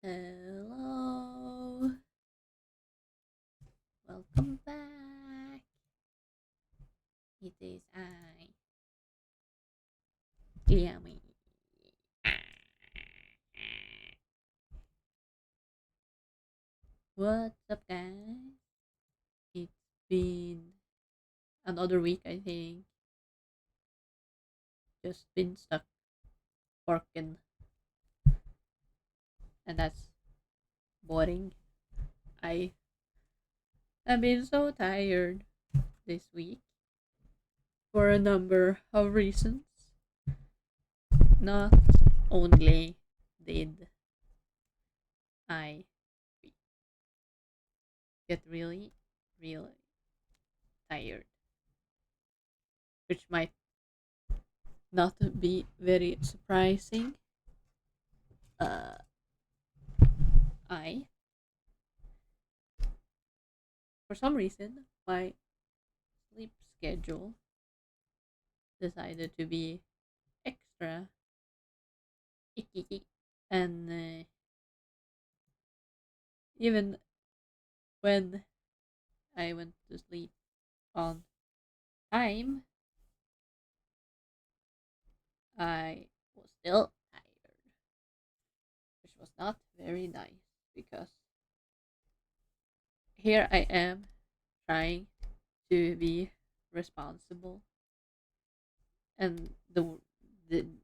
Hello, welcome back. It is I, Yummy. What's up, guys? It's been another week, I think. Just been stuck working, and that's boring. I have been so tired this week for a number of reasons. Not only did I get really, really tired, which might not be very surprising. Uh, I, for some reason, my sleep schedule decided to be extra icky, and even when I went to sleep on time, I was still tired, which was not very nice because here I am trying to be responsible, and the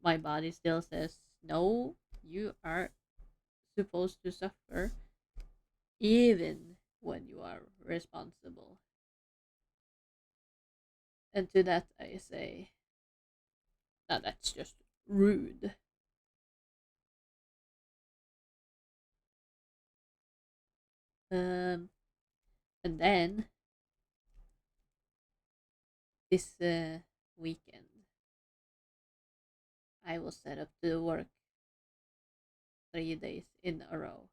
my body still says no. You are supposed to suffer even when you are responsible. And to that I say, now that's just rude. Um, and then this weekend, I was set up to work 3 days in a row,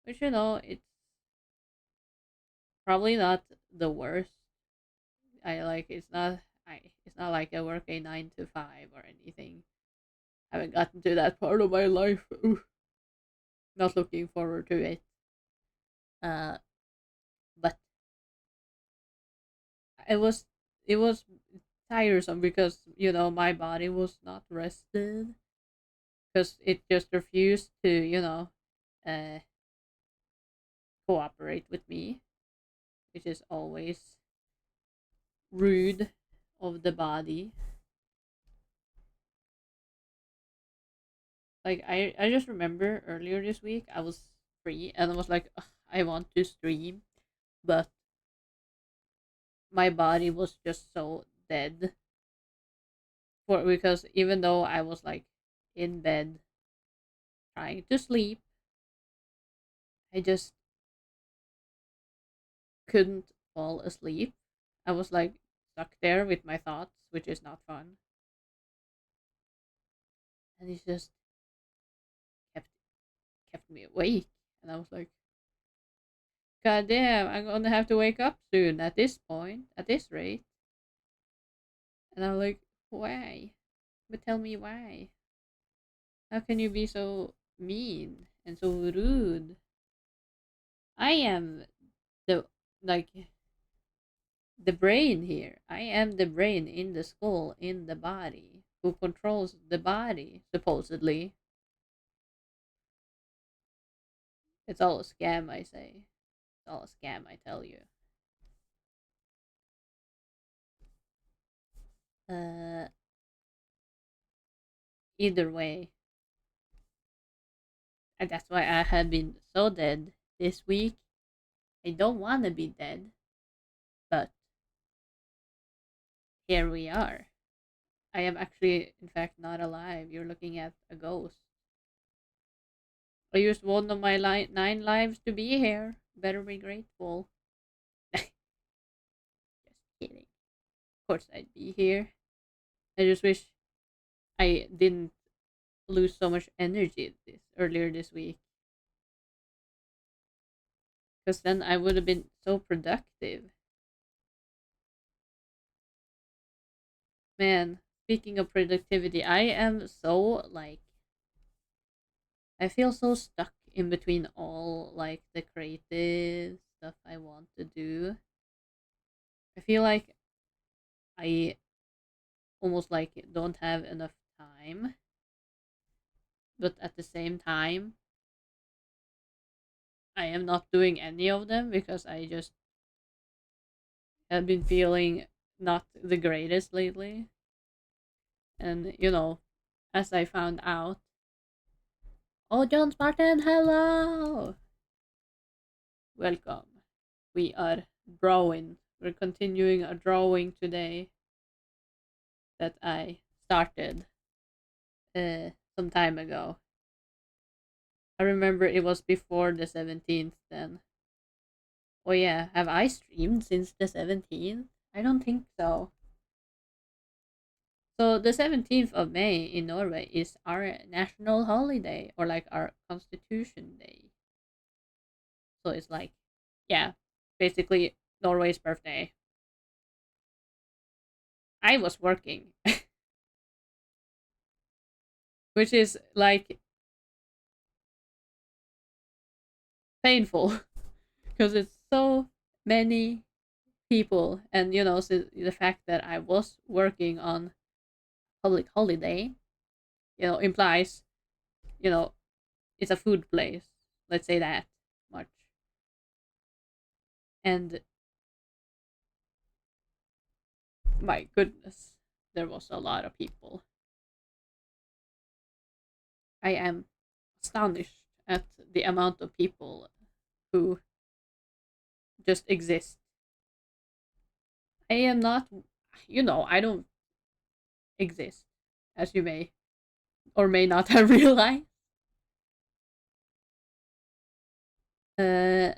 which it's probably not the worst. I like it's not like I work a 9 to 5 or anything. I haven't gotten to that part of my life. Oof, not looking forward to it. Uh, but it was it was tiresome because my body was not rested because it just refused to uh cooperate with me, which is always rude of the body. Like I just remember earlier this week I was free and I was like, "Ugh, I want to stream," but my body was just so dead for because even though I was like in bed trying to sleep, I just couldn't fall asleep. I was like stuck there with my thoughts, which is not fun. And it just kept kept me awake. And I was like, God damn, I'm gonna have to wake up soon at this point, at this rate. And I'm like, why? But tell me why. How can you be so mean and so rude? I am the like the brain here. I am the brain in the skull, in the body, who controls the body, supposedly. It's all a scam, I say. It's all a scam, I tell you. Uh, Either way, and that's why I have been so dead this week. I don't want to be dead, but here we are. I am actually, in fact, not alive. You're looking at a ghost. I used one of my 9 lives to be here. Better be grateful. Just kidding. Of course, I'd be here. I just wish I didn't lose so much energy earlier this week, because then I would have been so productive. Man, speaking of productivity, I am so like I feel so stuck in between all like the creative stuff I want to do. I feel like I almost like don't have enough time, but at the same time, I am not doing any of them because I just have been feeling not the greatest lately. And as I found out, oh, John Spartan, hello, welcome. We are drawing. We're continuing a drawing today that I started some time ago. I remember it was before the 17th then. Oh yeah, have I streamed since the 17th? I don't think so. So the 17th of May in Norway is our national holiday, or like our Constitution Day. So it's like, yeah, basically Norway's birthday. I was working, which is like painful because it's so many people, and so the fact that I was working on public holiday, implies, you know, it's a food place. Let's say that much. And my goodness, there was a lot of people. I am astonished at the amount of people who just exist. I am not, I don't exist, as you may or may not have realized. Uh,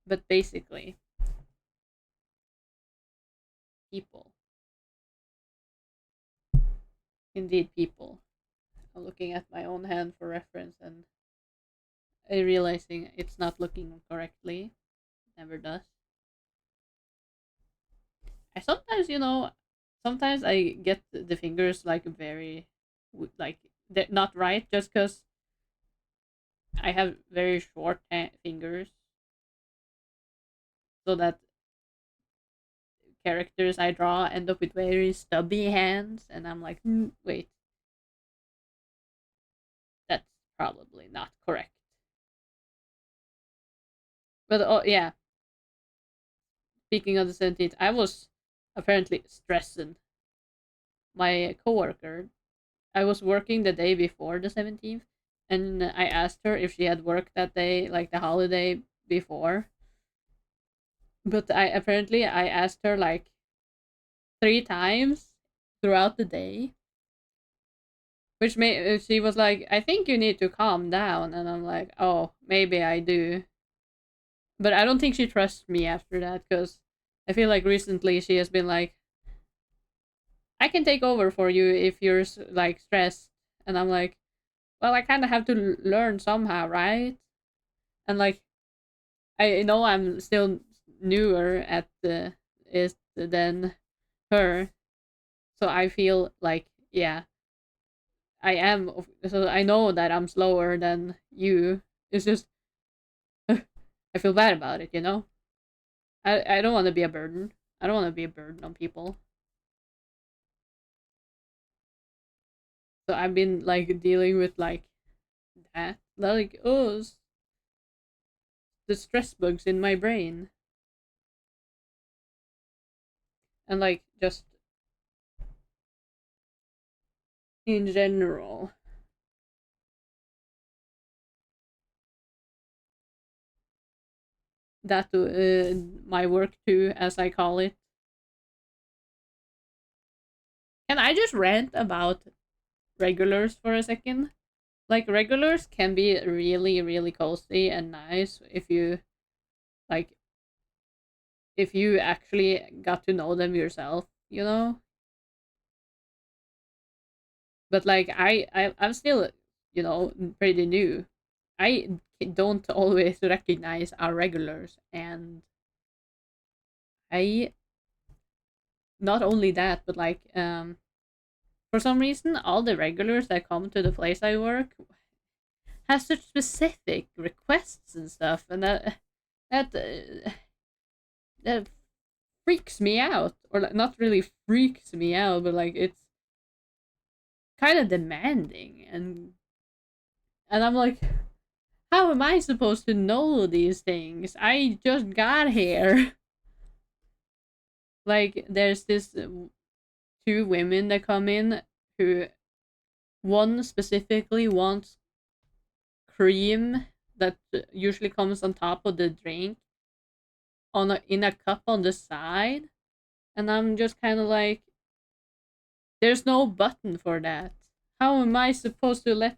but basically, people, indeed, people. I'm looking at my own hand for reference and realizing it's not looking correctly. Never does. I sometimes, sometimes I get the fingers like very, like they're not right just because I have very short fingers, so that characters I draw end up with very stubby hands, and I'm like, wait, that's probably not correct. But oh yeah, speaking of the 17th, I was apparently stressing my coworker. I was working the day before the 17th, and I asked her if she had worked that day, like the holiday before. But I asked her like 3 times throughout the day, which made she was like, "I think you need to calm down," and I'm like, "Oh, maybe I do," but I don't think she trusts me after that because I feel like recently she has been like, "I can take over for you if you're like stressed," and I'm like, "Well, I kind of have to learn somehow, right?" And like, I know I'm still newer at the is than her, so I feel like, yeah, I am. So I know that I'm slower than you. It's just I feel bad about it. I don't want to be a burden. I don't want to be a burden on people. So I've been like dealing with like that, like, the stress bugs in my brain, and like just in general, that my work too, as I call it. Can I just rant about regulars for a second? Like, regulars can be really, really cozy and nice like if you actually got to know them yourself. you know. But like I'm still, pretty new. I don't always recognize our regulars, and I not only that, but like for some reason, all the regulars that come to the place I work has such specific requests and stuff, and that that freaks me out, or like, not really freaks me out, but like it's kind of demanding, and I'm like, how am I supposed to know these things? I just got here. Like, there's this two women that come in who one specifically wants cream that usually comes on top of the drink in a cup on the side, and I'm just kind of like, there's no button for that. How am I supposed to let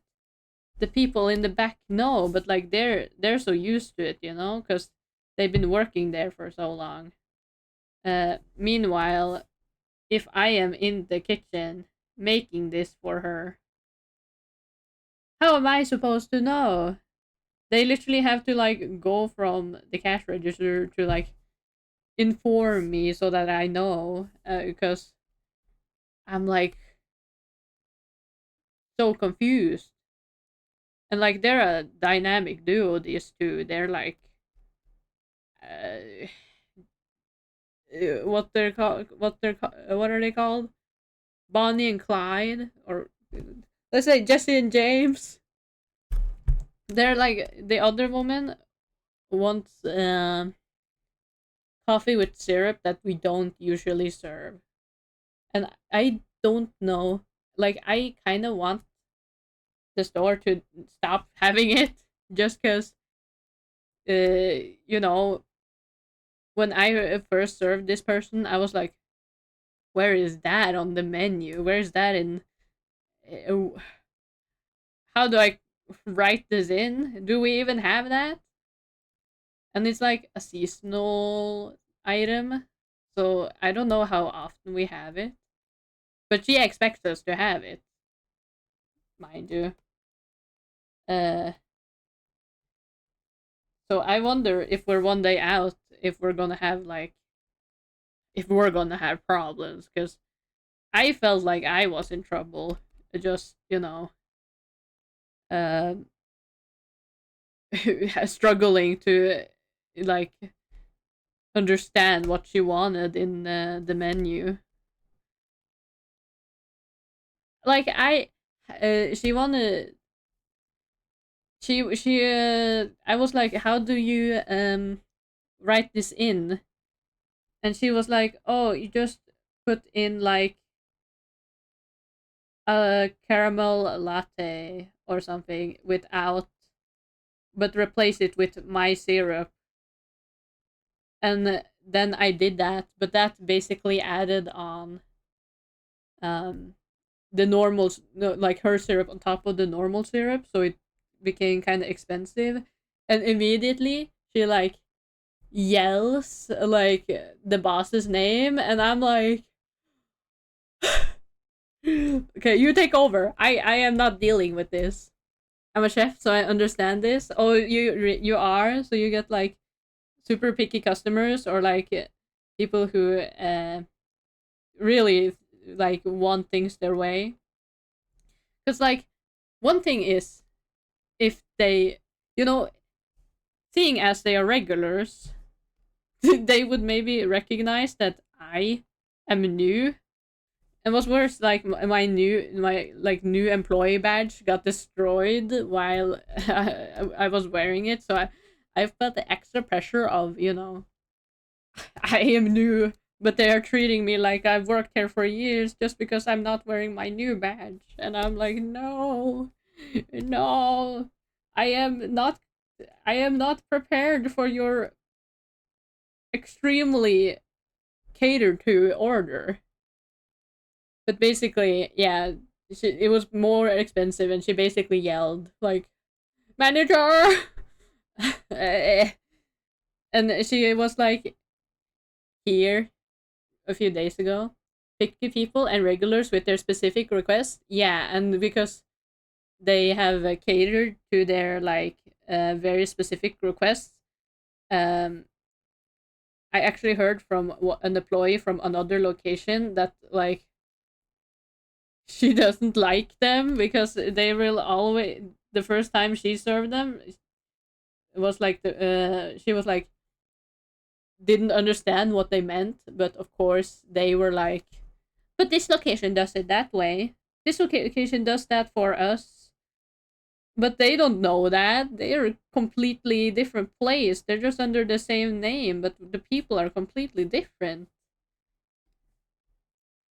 the people in the back know? But like they're so used to it, because they've been working there for so long. Meanwhile, if I am in the kitchen making this for her, how am I supposed to know? They literally have to like go from the cash register to like inform me so that I know, because I'm like so confused. And like they're a dynamic duo, these two. They're like uh, what are they called? Bonnie and Clyde, or let's say Jesse and James. They're like, the other woman wants coffee with syrup that we don't usually serve, and I don't know. Like, I kind of want the store to stop having it, just because, you know, when I first served this person, I was like, where is that on the menu? Where is that in? Uh, how do I write this in? Do we even have that? And it's like a seasonal item, so I don't know how often we have it. But she expects us to have it, mind you. Uh, so I wonder if we're one day out, if we're gonna have like, if we're gonna have problems, because I felt like I was in trouble, just uh, struggling to like understand what she wanted in the menu. Like she wanted I was like, how do you write this in? And she was like, oh, you just put in like a caramel latte or something without, but replace it with my syrup. And then I did that, but that basically added on um the normal no, like her syrup on top of the normal syrup, so it became kind of expensive. And immediately she like yells like the boss's name, and I'm like, okay, you take over. I am not dealing with this. I'm a chef, so I understand this. Oh, you are, so you get like super picky customers, or like people who really like want things their way. Because like, one thing is, if they, you know seeing as they are regulars, they would maybe recognize that I am new. And what's worse, like my like new employee badge got destroyed while I was wearing it. So I felt the extra pressure of, I am new, but they are treating me like I've worked here for years just because I'm not wearing my new badge. And I'm like, no, no, I am not I am not prepared for your extremely catered to order. But basically, yeah, it was more expensive, and she basically yelled like, "Manager!" And she was like here a few days ago, picky people and regulars with their specific requests. Yeah, and because they have catered to their like very specific requests. Um, I actually heard from an employee from another location that like she doesn't like them because they will always the first time she served them it was like she was like didn't understand what they meant, but of course they were like, but this location does it that way. This location does that for us. But they don't know that. They're a completely different place. They're just under the same name, but the people are completely different.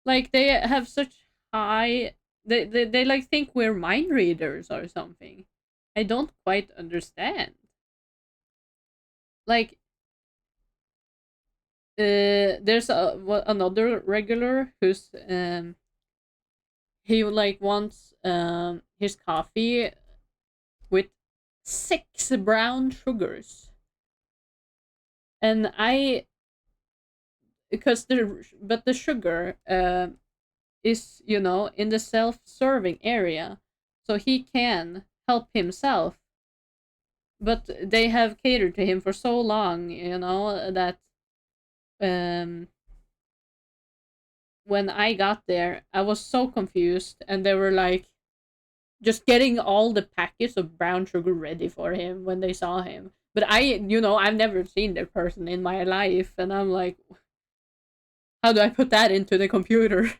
Like they have such high they like think we're mind readers or something. I don't quite understand. Like there's another regular who's he like wants his coffee with 6 brown sugars. And I because the sugar is in the self-serving area, so he can help himself, but they have catered to him for so long, that um when I got there I was so confused, and they were like just getting all the packets of brown sugar ready for him when they saw him. But I've never seen that person in my life, and I'm like, how do I put that into the computer?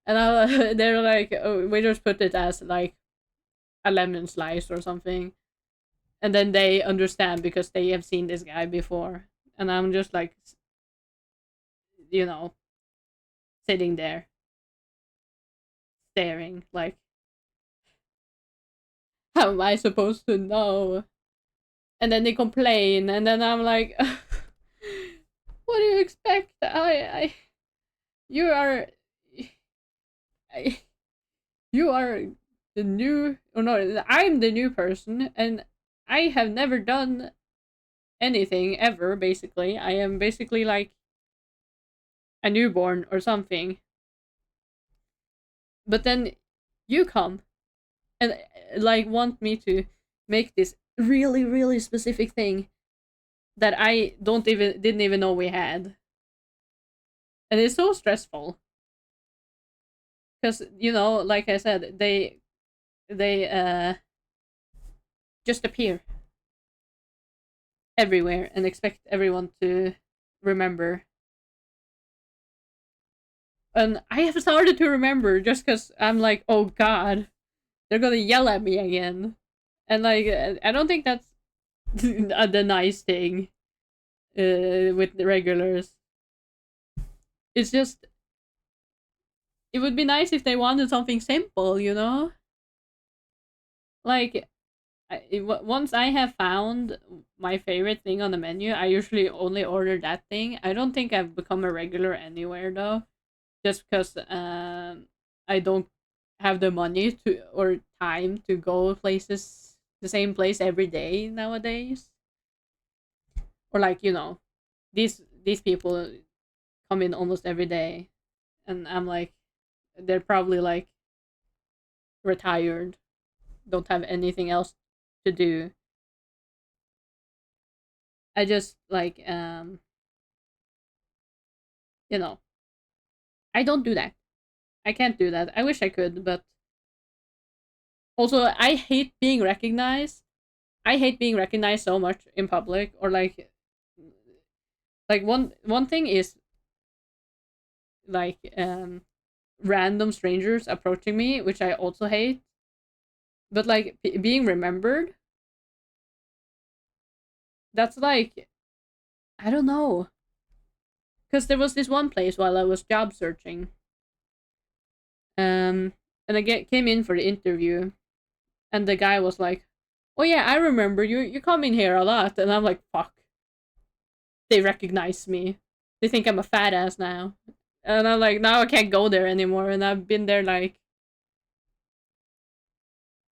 And they're like, oh, we just put it as like a lemon slice or something. And then they understand because they have seen this guy before. And I'm just like, you know, sitting there, staring, like, how am I supposed to know? And then they complain, and then I'm like, what do you expect? You are, I, you are the new, or no, I'm the new person, and I have never done anything ever, basically. I am basically like a newborn or something. But then you come and like want me to make this really, really specific thing that I don't even didn't even know we had. And it's so stressful. Because, like I said, they just appear everywhere and expect everyone to remember. And I have started to remember just because I'm like, oh god, they're gonna yell at me again. And like, I don't think that's the nice thing with the regulars. It's just, it would be nice if they wanted something simple, Like, once I have found my favorite thing on the menu, I usually only order that thing. I don't think I've become a regular anywhere though, just because I don't have the money to or time to go places the same place every day nowadays. Or like these people come in almost every day, and I'm like, they're probably like retired, don't have anything else to do. I just like you know I don't do that. I can't do that. I wish I could, but also I hate being recognized. I hate being recognized so much in public, or like one thing is like random strangers approaching me, which I also hate. But like being remembered, that's like, I don't know. Because there was this one place while I was job searching, and came in for the interview, and the guy was like, "Oh yeah, I remember you. You come in here a lot," and I'm like, "Fuck." They recognize me. They think I'm a fat ass now, and I'm like, now I can't go there anymore. And I've been there like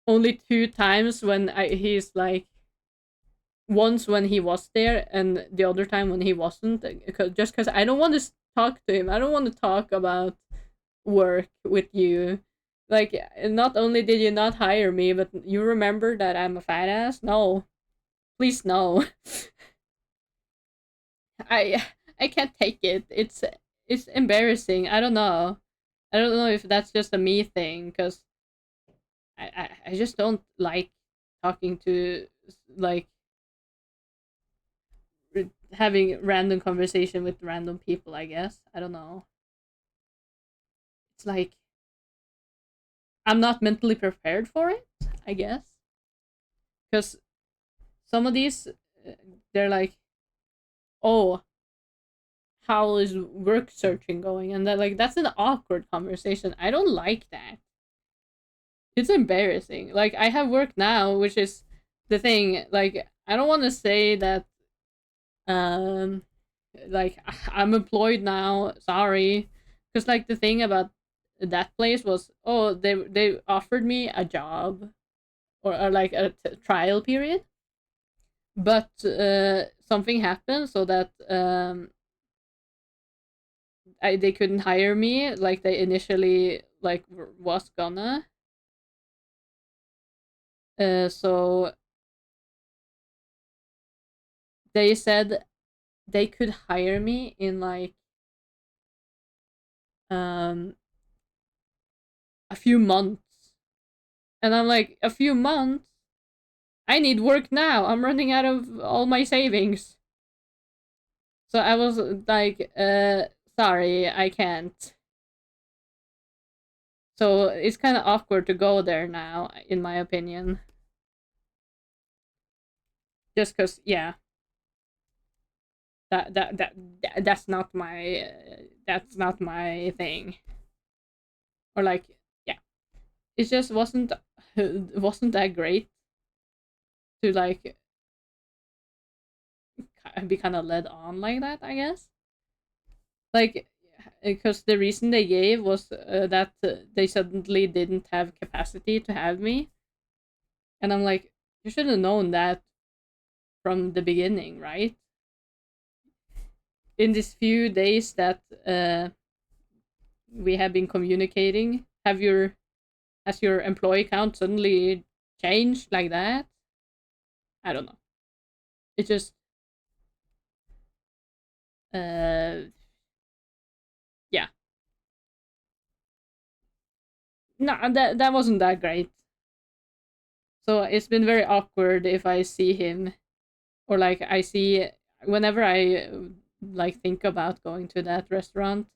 only 2 times when he's like, once when he was there and the other time when he wasn't, just because I don't want to talk to him. I don't want to talk about work with you. Like, not only did you not hire me, but you remember that I'm a fat ass. No, please no. I I can't take it. It's embarrassing. I don't know. I don't know if that's just a me thing, because I just don't like talking to, like, having random conversation with random people. I guess I don't know. It's like I'm not mentally prepared for it. I guess because some of these, they're like, oh, how is work searching going, and that, like, that's an awkward conversation. I don't like that. It's embarrassing. Like, I have work now, which is the thing. Like, I don't want to say that, um like, I'm employed now, sorry. Because, like, the thing about that place was, oh, they offered me a job, or like a trial period, but something happened so that they couldn't hire me like they initially, like, was gonna. So they said they could hire me in, like, um a few months, and I'm like, a few months? I need work now. I'm running out of all my savings. So I was like, sorry, I can't. So it's kind of awkward to go there now, in my opinion. Just because, yeah, that's not my, that's not my thing. Or, like, yeah, it just wasn't that great to, like, be kind of led on like that, I guess. Like, because the reason they gave was that they suddenly didn't have capacity to have me, and I'm like, you should have known that from the beginning, right? In these few days that we have been communicating, has your employee count suddenly changed like that? I don't know. It just, uh yeah. No, that wasn't that great. So it's been very awkward if I see him, or, like, I see, whenever I like, think about going to that restaurant,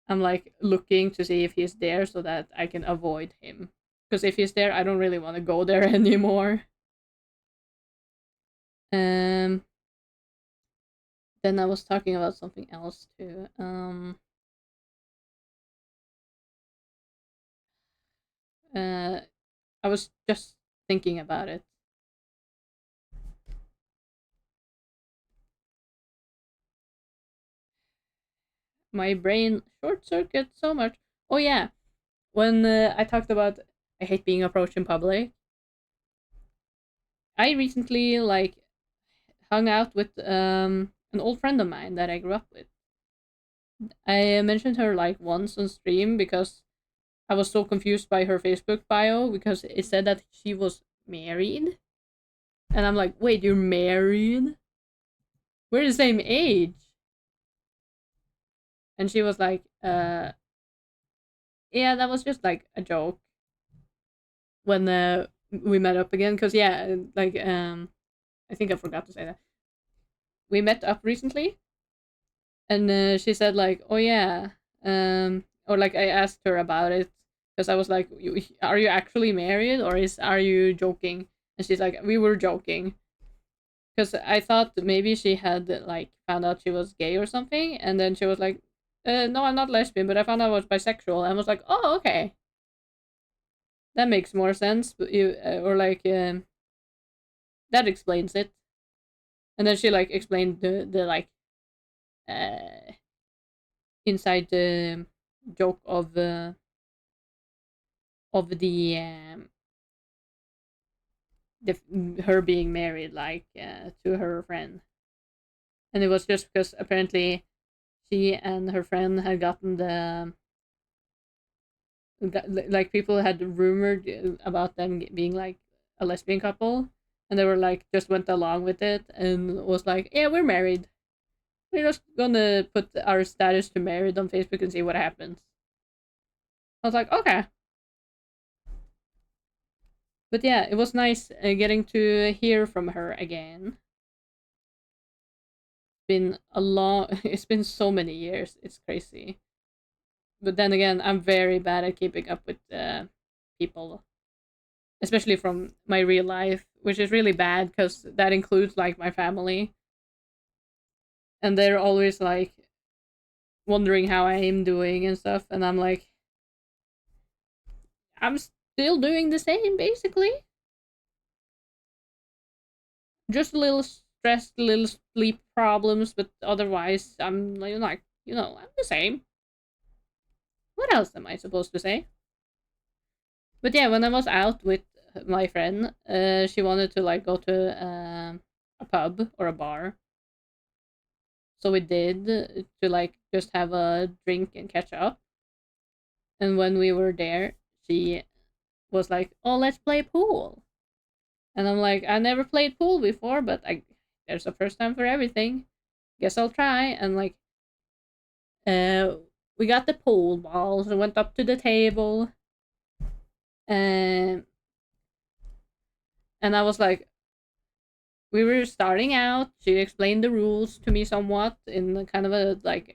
I'm, like, looking to see if he's there so that I can avoid him. Because if he's there, I don't really want to go there anymore. Um then I was talking about something else too. Uh I was just thinking about it. My brain short circuit so much. Oh yeah, when I talked about I hate being approached in public. I recently, like, hung out with an old friend of mine that I grew up with. I mentioned her, like, once on stream because I was so confused by her Facebook bio because it said that she was married. And I'm like, wait, you're married? We're the same age. And she was like, yeah, that was just, like, a joke when we met up again. Because, yeah, like, I think I forgot to say that. We met up recently, and she said, like, oh yeah, or, like, I asked her about it because I was like, are you actually married, or are you joking? And she's like, we were joking, because I thought maybe she had, like, found out she was gay or something, and then she was like, no, I'm not lesbian, but I found out I was bisexual. And I was like, oh, okay, that makes more sense. But or, like, that explains it. And then she, like, explained the, like, uh inside the joke of the her being married, like, to her friend. And it was just because apparently she and her friend had gotten like people had rumored about them being like a lesbian couple, and they were like just went along with it and was like, yeah, we're married. We're just gonna put our status to married on Facebook and see what happens. I was like, okay. But yeah, it was nice getting to hear from her again. Been a long, it's been so many years. It's crazy. But then again, I'm very bad at keeping up with people, especially from my real life, which is really bad because that includes like my family, and they're always like wondering how I am doing and stuff, and I'm like, I'm still doing the same basically, just a little stressed, a little sleep problems, but otherwise I'm like I'm the same. What else am I supposed to say? But yeah, when I was out with my friend, she wanted to like go to a pub or a bar, so we did to like just have a drink and catch up. And when we were there, she was like, "Oh, let's play pool." And I'm like, "I never played pool before, but I there's a first time for everything. Guess I'll try." And like, uh, we got the pool balls and went up to the table, and I was like, we were starting out. She explained the rules to me somewhat in kind of a like,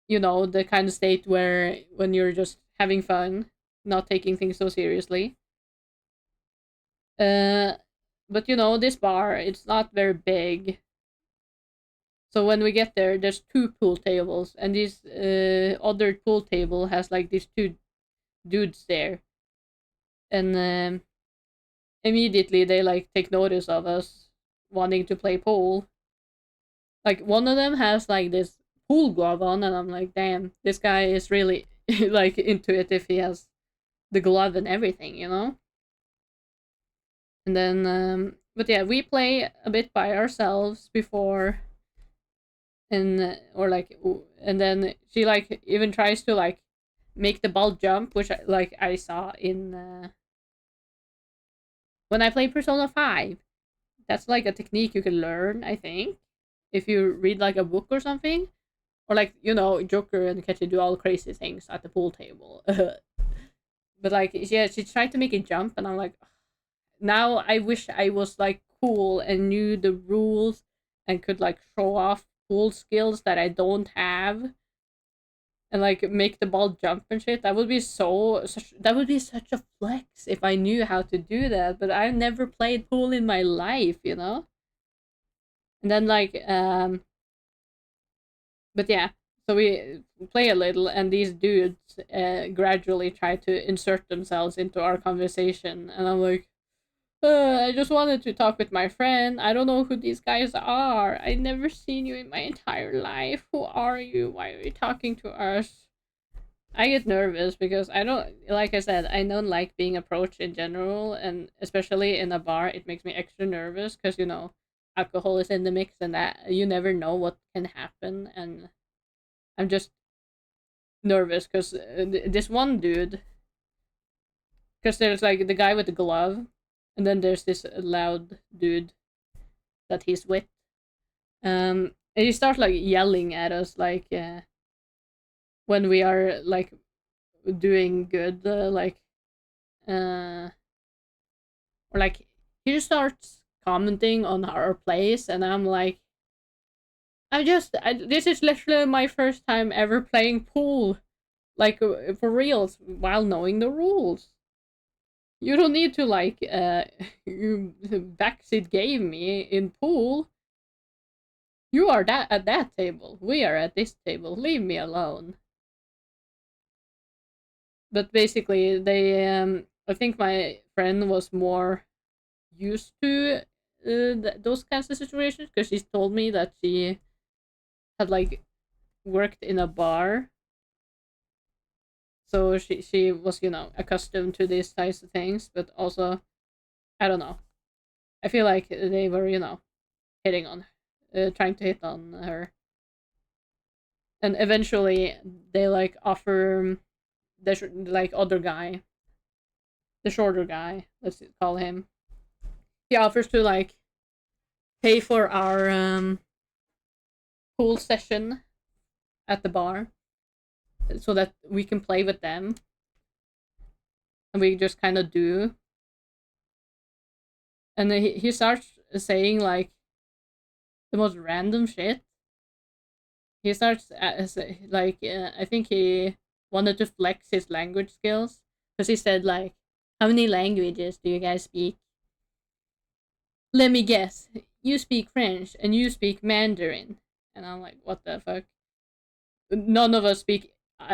the kind of state where when you're just having fun, not taking things so seriously. Uh, but this bar, it's not very big. So when we get there, there's two pool tables, and this other pool table has like these two dudes there, and immediately they like take notice of us wanting to play pool. Like one of them has like this pool glove on, and I'm like, damn, this guy is really like into it if he has the glove and everything. And then, but yeah, we play a bit by ourselves before, and or like, and then she like even tries to like make the ball jump, which I saw in when I played Persona 5. That's like a technique you can learn, I think, if you read like a book or something, or like Joker and Ketchy do all crazy things at the pool table. But like, yeah, she tried to make it jump, and I'm like, now I wish I was like cool and knew the rules and could like show off pool skills that I don't have, and like make the ball jump and shit. That would be that would be such a flex if I knew how to do that. But I've never played pool in my life. And then like but yeah, so we play a little, and these dudes gradually try to insert themselves into our conversation, and I'm like, I just wanted to talk with my friend. I don't know who these guys are. I never seen you in my entire life. Who are you? Why are you talking to us? I get nervous because I don't, like I said, I don't like being approached in general, and especially in a bar, it makes me extra nervous because alcohol is in the mix, and that you never know what can happen, and I'm just nervous because this one dude, because there's like the guy with the glove, and then there's this loud dude that he's with. And he starts like yelling at us, like when we are like doing good, uh, or like he just starts commenting on our place, and I'm like, this is literally my first time ever playing pool, like for reals, while knowing the rules. You don't need to like you backseat game me in pool. You are that at that table. We are at this table. Leave me alone. But basically, I think my friend was more used to those kinds of situations because she told me that she had like worked in a bar, so she was accustomed to these types of things. But also, I don't know. I feel like they were hitting on, trying to hit on her, and eventually they like offer. the like other guy, the shorter guy, let's call him. He offers to like pay for our pool session at the bar so that we can play with them, and we just kind of do. And he starts saying like the most random shit. He starts like I think he wanted to flex his language skills because he said like, "How many languages do you guys speak?" Let me guess. You speak French and you speak Mandarin, and I'm like, what the fuck? None of us speak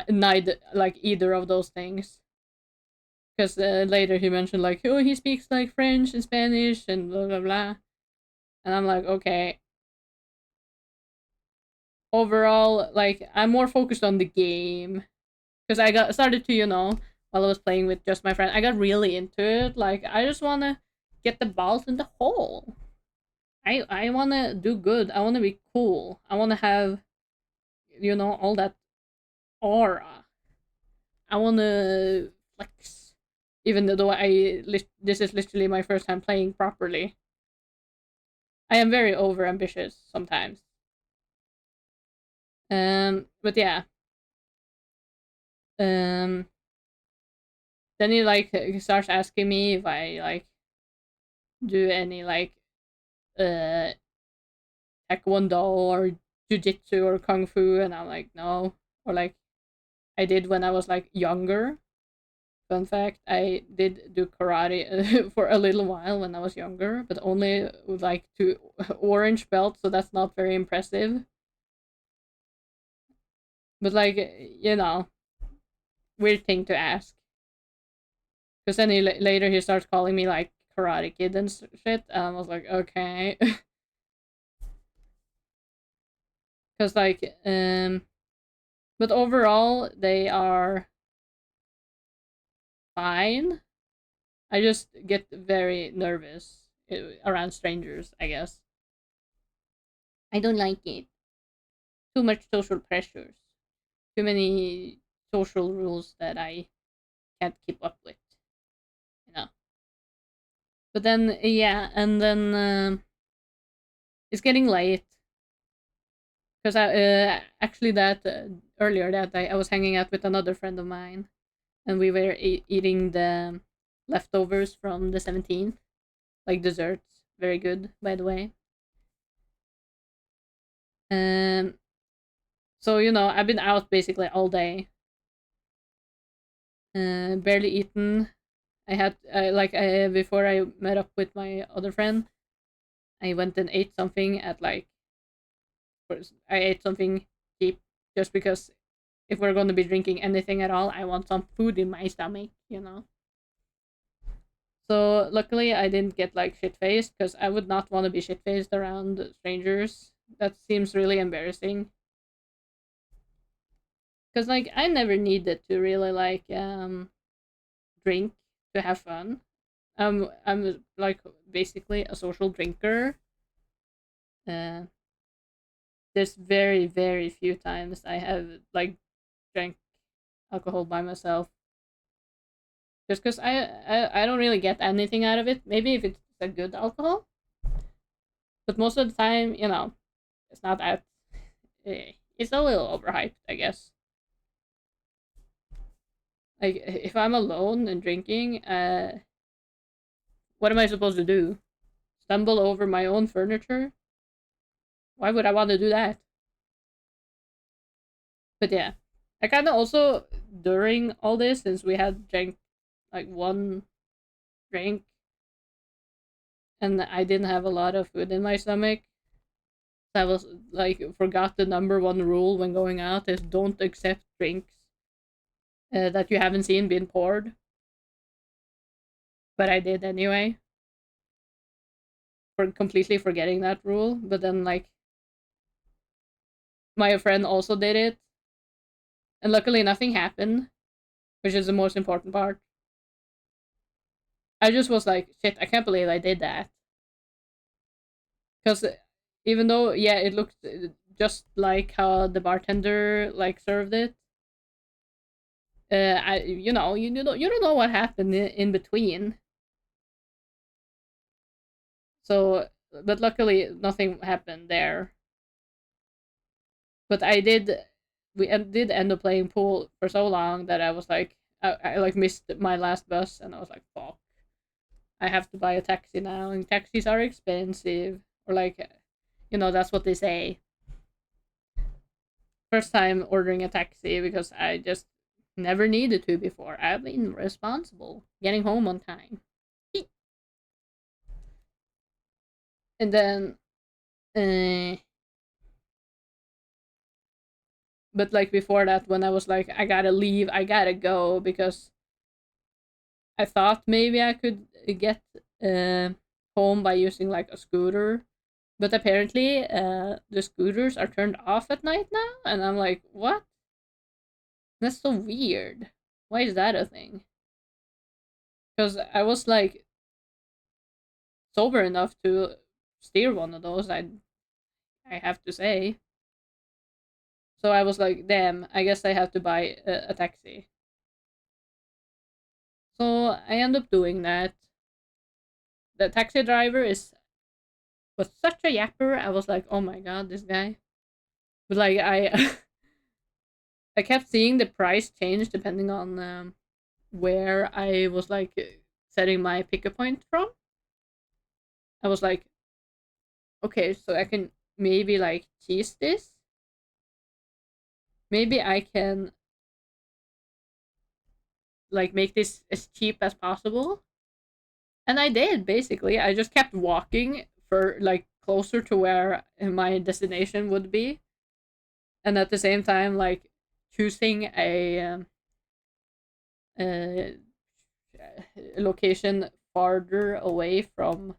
neither like either of those things. Because later he mentioned like, oh, he speaks like French and Spanish and blah blah blah, and I'm like, okay. Overall, like I'm more focused on the game because I got started to while I was playing with just my friend, I got really into it. Like I just wanna get the balls in the hole. I wanna do good. I wanna be cool. I wanna have all that aura. I wanna flex. Even though this is literally my first time playing properly. I am very over ambitious sometimes. But yeah. Um, then he starts asking me if I like do any like uh taekwondo or jujitsu or kung fu, and I'm like no, or like I did when I was like younger. Fun fact: I did do karate for a little while when I was younger, but only with like to orange belt, so that's not very impressive. But like weird thing to ask. Because then later he starts calling me like Karate Kid and shit, and I was like, okay. Because but overall they are fine. I just get very nervous around strangers, I guess. I don't like it. Too much social pressures. Too many social rules that I can't keep up with. You know. But then yeah, and then it's getting late because I actually that earlier that I was hanging out with another friend of mine, and we were eating the leftovers from the 17th, like desserts. Very good, by the way. Um, so I've been out basically all day, barely eaten. I had before I met up with my other friend, I went and ate something at like I ate something cheap just because if we're going to be drinking anything at all, I want some food in my stomach. So luckily, I didn't get like shit faced because I would not want to be shit faced around strangers. That seems really embarrassing. Because like I never needed to really like drink to have fun. I'm like basically a social drinker. Uh, there's very very few times I have like drank alcohol by myself just because I don't really get anything out of it. Maybe if it's a good alcohol, but most of the time, it's not that. It's a little overhyped, I guess. Like if I'm alone and drinking, what am I supposed to do? Stumble over my own furniture? Why would I want to do that? But yeah, I kind of also during all this, since we had drank like one drink and I didn't have a lot of food in my stomach. I was like forgot the number one rule when going out is don't accept drinks that you haven't seen being poured. But I did anyway, for completely forgetting that rule. But then like my friend also did it, and luckily nothing happened, which is the most important part. I just was like, shit, I can't believe I did that. Because even though yeah, it looked just like how the bartender like served it, You don't know what happened in between. So, but luckily nothing happened there. But did end up playing pool for so long that I was like, I like missed my last bus, and I was like, fuck, I have to buy a taxi now, and taxis are expensive, or like, that's what they say. First time ordering a taxi because I just never needed to before. I've been responsible, getting home on time, and then, uh, but like before that, when I was like, I gotta leave, I gotta go because I thought maybe I could get uh, home by using like a scooter, but apparently the scooters are turned off at night now, and I'm like, what? That's so weird. Why is that a thing? Because I was like sober enough to steer one of those. I have to say. So I was like, damn, I guess I have to buy a taxi. So I end up doing that. The taxi driver was such a yapper. I was like, oh my god, this guy. But like I kept seeing the price change depending on where I was like setting my pickup point from. I was like, okay, so I can maybe like cheese this. Maybe I can like make this as cheap as possible. And I did basically. I just kept walking for like closer to where my destination would be, and at the same time like choosing a location farther away from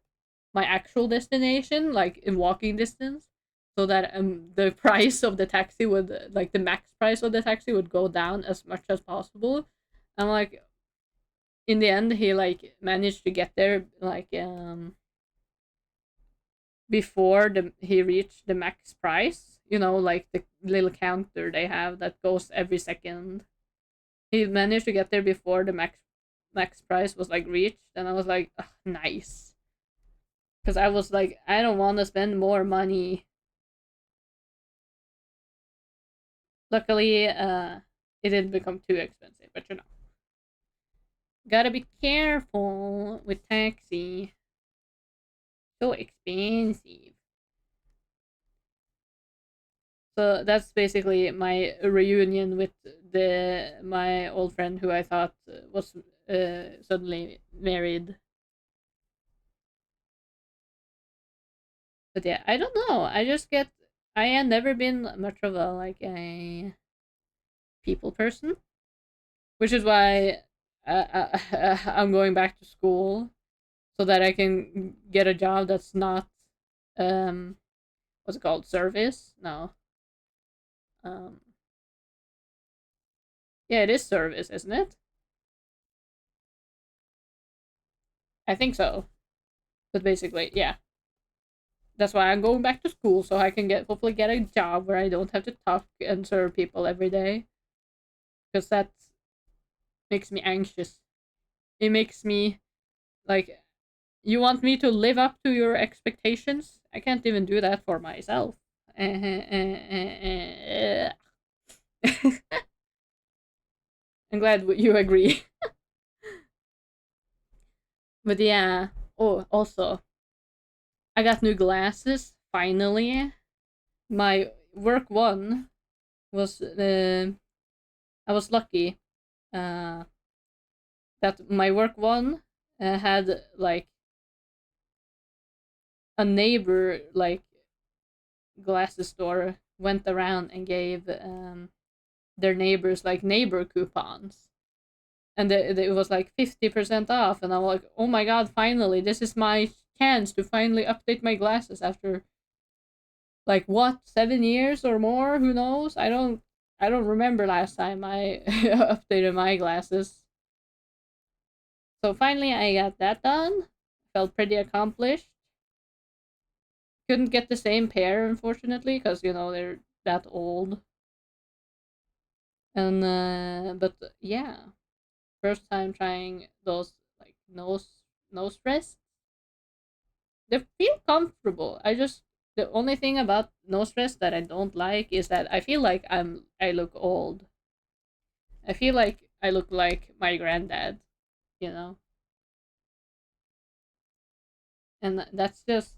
my actual destination, like in walking distance, so that the price of the taxi would like the max price of the taxi would go down as much as possible. And like in the end, he like managed to get there like before the he reached the max price. Like the little counter they have that goes every second. He managed to get there before the max price was like reached, and I was like, "Ugh, nice." Because I was like, I don't want to spend more money. Luckily, it didn't become too expensive, but gotta be careful with taxi. So expensive. So that's basically my reunion with the my old friend who I thought was suddenly married. But yeah, I don't know. I had never been much of a like a people person, which is why I'm going back to school so that I can get a job that's not um what's it called, service. No, um yeah, it is service, isn't it? I think so. But basically, yeah, that's why I'm going back to school so I can hopefully get a job where I don't have to talk and serve people every day, because that makes me anxious. It makes me like, you want me to live up to your expectations? I can't even do that for myself. I'm glad you agree. But yeah. Oh, also, I got new glasses finally. My work one was I was lucky uh, that my work one had like a neighbor like glasses store went around and gave their neighbors like neighbor coupons, and it was like 50% off, and I'm like, oh my god, finally, this is my chance to finally update my glasses after like what, 7 years or more, who knows. I don't remember last time I updated my glasses. So finally I got that done. Felt pretty accomplished. Couldn't get the same pair, unfortunately, because they're that old. And but yeah, first time trying those like nose rests, they feel comfortable. The only thing about nose rests that I don't like is that I feel like I look old. I feel like I look like my granddad, you know, and that's just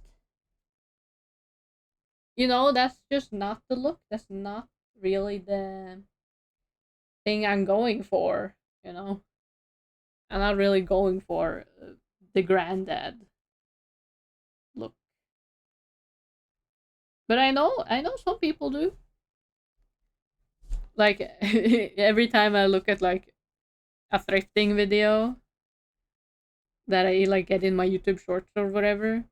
that's just not the look. That's not really the thing I'm going for. You know, I'm not really going for the granddad look. But I know some people do. Like every time I look at like a thrifting video that I like get in my YouTube shorts or whatever,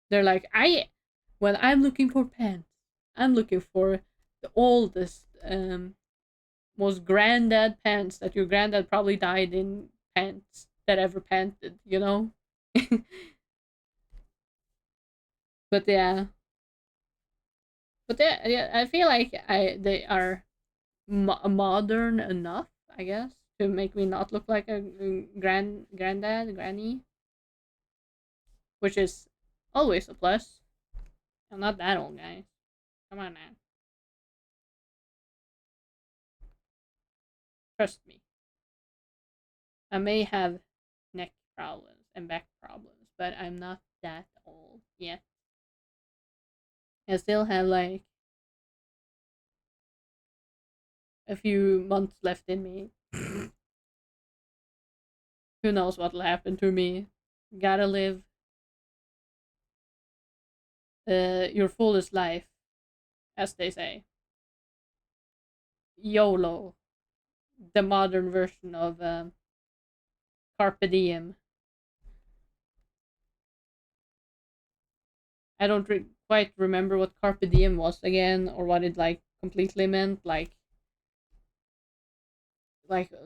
they're like, I when I'm looking for pants, I'm looking for the oldest, most granddad pants that your granddad probably died in pants that ever panted, you know? But yeah, yeah, I feel like they are modern enough, I guess, to make me not look like a granddad, granny, which is always a plus. I'm not that old, guys. Come on now, trust me. I may have neck problems and back problems, but I'm not that old yet. I still have like a few months left in me. Who knows what'll happen to me? Gotta live your fullest life, as they say. YOLO, the modern version of Carpe Diem. I don't quite remember what Carpe Diem was again, or what it like completely meant. Like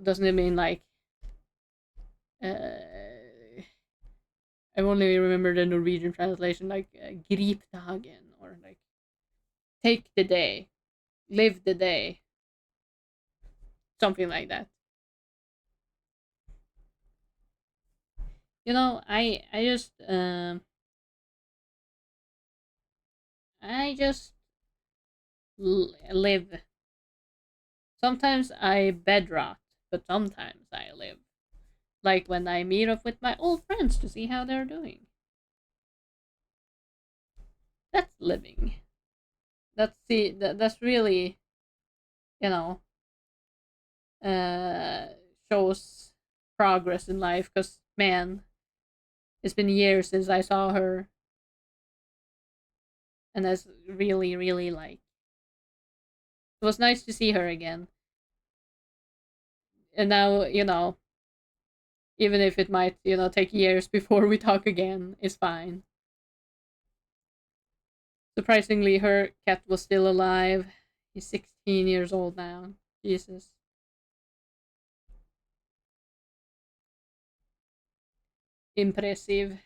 doesn't it mean like I only remember the Norwegian translation, like grip dagen, or like take the day, live the day, something like that. I just live. Sometimes I bed rot, but sometimes I live. Like when I meet up with my old friends to see how they're doing. That's living. That's really, you know, uh shows progress in life, cuz man, it's been years since I saw her, and that's really really like it was nice to see her again. And now, even if it might, take years before we talk again, it's fine. Surprisingly, her cat was still alive. He's 16 years old now. Jesus. Impressive.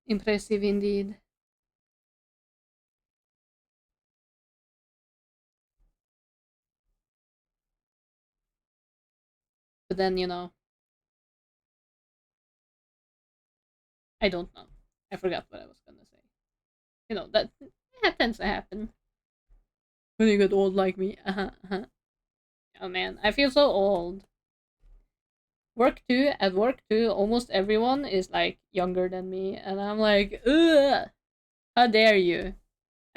Impressive indeed. But then, I don't know. I forgot what I was gonna say. That tends to happen when you get old like me. Uh-huh, uh-huh. Oh man, I feel so old. At work too, almost everyone is like younger than me, and I'm like, ugh, how dare you?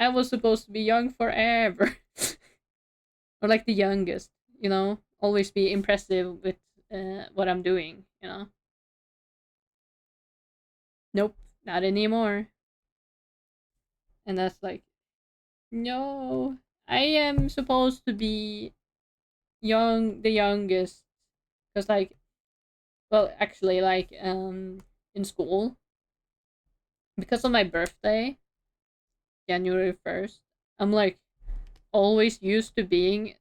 I was supposed to be young forever. Or like the youngest, always be impressive with what I'm doing, Nope, not anymore. And that's like, no, I am supposed to be the youngest. Because, like, well, actually, like, in school, because of my birthday, January 1st, I'm like always used to being,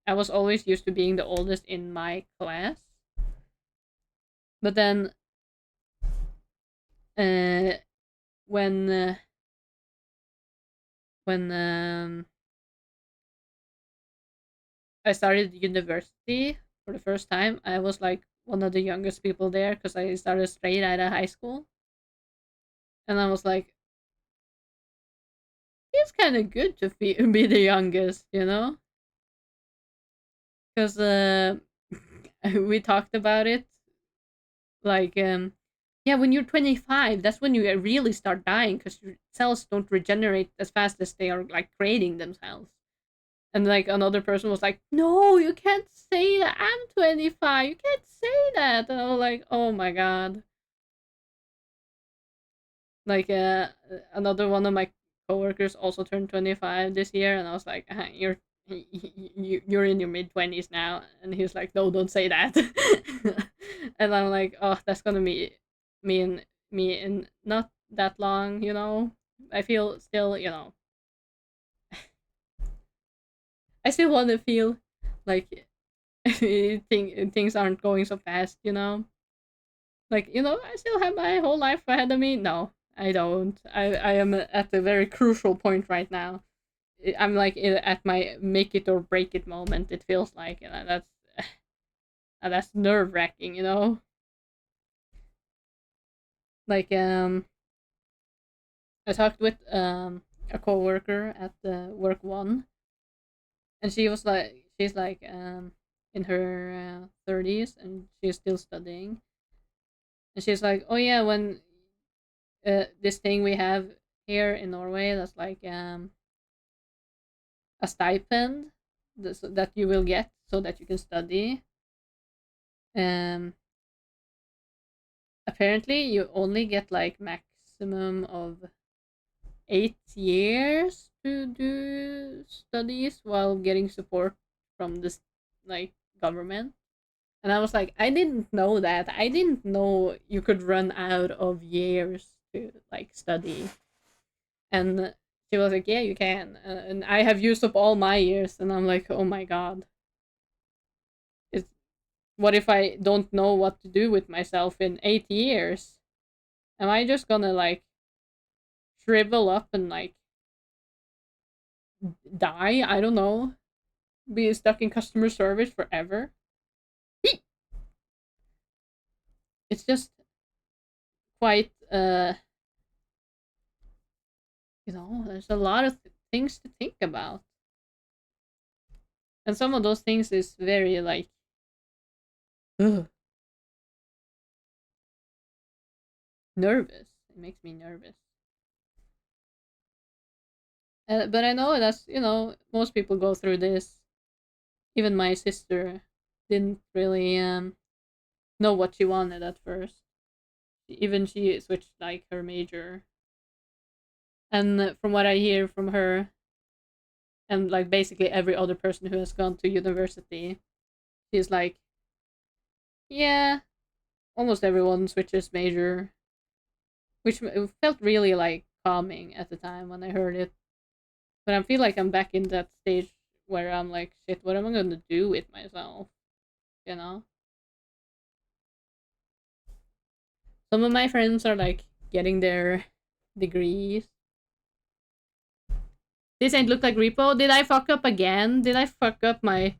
I was always used to being the oldest in my class. But then, uh, when, uh, when I started university for the first time, I was like one of the youngest people there because I started straight out of high school, and I was like, it's kind of good to be the youngest, you know, because we talked about it like yeah, when you're 25, that's when you really start dying because your cells don't regenerate as fast as they are like creating themselves. And like another person was like, no, you can't say that, I'm 25, you can't say that. And I was like, oh my god. Like another one of my coworkers also turned 25 this year, and I was like, you're in your mid 20s now, and he was like, no, don't say that. And I'm like, oh, that's gonna be me in not that long, you know. I feel still, you know, I still want to feel like things aren't going so fast, you know. Like, you know, I still have my whole life ahead of me. No, I don't. I am at a very crucial point right now. I'm like at my make it or break it moment. It feels like, and that's nerve wracking, you know. Like I talked with a coworker at the work one, and she's like in her 30s, and she's still studying, and she's like, oh yeah, when this thing we have here in Norway, that's like a stipend that you will get so that you can study. Um, apparently, you only get like maximum of 8 years to do studies while getting support from this like government. And I was like, I didn't know that. I didn't know you could run out of years to like study. And she was like, yeah, you can. And I have used up all my years. And I'm like, oh my God. It's, what if I don't know what to do with myself in 8 years? Am I just gonna like shrivel up and like die? I don't know. Be stuck in customer service forever? It's just quite, there's a lot of things to think about. And some of those things is very like, ugh, nervous. It makes me nervous. But I know that's, most people go through this. Even my sister didn't really know what she wanted at first. Even she switched like her major. And from what I hear from her, and like basically every other person who has gone to university, she's like, yeah, almost everyone switches major, which felt really like calming at the time when I heard it. But I feel like I'm back in that stage where I'm like, shit, what am I gonna do with myself? You know? Some of my friends are like getting their degrees. This ain't look like repo. Did I fuck up again? Did I fuck up my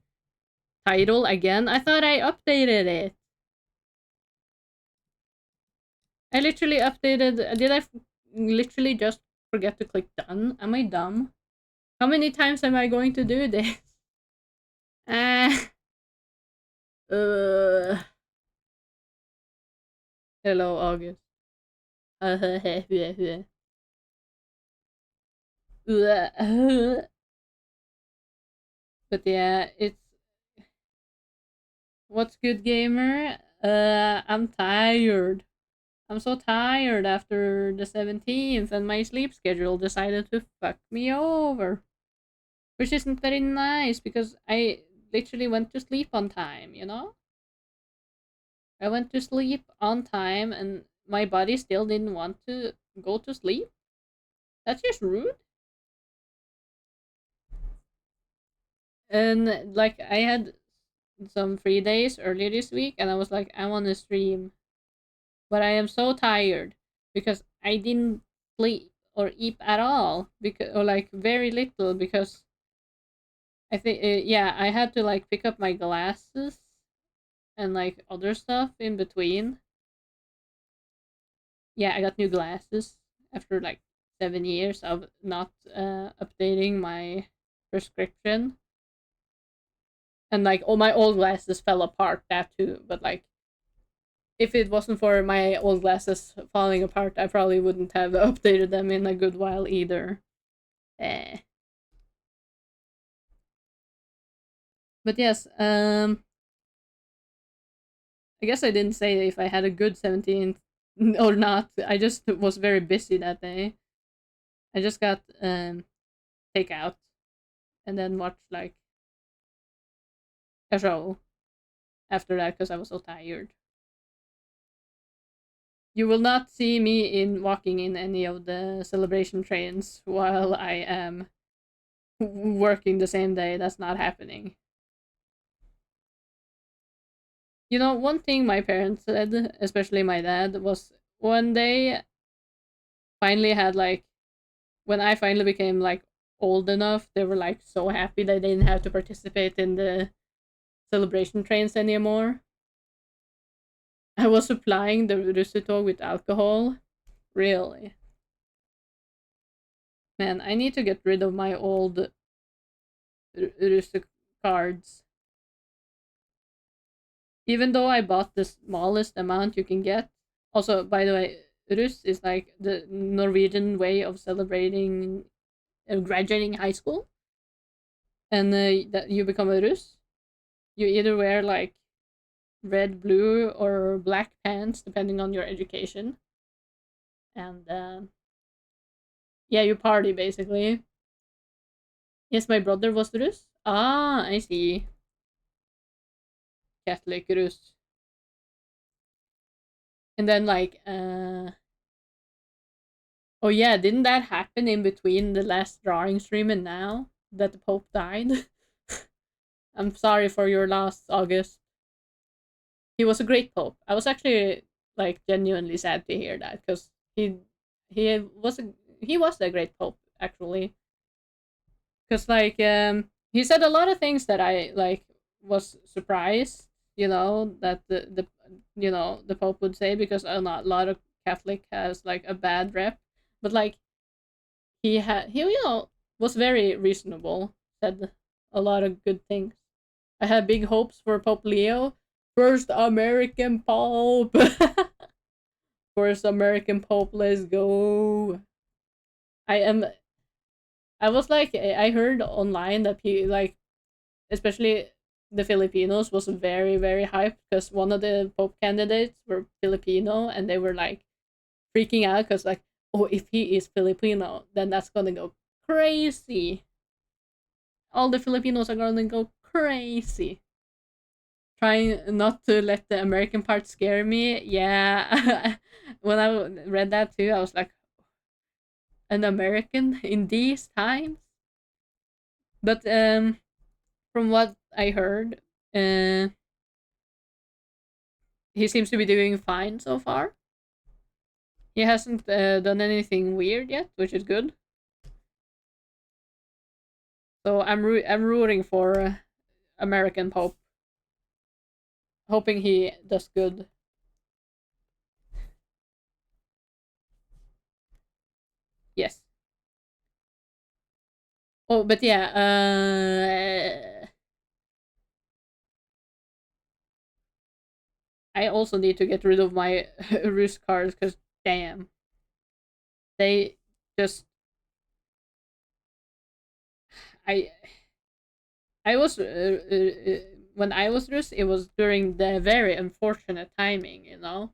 title again? I thought I updated it. I literally updated. Did I literally just forget to click done? Am I dumb? How many times am I going to do this? Ah. Uh, hello, August. But yeah, it's what's good, gamer. I'm tired. I'm so tired after the 17th, and my sleep schedule decided to fuck me over, which isn't very nice because I literally went to sleep on time. I went to sleep on time, and my body still didn't want to go to sleep. That's just rude. And like I had some free days earlier this week, and I was like, I want to stream, but I am so tired because I didn't sleep or eat at all, because or like very little, because I think yeah, I had to like pick up my glasses and like other stuff in between. Yeah, I got new glasses after like 7 years of not updating my prescription, and like all my old glasses fell apart. That too, but like if it wasn't for my old glasses falling apart, I probably wouldn't have updated them in a good while either. Eh. But yes, I guess I didn't say if I had a good 17th or not. I just was very busy that day. I just got takeout and then watched like a show after that because I was so tired. You will not see me in walking in any of the celebration trains while I am working the same day. That's not happening. You know, one thing my parents said, especially my dad, was when they finally had like when I finally became like old enough, they were like so happy that they didn't have to participate in the celebration trains anymore. I was supplying the Russetog with alcohol. Really, man, I need to get rid of my old Russe cards. Even though I bought the smallest amount you can get. Also, by the way, Rus is like the Norwegian way of celebrating graduating high school, and that you become a Rus. You either wear like red, blue, or black pants, depending on your education, and yeah, you party basically. Yes, my brother was Rus. Ah, I see. Catholic Rus. And then like oh yeah, didn't that happen in between the last drawing stream and now that the Pope died? I'm sorry for your loss, August. He was a great Pope. I was actually like genuinely sad to hear that because he was he was a great Pope actually. Because like he said a lot of things that I like was surprised. You know that the the Pope would say because a lot of Catholic has like a bad rep, but like he was very reasonable, said a lot of good things. I had big hopes for Pope Leo, first American Pope. First American Pope, let's go. I am I was like I heard online that he like especially the Filipinos was very hyped because one of the Pope candidates were Filipino and they were like freaking out because like, oh, if he is Filipino then that's gonna go crazy. All the Filipinos are gonna go crazy. Trying not to let the American part scare me. Yeah. When I read that too, I was like, an American in these times? But from what I heard, uh, he seems to be doing fine so far. He hasn't done anything weird yet, which is good. So I'm rooting for American Pope, hoping he does good. Yes. Oh, but yeah, I also need to get rid of my Rus cards because damn, they just I I was when I was Rus, it was during the very unfortunate timing. You know,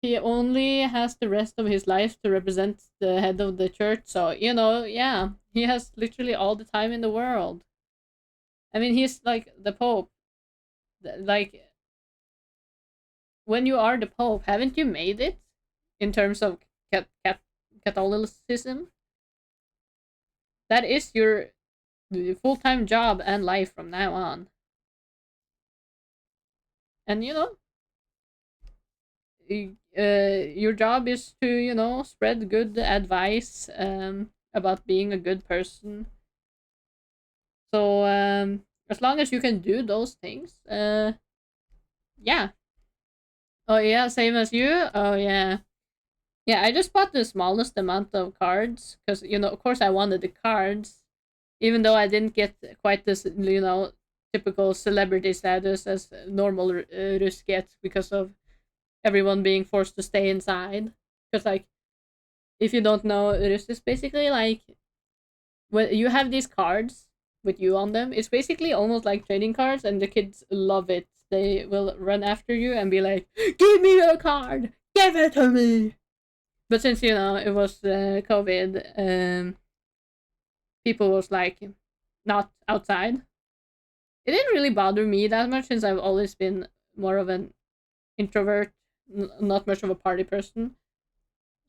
he only has the rest of his life to represent the head of the church. So yeah, he has literally all the time in the world. I mean, he's like the Pope. Like when you are the Pope, haven't you made it in terms of Catholicism? That is your full time job and life from now on. And your job is to spread good advice about being a good person So as long as you can do those things, yeah. Oh yeah, same as you. Oh yeah, yeah. I just bought the smallest amount of cards because of course, I wanted the cards, even though I didn't get quite this typical celebrity status as normal Rus gets because of everyone being forced to stay inside. Because like, if you don't know, Rus is basically like when you have these cards with you on them, it's basically almost like trading cards, and the kids love it. They will run after you and be like, "Give me your card! Give it to me!" But since it was COVID, people was like not outside. It didn't really bother me that much since I've always been more of an introvert, not much of a party person.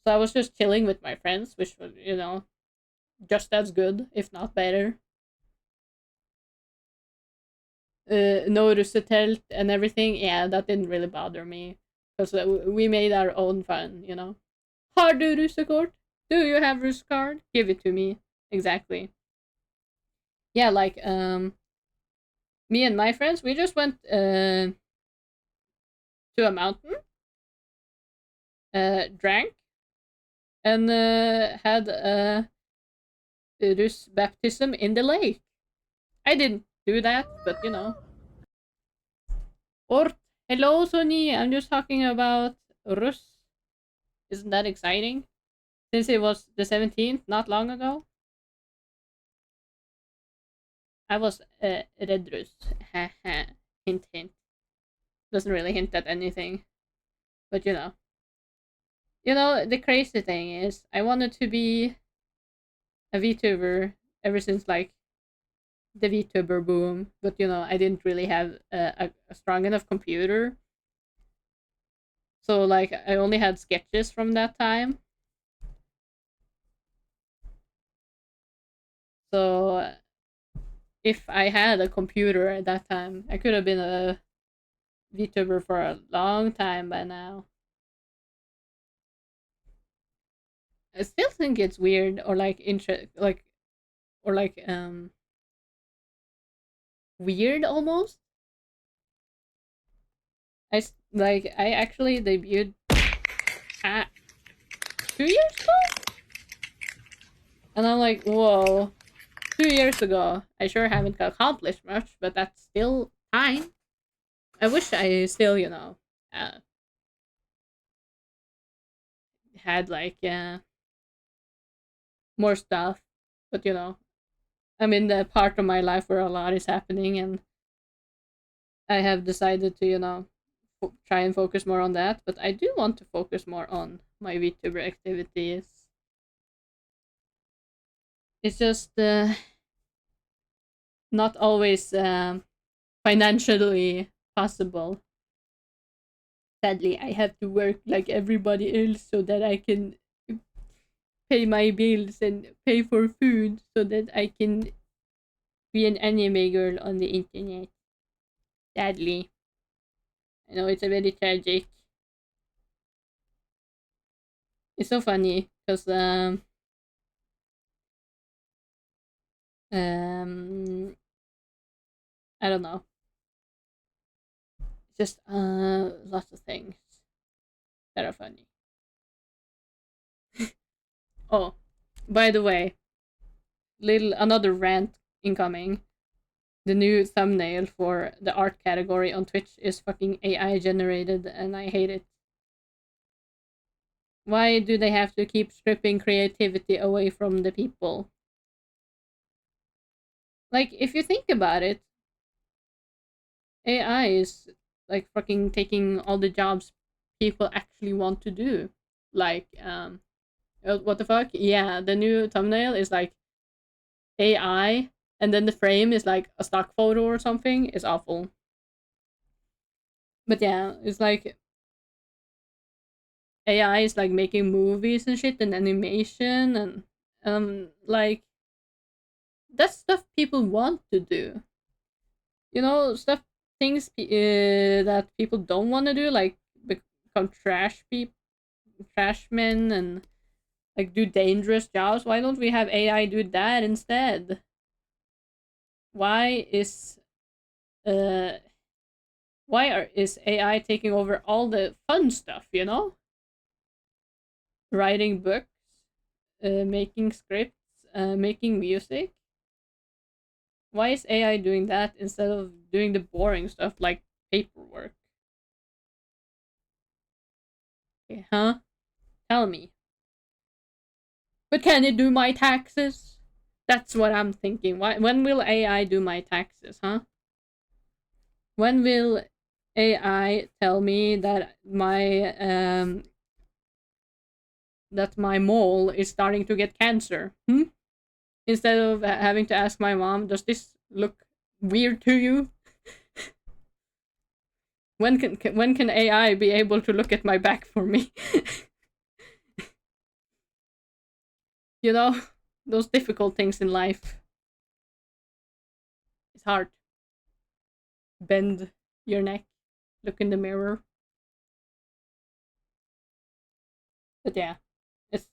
So I was just chilling with my friends, which was just as good, if not better. No russetelt and everything, yeah, that didn't really bother me because we made our own fun. Har du russekort? Do you have russ card? Give it to me. Exactly. Yeah, like me and my friends, we just went to a mountain, drank, and had a Rus baptism in the lake. I didn't do that, but Or hello, Sony. I'm just talking about Rus. Isn't that exciting? Since it was the 17th, not long ago, I was Red Rus. Hint, hint. Doesn't really hint at anything, but the crazy thing is, I wanted to be a VTuber ever since like the VTuber boom, but I didn't really have a strong enough computer, so like I only had sketches from that time. So if I had a computer at that time, I could have been a VTuber for a long time by now. I still think it's weird or like weird almost. I actually debuted at 2 years ago, and I'm like, whoa, 2 years ago. I sure haven't accomplished much, but that's still time. I wish I still uh, had like more stuff, but I'm in the part of my life where a lot is happening, and I have decided to try and focus more on that. But I do want to focus more on my VTuber activities. It's just not always financially possible. Sadly, I have to work like everybody else so that I can pay my bills and pay for food so that I can be an anime girl on the internet. Sadly, I know it's a very tragic. It's so funny because um I don't know, just lots of things that are funny. Oh, by the way, little another rant incoming. The new thumbnail for the art category on Twitch is fucking AI generated, and I hate it. Why do they have to keep stripping creativity away from the people? Like, if you think about it, AI is like fucking taking all the jobs people actually want to do. Like, what the fuck? Yeah, the new thumbnail is like AI, and then the frame is like a stock photo or something. It's awful. But yeah, it's like AI is like making movies and shit and animation, and like that's stuff people want to do. Stuff things that people don't want to do, like become trash men, and like do dangerous jobs. Why don't we have AI do that instead? why is uh is AI taking over all the fun stuff, you know? Writing books, making scripts, making music. Why is AI doing that instead of doing the boring stuff like paperwork? Okay, huh? Tell me. But can it do my taxes? That's what I'm thinking. Why? When will AI do my taxes, huh? When will AI tell me that my mole is starting to get cancer? Hmm? Instead of having to ask my mom, does this look weird to you? When can AI be able to look at my back for me? You know, those difficult things in life. It's hard. Bend your neck, look in the mirror. But yeah, it's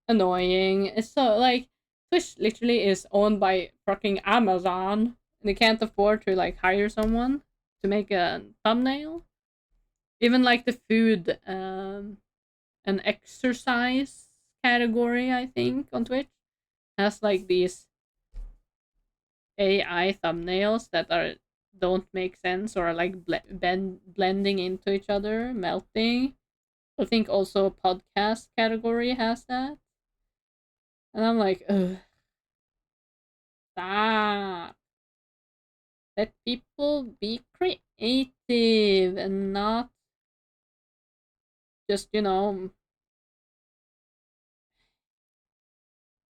annoying. It's so like Twitch literally is owned by fucking Amazon, and they can't afford to like hire someone to make a thumbnail. Even like the food and exercise category, I think, on Twitch has like these AI thumbnails that are don't make sense or are like blending into each other, melting. I think also podcast category has that, and I'm like, ugh, stop. Let people be creative and not just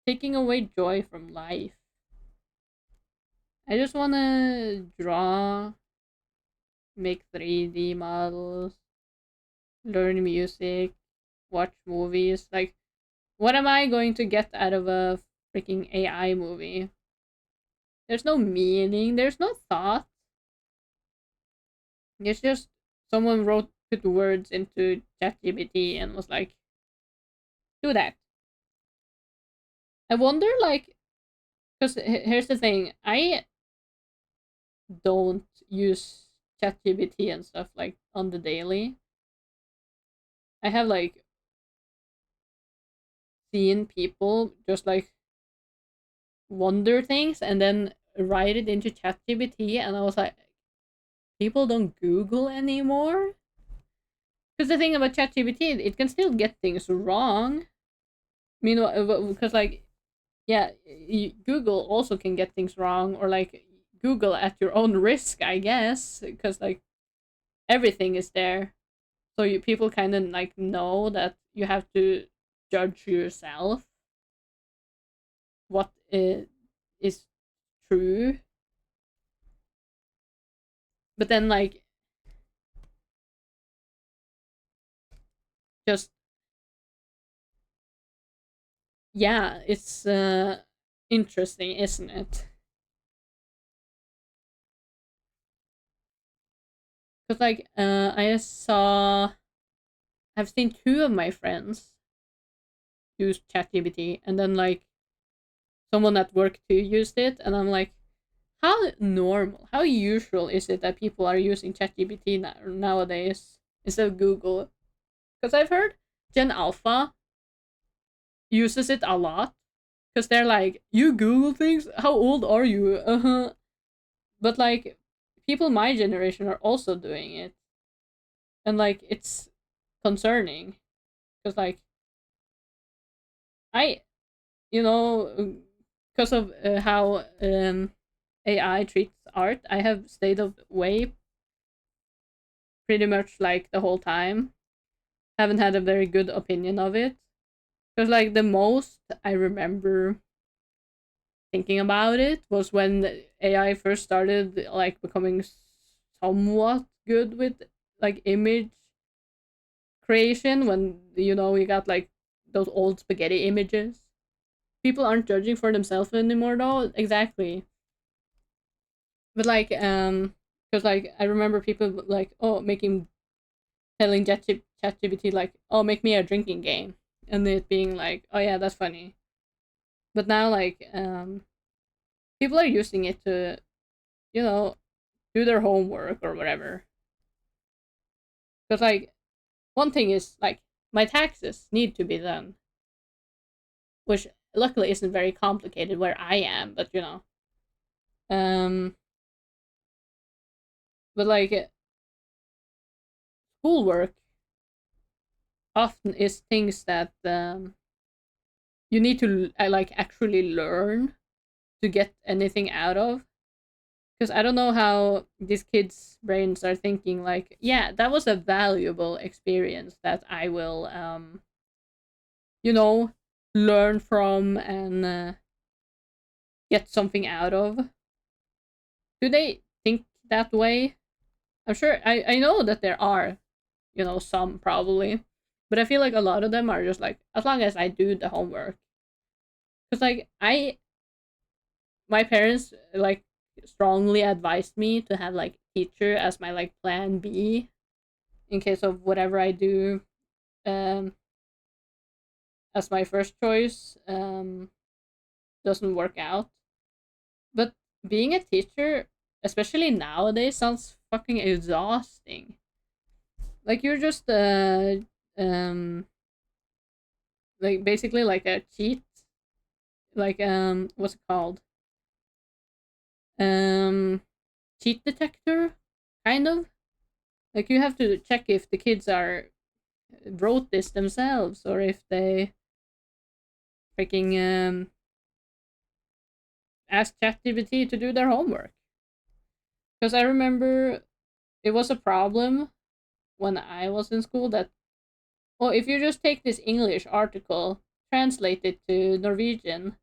taking away joy from life. I just wanna draw, make 3D models, learn music, watch movies. Like, what am I going to get out of a freaking AI movie? There's no meaning, there's no thought. It's just someone put words into ChatGPT and was like, do that. I wonder, like, because here's the thing, I don't use ChatGPT and stuff like on the daily. I have like seen people just like wonder things and then write it into ChatGPT, and I was like, people don't Google anymore. Because the thing about ChatGPT, it can still get things wrong. Meanwhile, because like, yeah, Google also can get things wrong, or like Google at your own risk, I guess, because like everything is there, so people kind of like know that you have to judge yourself what is true. But then like just yeah, it's interesting, isn't it? Because like I've seen two of my friends use ChatGPT, and then like someone at work too used it, and I'm like, how normal, how usual is it that people are using ChatGPT nowadays instead of Google? Because I've heard Gen Alpha uses it a lot because they're like, you Google things? How old are you? Uh huh. But like, people my generation are also doing it, and like, it's concerning because like, I, you know, because of how AI treats art, I have stayed away pretty much like the whole time. Haven't had a very good opinion of it. Because like the most I remember thinking about it was when AI first started like becoming somewhat good with like image creation, when you got like those old spaghetti images. People aren't judging for themselves anymore though. Exactly. But like because like I remember people like, oh, making telling ChatGPT like, oh, make me a drinking game, and it being like, oh yeah, that's funny. But now like people are using it to, you know, do their homework or whatever. Because like one thing is like my taxes need to be done, which luckily isn't very complicated where I am, but um, but like schoolwork often is things that you need to like actually learn to get anything out of. Because I don't know how these kids' brains are thinking. Like, yeah, that was a valuable experience that I will, you know, learn from and get something out of. Do they think that way? I'm sure. I know that there are, some probably, but I feel like a lot of them are just like, as long as I do the homework. Because like my parents like strongly advised me to have like teacher as my like plan B in case of whatever I do um as my first choice doesn't work out. But being a teacher, especially nowadays, sounds fucking exhausting. Like you're just um like basically like a cheat, like what's it called? Um Cheat detector kind of. Like you have to check if the kids are wrote this themselves or if they freaking ask ChatGPT to do their homework. Because I remember it was a problem when I was in school that, well, if you just take this English article, translate it to Norwegian,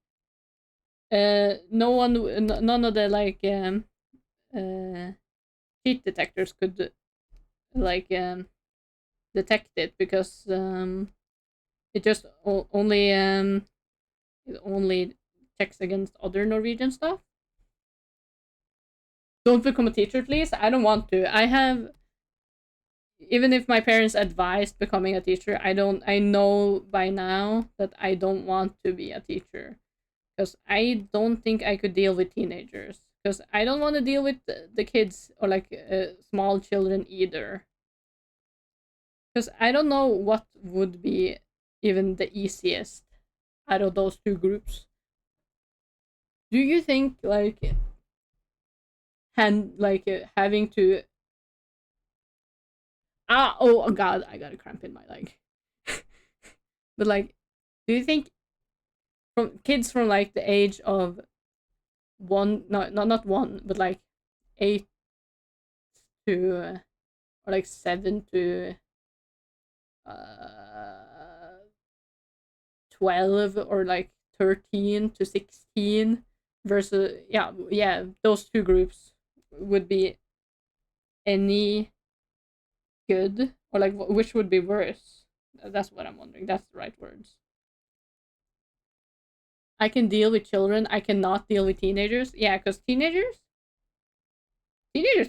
no one, none of the like uh, cheat detectors could like detect it because it just it only checks against other Norwegian stuff. Don't become a teacher, please. I don't want to. I have, even if my parents advised becoming a teacher, I know by now that I don't want to be a teacher because I don't think I could deal with teenagers because I don't want to deal with the kids or like small children either because I don't know what would be even the easiest out of those two groups. Do you think like having to oh god, I got a cramp in my leg. But like, do you think from kids from like the age of one, no, not one, but like 8 to or like 7 to uh 12 or like 13 to 16 versus yeah, those two groups would be any good or like which would be worse? That's what I'm wondering. That's the right words. I can deal with children. I cannot deal with teenagers. Yeah, because teenagers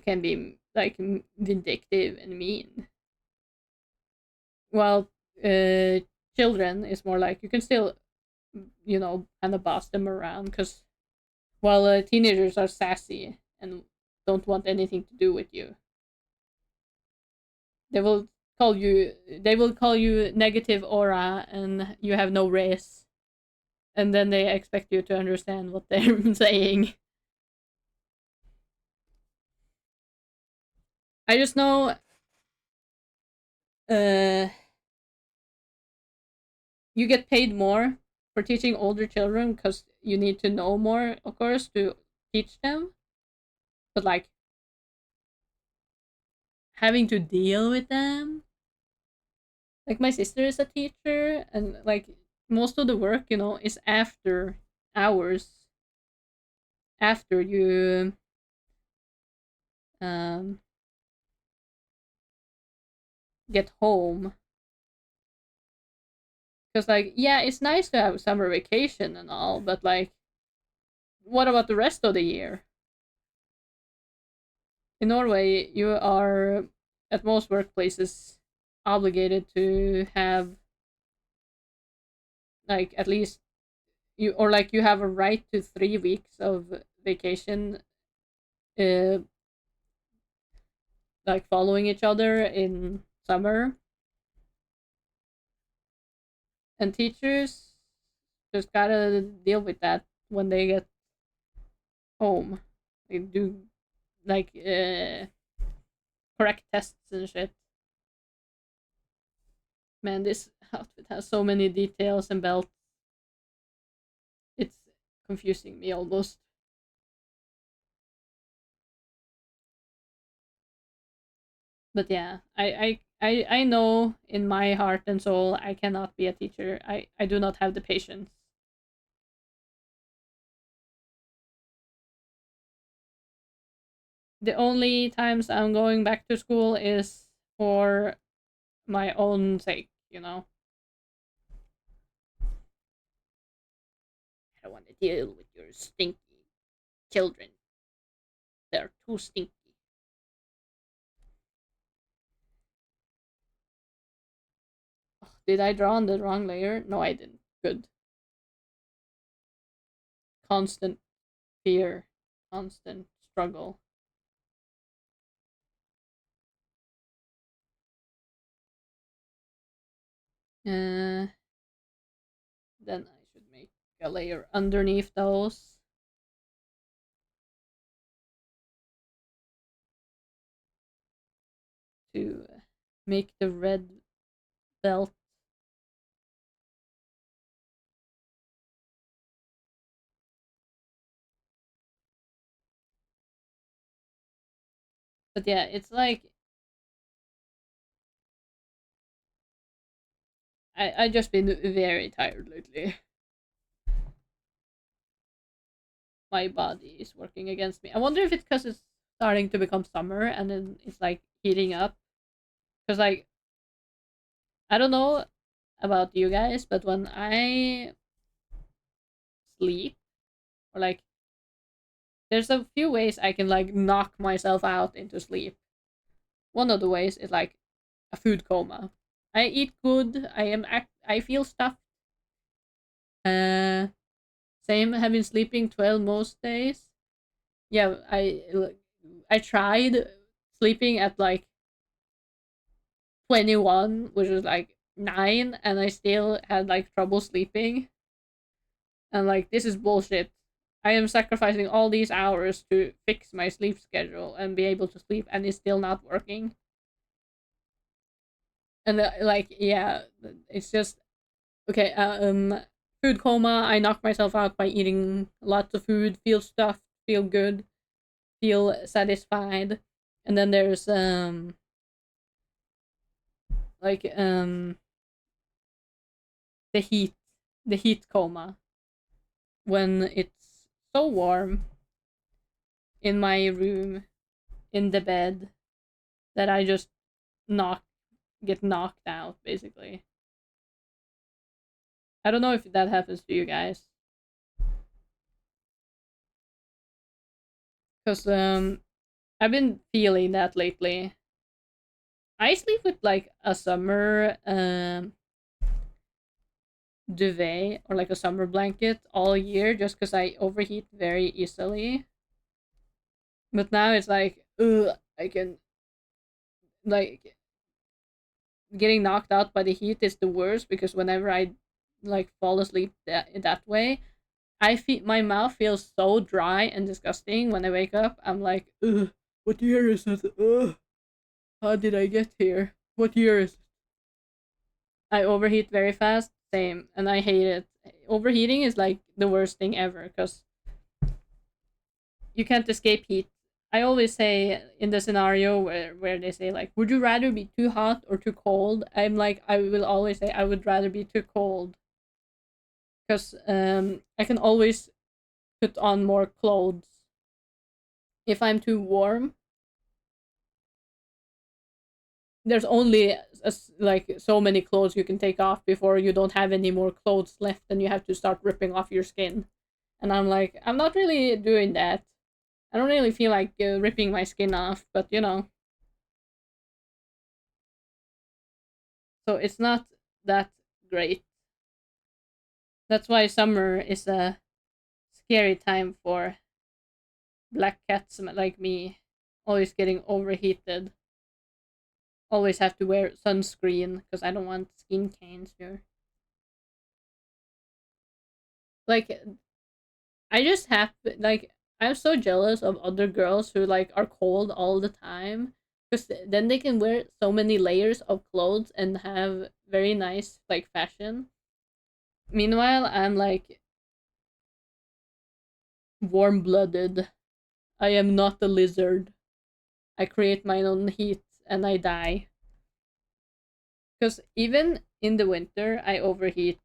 can be like vindictive and mean. While uh, children is more like you can still, kind of boss them around. Because while teenagers are sassy and don't want anything to do with you, they will call you negative aura, and you have no race, and then they expect you to understand what they're saying. I just know uh you get paid more for teaching older children because you need to know more, of course, to teach them. But like having to deal with them, like my sister is a teacher, and like most of the work, is after hours, after you um get home. Because like yeah, it's nice to have summer vacation and all, but like what about the rest of the year? In Norway, you are at most workplaces obligated to have like at least you, or like you have a right to 3 weeks of vacation, uh, like following each other in summer, and teachers just gotta deal with that when they get home. They do like correct tests and shit. Man, this outfit has so many details and belts. It's confusing me almost. But yeah, I know in my heart and soul I cannot be a teacher. I do not have the patience. The only times I'm going back to school is for my own sake, you know. I don't want to deal with your stinky children. They're too stinky. Ugh, did I draw on the wrong layer? No, I didn't. Good. Constant fear, constant struggle. Uh, then I should make a layer underneath those to make the red belt. But yeah, it's like I just been very tired lately. My body is working against me. I wonder if it's because it's starting to become summer and then it's like heating up. Because like I don't know about you guys, but when I sleep or like there's a few ways I can like knock myself out into sleep. One of the ways is like a food coma. I eat good. I feel stuffed. Uh, same. Have been sleeping 12 most days. Yeah, I tried sleeping at like 21, which is like 9, and I still had like trouble sleeping. And like this is bullshit. I am sacrificing all these hours to fix my sleep schedule and be able to sleep, and it's still not working. And like yeah, it's just okay. Food coma. I knock myself out by eating lots of food. Feel stuffed. Feel good. Feel satisfied. And then there's like the heat, the heat coma, when it's so warm in my room in the bed that I just knock get knocked out basically. I don't know if that happens to you guys, because I've been feeling that lately. I sleep with like a summer duvet or like a summer blanket all year just because I overheat very easily. But now it's like, ugh, I can like getting knocked out by the heat is the worst because whenever I like fall asleep that way, I feel my mouth feels so dry and disgusting when I wake up. I'm like, ugh, what year is it? Ugh, how did I get here? What year is it? I overheat very fast. Same, and I hate it. Overheating is like the worst thing ever because you can't escape heat. I always say in the scenario where they say like, would you rather be too hot or too cold? I'm like, I will always say I would rather be too cold because I can always put on more clothes. If I'm too warm, there's only like so many clothes you can take off before you don't have any more clothes left and you have to start ripping off your skin. And I'm like, I'm not really doing that. I don't really feel like ripping my skin off, but you know, so it's not that great. That's why summer is a scary time for Black cats like me, always getting overheated. Always have to wear sunscreen because I don't want skin cancer. Like I just have like I'm so jealous of other girls who like are cold all the time because then they can wear so many layers of clothes and have very nice like fashion. Meanwhile, I'm like warm blooded. I am not a lizard. I create my own heat and I die. Because even in the winter, I overheat.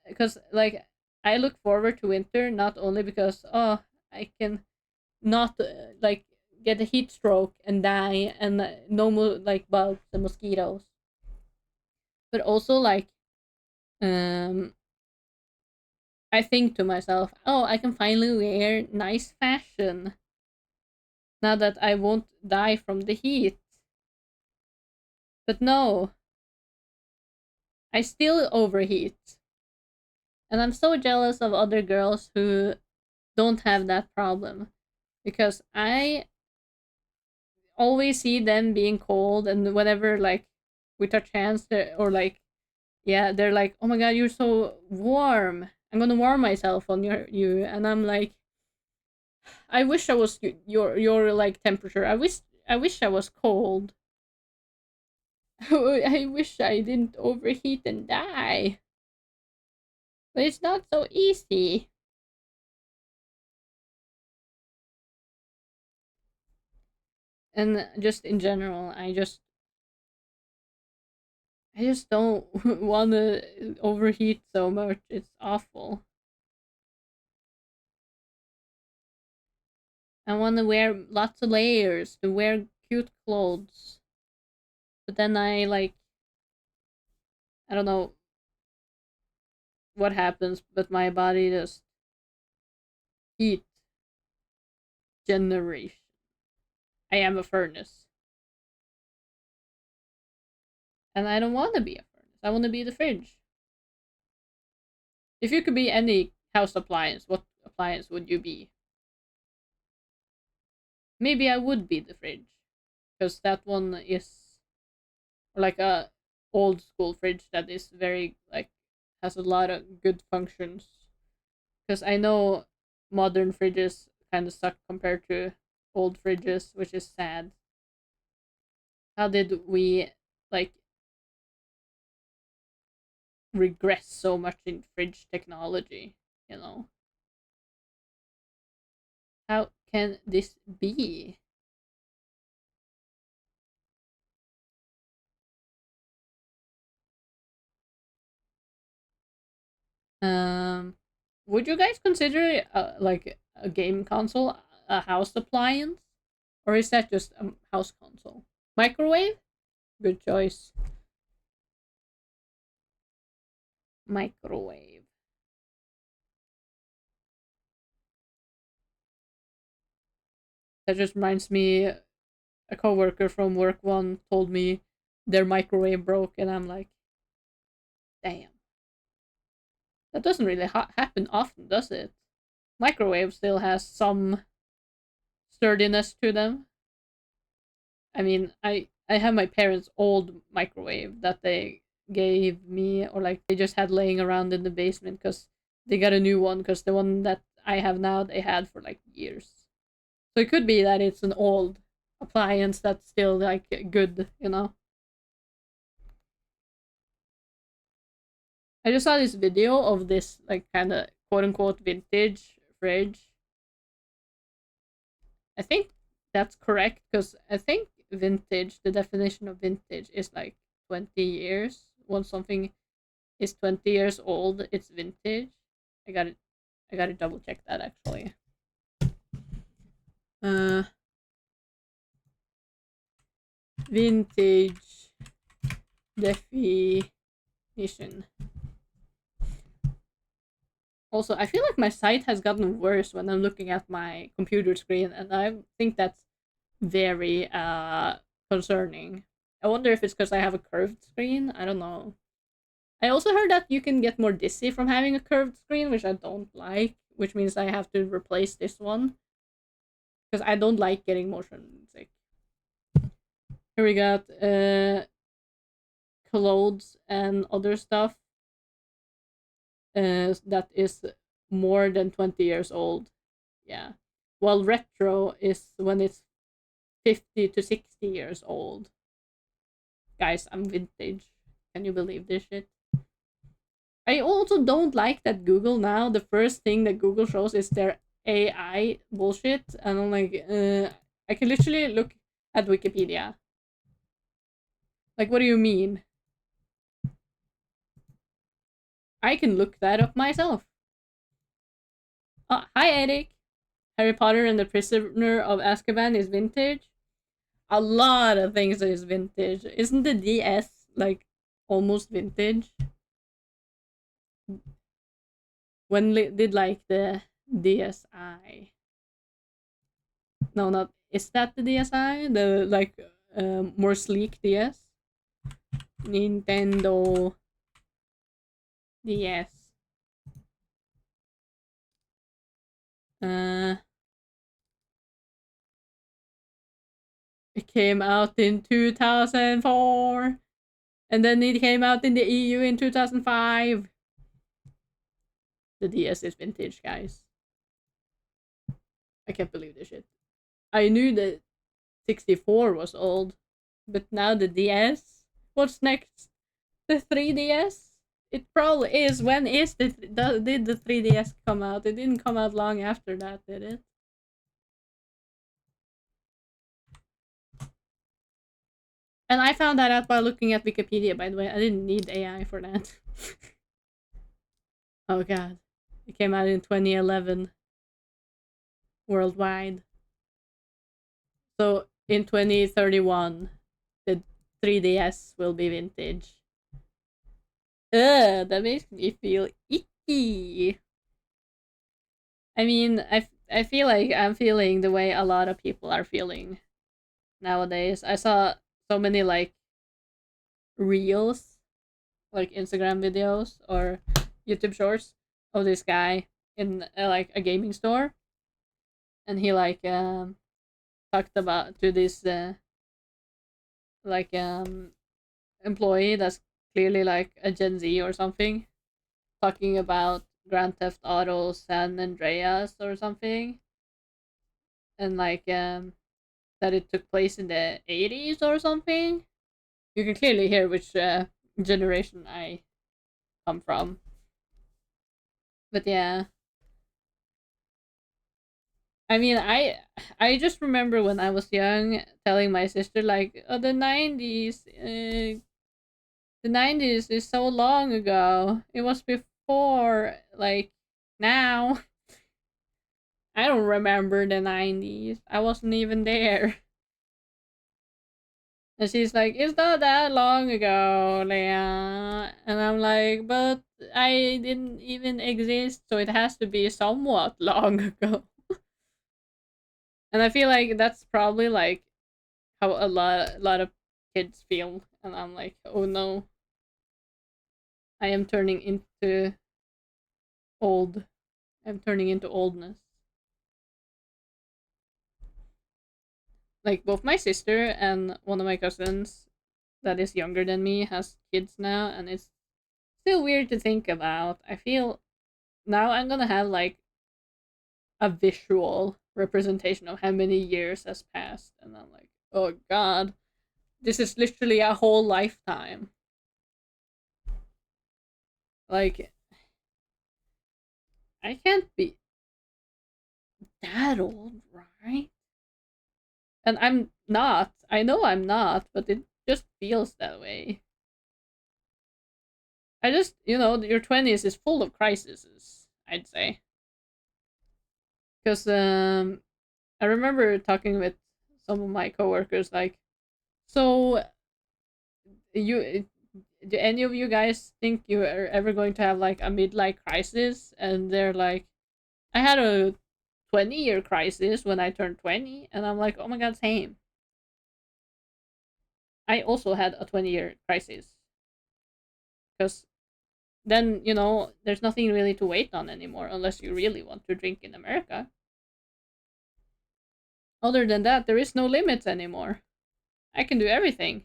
Because like I look forward to winter not only because I can not like get a heat stroke and die and no more like bugs and mosquitoes, but also like um I think to myself, oh, I can finally wear nice fashion now that I won't die from the heat. But no, I still overheat. And I'm so jealous of other girls who don't have that problem because I always see them being cold and whenever like we touch hands or like yeah, they're like, "Oh my god, you're so warm. I'm gonna warm myself on you," and I'm like, "I wish I was your like temperature. I wish I was cold. I wish I didn't overheat and die. But it's not so easy." And just in general, I just don't want to overheat so much. It's awful. I want to wear lots of layers to wear cute clothes. But then I don't know what happens, but my body just heat generation. I am a furnace. And I don't want to be a furnace. I want to be the fridge. If you could be any house appliance, what appliance would you be? Maybe I would be the fridge. Because that one is like a old school fridge that is very like has a lot of good functions. Because I know modern fridges kind of suck compared to old fridges, which is sad. How did we like regress so much in fridge technology? You know, how can this be? Um, would you guys consider like a game console a house appliance, or is that just a house console? Microwave, good choice. Microwave. That just reminds me. A coworker from work one told me their microwave broke, and I'm like, damn, that doesn't really happen often, does it? Microwave still has some sturdiness to them. I mean, I have my parents' old microwave that they gave me, or like they just had laying around in the basement because they got a new one because the one that I have now they had for like years. So it could be that it's an old appliance that's still like good, you know. I just saw this video of this like kind of quote unquote vintage fridge. I think that's correct because I think vintage, the definition of vintage is like 20 years. Once something is 20 years old, it's vintage. I got it. I got to double check that actually. Uh, vintage definition. Also, I feel like my sight has gotten worse when I'm looking at my computer screen, and I think that's very concerning. I wonder if it's because I have a curved screen. I don't know. I also heard that you can get more dizzy from having a curved screen, which I don't like, which means I have to replace this one. because I don't like getting motion sick. Here we got clothes and other stuff that is more than 20 years old. Yeah. While retro is when it's 50 to 60 years old. Guys, I'm vintage. Can you believe this shit? I also don't like that Google now, the first thing that Google shows is their AI bullshit. And I'm like, I can literally look at Wikipedia. Like, what do you mean? I can look that up myself. Oh, hi, Eric. Harry Potter and the Prisoner of Azkaban is vintage. A lot of things is vintage. Isn't the DS like almost vintage? When did like the DSi? No, not is that the DSi? The like more sleek DS? Nintendo DS. Uh, it came out in 2004, and then it came out in the EU in 2005. The DS is vintage, guys. I can't believe this shit. I knew that 64 was old, but now the DS. What's next? The 3DS? It probably is. When is did the 3DS come out? It didn't come out long after that, did it? And I found that out by looking at Wikipedia, by the way. I didn't need AI for that. Oh god. It came out in 2011 worldwide. So in 2031, the 3DS will be vintage. Ugh, that makes me feel icky. I mean, I feel like I'm feeling the way a lot of people are feeling nowadays. I saw so many like reels, like Instagram videos or YouTube shorts of this guy in like a gaming store, and he like talked about to this like employee that's clearly like a Gen Z or something, talking about Grand Theft Auto San Andreas or something, and like that it took place in the 80s or something. You can clearly hear which generation I come from. But yeah, I mean, I just remember when I was young telling my sister like, "Oh, the 90s is so long ago. It was before like now." I don't remember the 90s. I wasn't even there. And she's like, "It's not that long ago, Leah." And I'm like, "But I didn't even exist, so it has to be somewhat long ago." And I feel like that's probably like how a lot of kids feel. And I'm like, "Oh no, I am turning into old. I'm turning into oldness." Like both my sister and one of my cousins that is younger than me has kids now, and it's still weird to think about. I feel now I'm gonna have like a visual representation of how many years has passed, and I'm like, oh god, this is literally a whole lifetime. Like, I can't be that old, right? And I'm not. I know I'm not, but it just feels that way. I just, your 20s is full of crises, I'd say. Because I remember talking with some of my coworkers, like, so you do any of you guys think you are ever going to have like a midlife crisis? And they're like, I had a 20-year crisis when I turned 20, and I'm like, oh my god, same. I also had a 20-year crisis because then there's nothing really to wait on anymore unless you really want to drink in America. Other than that, there is no limits anymore. I can do everything.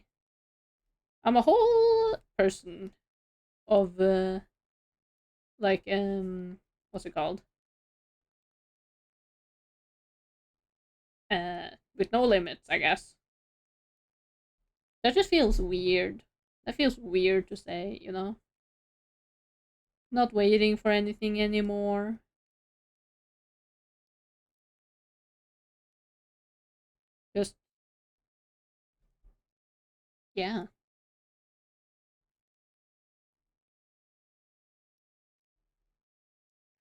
I'm a whole person of like what's it called? With no limits, I guess. That just feels weird. That feels weird to say, you know? Not waiting for anything anymore. Just, yeah.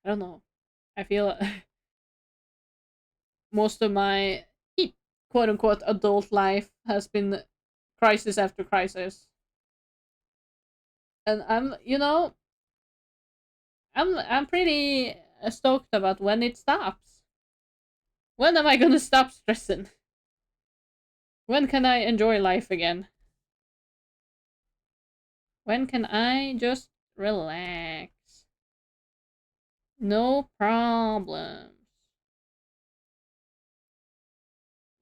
I don't know. I feel most of my quote unquote adult life has been crisis after crisis. And I'm pretty stoked about when it stops. When am I gonna stop stressing? When can I enjoy life again? When can I just relax? No problems.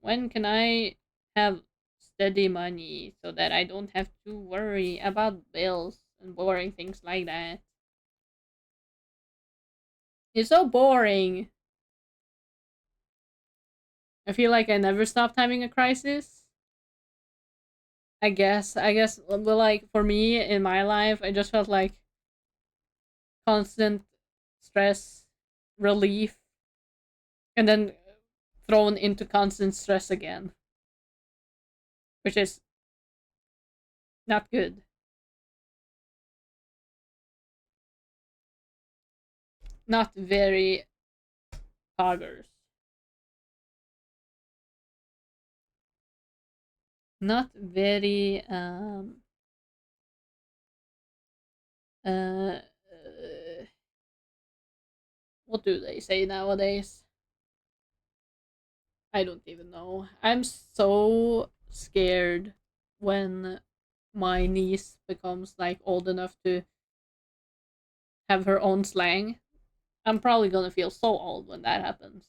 When can I have steady money so that I don't have to worry about bills and boring things like that? It's so boring. I feel like I never stopped having a crisis. I guess, well, like for me in my life, I just felt like constant stress, relief, and then thrown into constant stress again, which is not good. Not very poggers. Not very uh, what do they say nowadays? I don't even know. I'm so scared when my niece becomes like old enough to have her own slang. I'm probably gonna feel so old when that happens.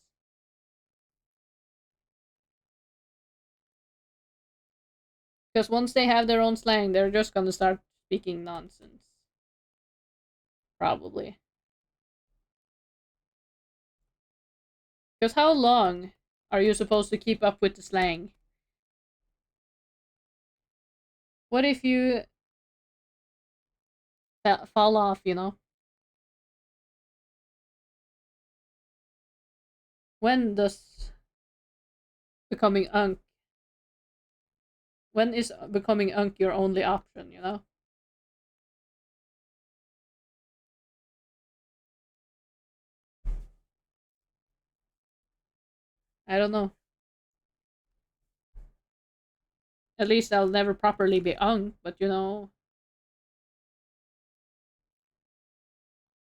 Because once they have their own slang, they're just gonna start speaking nonsense. Probably. Because how long are you supposed to keep up with the slang? What if you fall off, you know? When does becoming unk, when is becoming unk your only option, you know? I don't know. At least I'll never properly be unk, but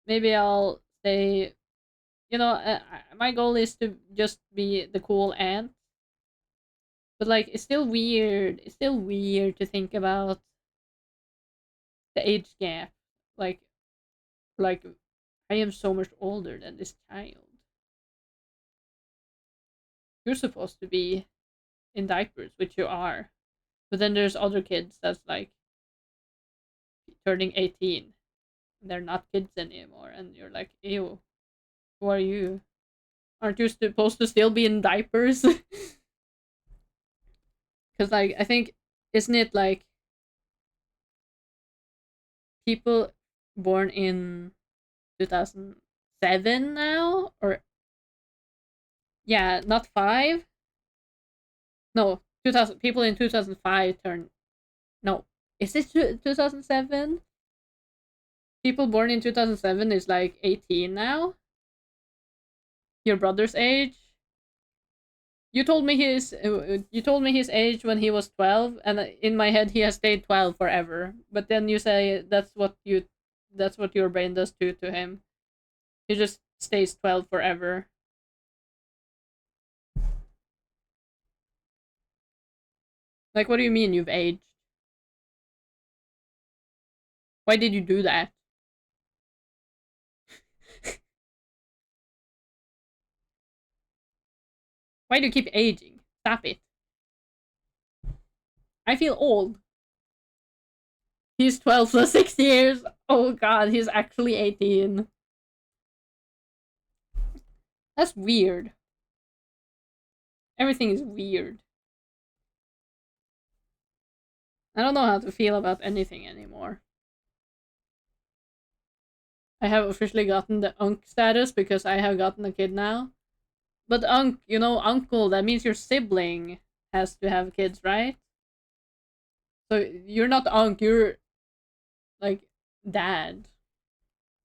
maybe I'll stay, my goal is to just be the cool aunt. But like, it's still weird. It's still weird to think about the age gap. Like, like I am so much older than this child. You're supposed to be in diapers, which you are. But then there's other kids that's like turning 18. They're not kids anymore, and you're like, ew, who are you? Aren't you supposed to still be in diapers? Because like I think, isn't it like people born in 2007 now, or yeah, not five. No, 2000 people in 2005 turn. No, is it 2007? People born in 2007 is like 18 now. Your brother's age. You told me his age when he was 12, and in my head he has stayed 12 forever. But then you say that's what your brain does to him. He just stays 12 forever. Like, what do you mean you've aged? Why did you do that? Why do you keep aging? Stop it. I feel old. He's 12 plus 6 years. Oh god, he's actually 18. That's weird. Everything is weird. I don't know how to feel about anything anymore. I have officially gotten the unk status because I have gotten a kid now. But unk, you know, uncle, that means your sibling has to have kids, right? So you're not unk, you're like dad,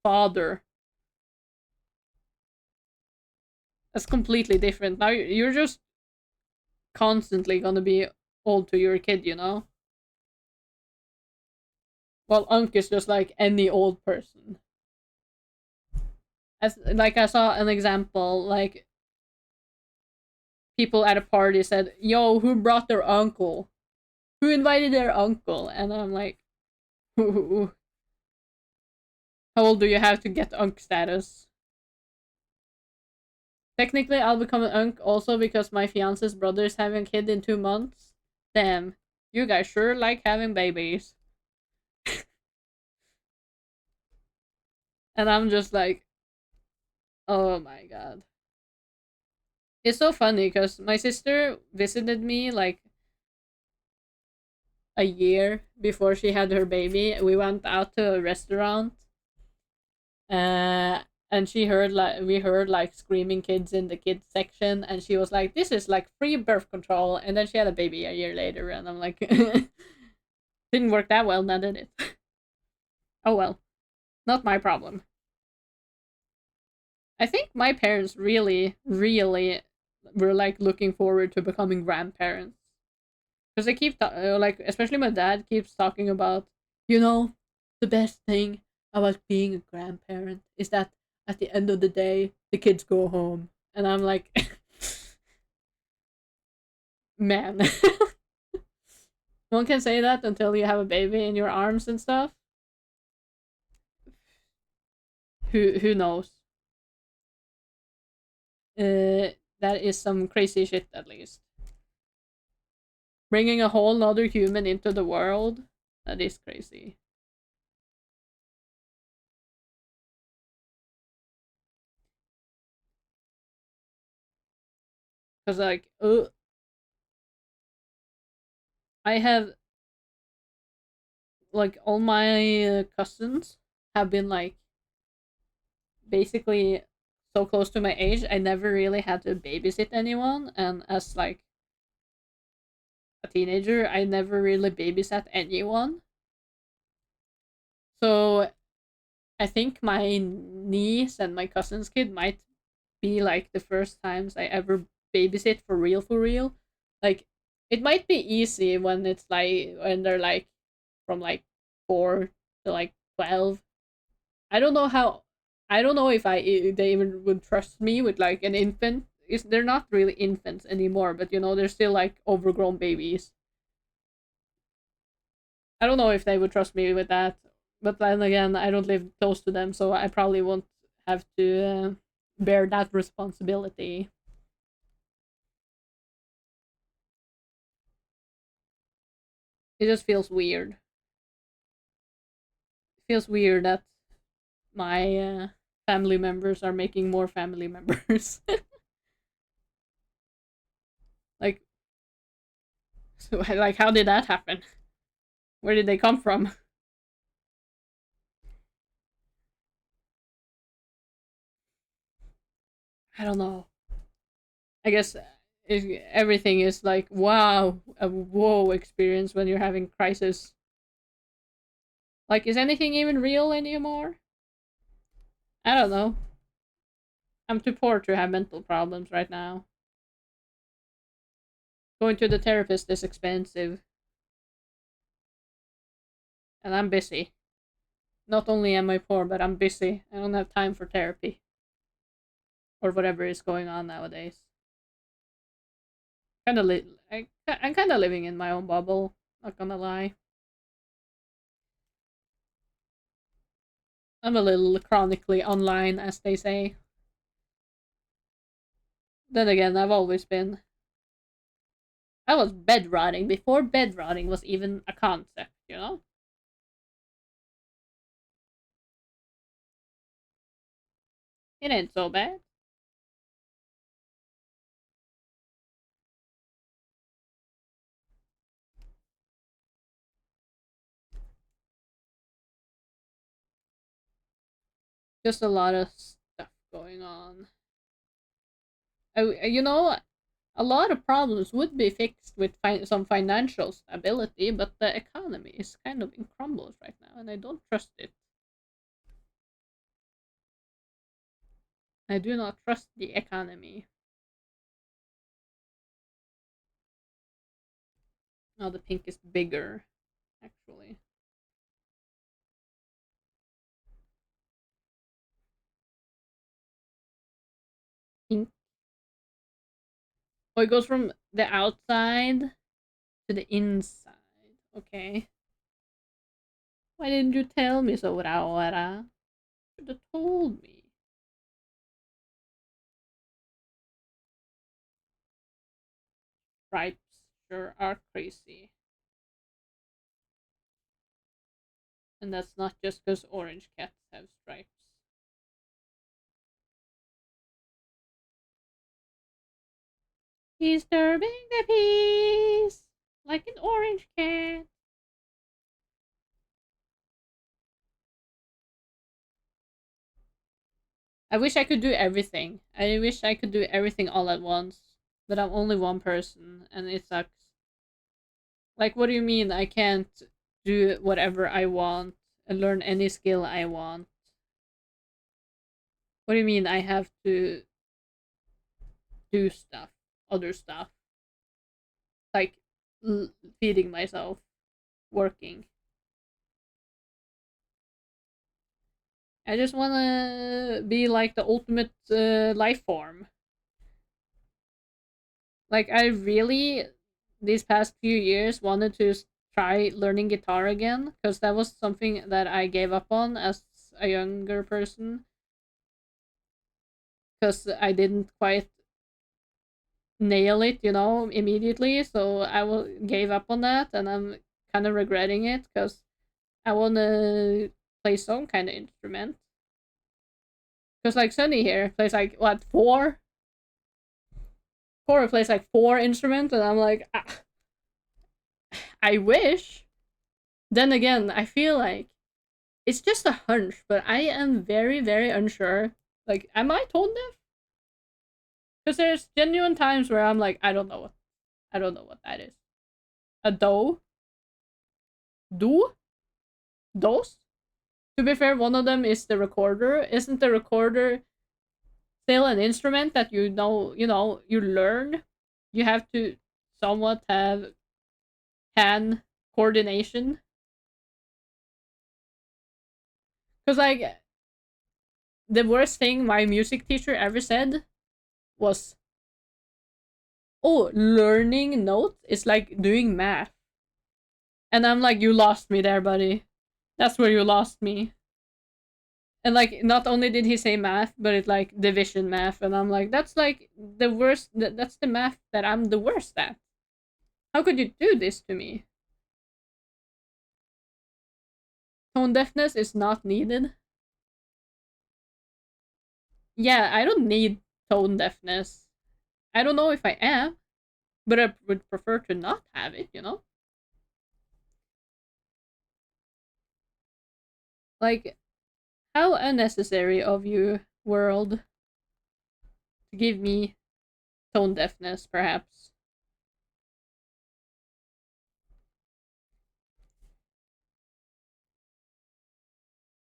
father. That's completely different. Now you're just constantly gonna be old to your kid, you know? Well, unk is just like any old person. As like I saw an example, like people at a party said, "Yo, who brought their uncle? Who invited their uncle?" And I'm like, "How old do you have to get unk status?" Technically, I'll become an unk also because my fiance's brother is having a kid in 2 months. Damn, you guys sure like having babies. And I'm just like, oh my god. It's so funny because my sister visited me like a year before she had her baby. We went out to a restaurant, uh, and we heard like screaming kids in the kids section, and she was like, "This is like free birth control." And then she had a baby a year later, and I'm like, didn't work that well, now did it? Oh well, not my problem. I think my parents really, really were like looking forward to becoming grandparents because they keep like, especially my dad keeps talking about, you know, the best thing about being a grandparent is that at the end of the day the kids go home, and I'm like, man, one can say that until you have a baby in your arms and stuff. Who knows? That is some crazy shit, at least. Bringing a whole nother human into the world, that is crazy. Because like, I have like all my cousins have been like basically so close to my age. I never really had to babysit anyone, and as like a teenager, I never really babysat anyone. So I think my niece and my cousin's kid might be like the first times I ever babysit for real, for real. Like, it might be easy when it's like when they're like from like 4 to like 12. I don't know how. I don't know if they even would trust me with like an infant. Is they're not really infants anymore, but you know they're still like overgrown babies. I don't know if they would trust me with that. But then again, I don't live close to them, so I probably won't have to bear that responsibility. It just feels weird. It feels weird that my family members are making more family members. Like, so, like, how did that happen? Where did they come from? I don't know. I guess everything is like, wow, a whoa experience when you're having crisis. Like, is anything even real anymore? I don't know. I'm too poor to have mental problems right now. Going to the therapist is expensive, and I'm busy. Not only am I poor, but I'm busy. I don't have time for therapy or whatever is going on nowadays. I'm kind of living in my own bubble. Not gonna lie. I'm a little chronically online, as they say. Then again, I've always been. I was bedrotting before bedrotting was even a concept, you know? It ain't so bad. Just a lot of stuff going on. You know, a lot of problems would be fixed with some financial stability, but the economy is kind of in crumbles right now, and I don't trust it. I do not trust the economy. Now the pink is bigger, actually. Pink. Oh, it goes from the outside to the inside. Okay. Why didn't you tell me so, Raora? Should have told me. Stripes sure are crazy. And that's not just because orange cats have stripes. Disturbing the peace like an orange cat. I wish I could do everything. I wish I could do everything all at once. But I'm only one person and it sucks. Like, what do you mean I can't do whatever I want and learn any skill I want? What do you mean I have to do stuff, other stuff? Like feeding myself, working. I just want to be like the ultimate life form. Like, I really, these past few years, wanted to try learning guitar again because that was something that I gave up on as a younger person because I didn't quite nail it, immediately. So gave up on that, and I'm kind of regretting it because I want to play some kind of instrument. Because like Sunny here plays like what four? Cora plays like four instruments, and I'm like, I wish. Then again, I feel like it's just a hunch, but I am very, very unsure. Like, am I tone deaf? Because there's genuine times where I'm like, I don't know what that is. A do, do, dos. To be fair, one of them is the recorder. Isn't the recorder still an instrument that you learn? You have to somewhat have hand coordination. Because like the worst thing my music teacher ever said was, "Oh, learning notes is like doing math." And I'm like, "You lost me there, buddy. That's where you lost me." And like, not only did he say math, but it's like division math, and I'm like, "That's like the worst. That's the math that I'm the worst at. How could you do this to me?" Tone deafness is not needed. Yeah, I don't need tone deafness. I don't know if I am, but I would prefer to not have it. Like, how unnecessary of you, world, to give me tone deafness, perhaps.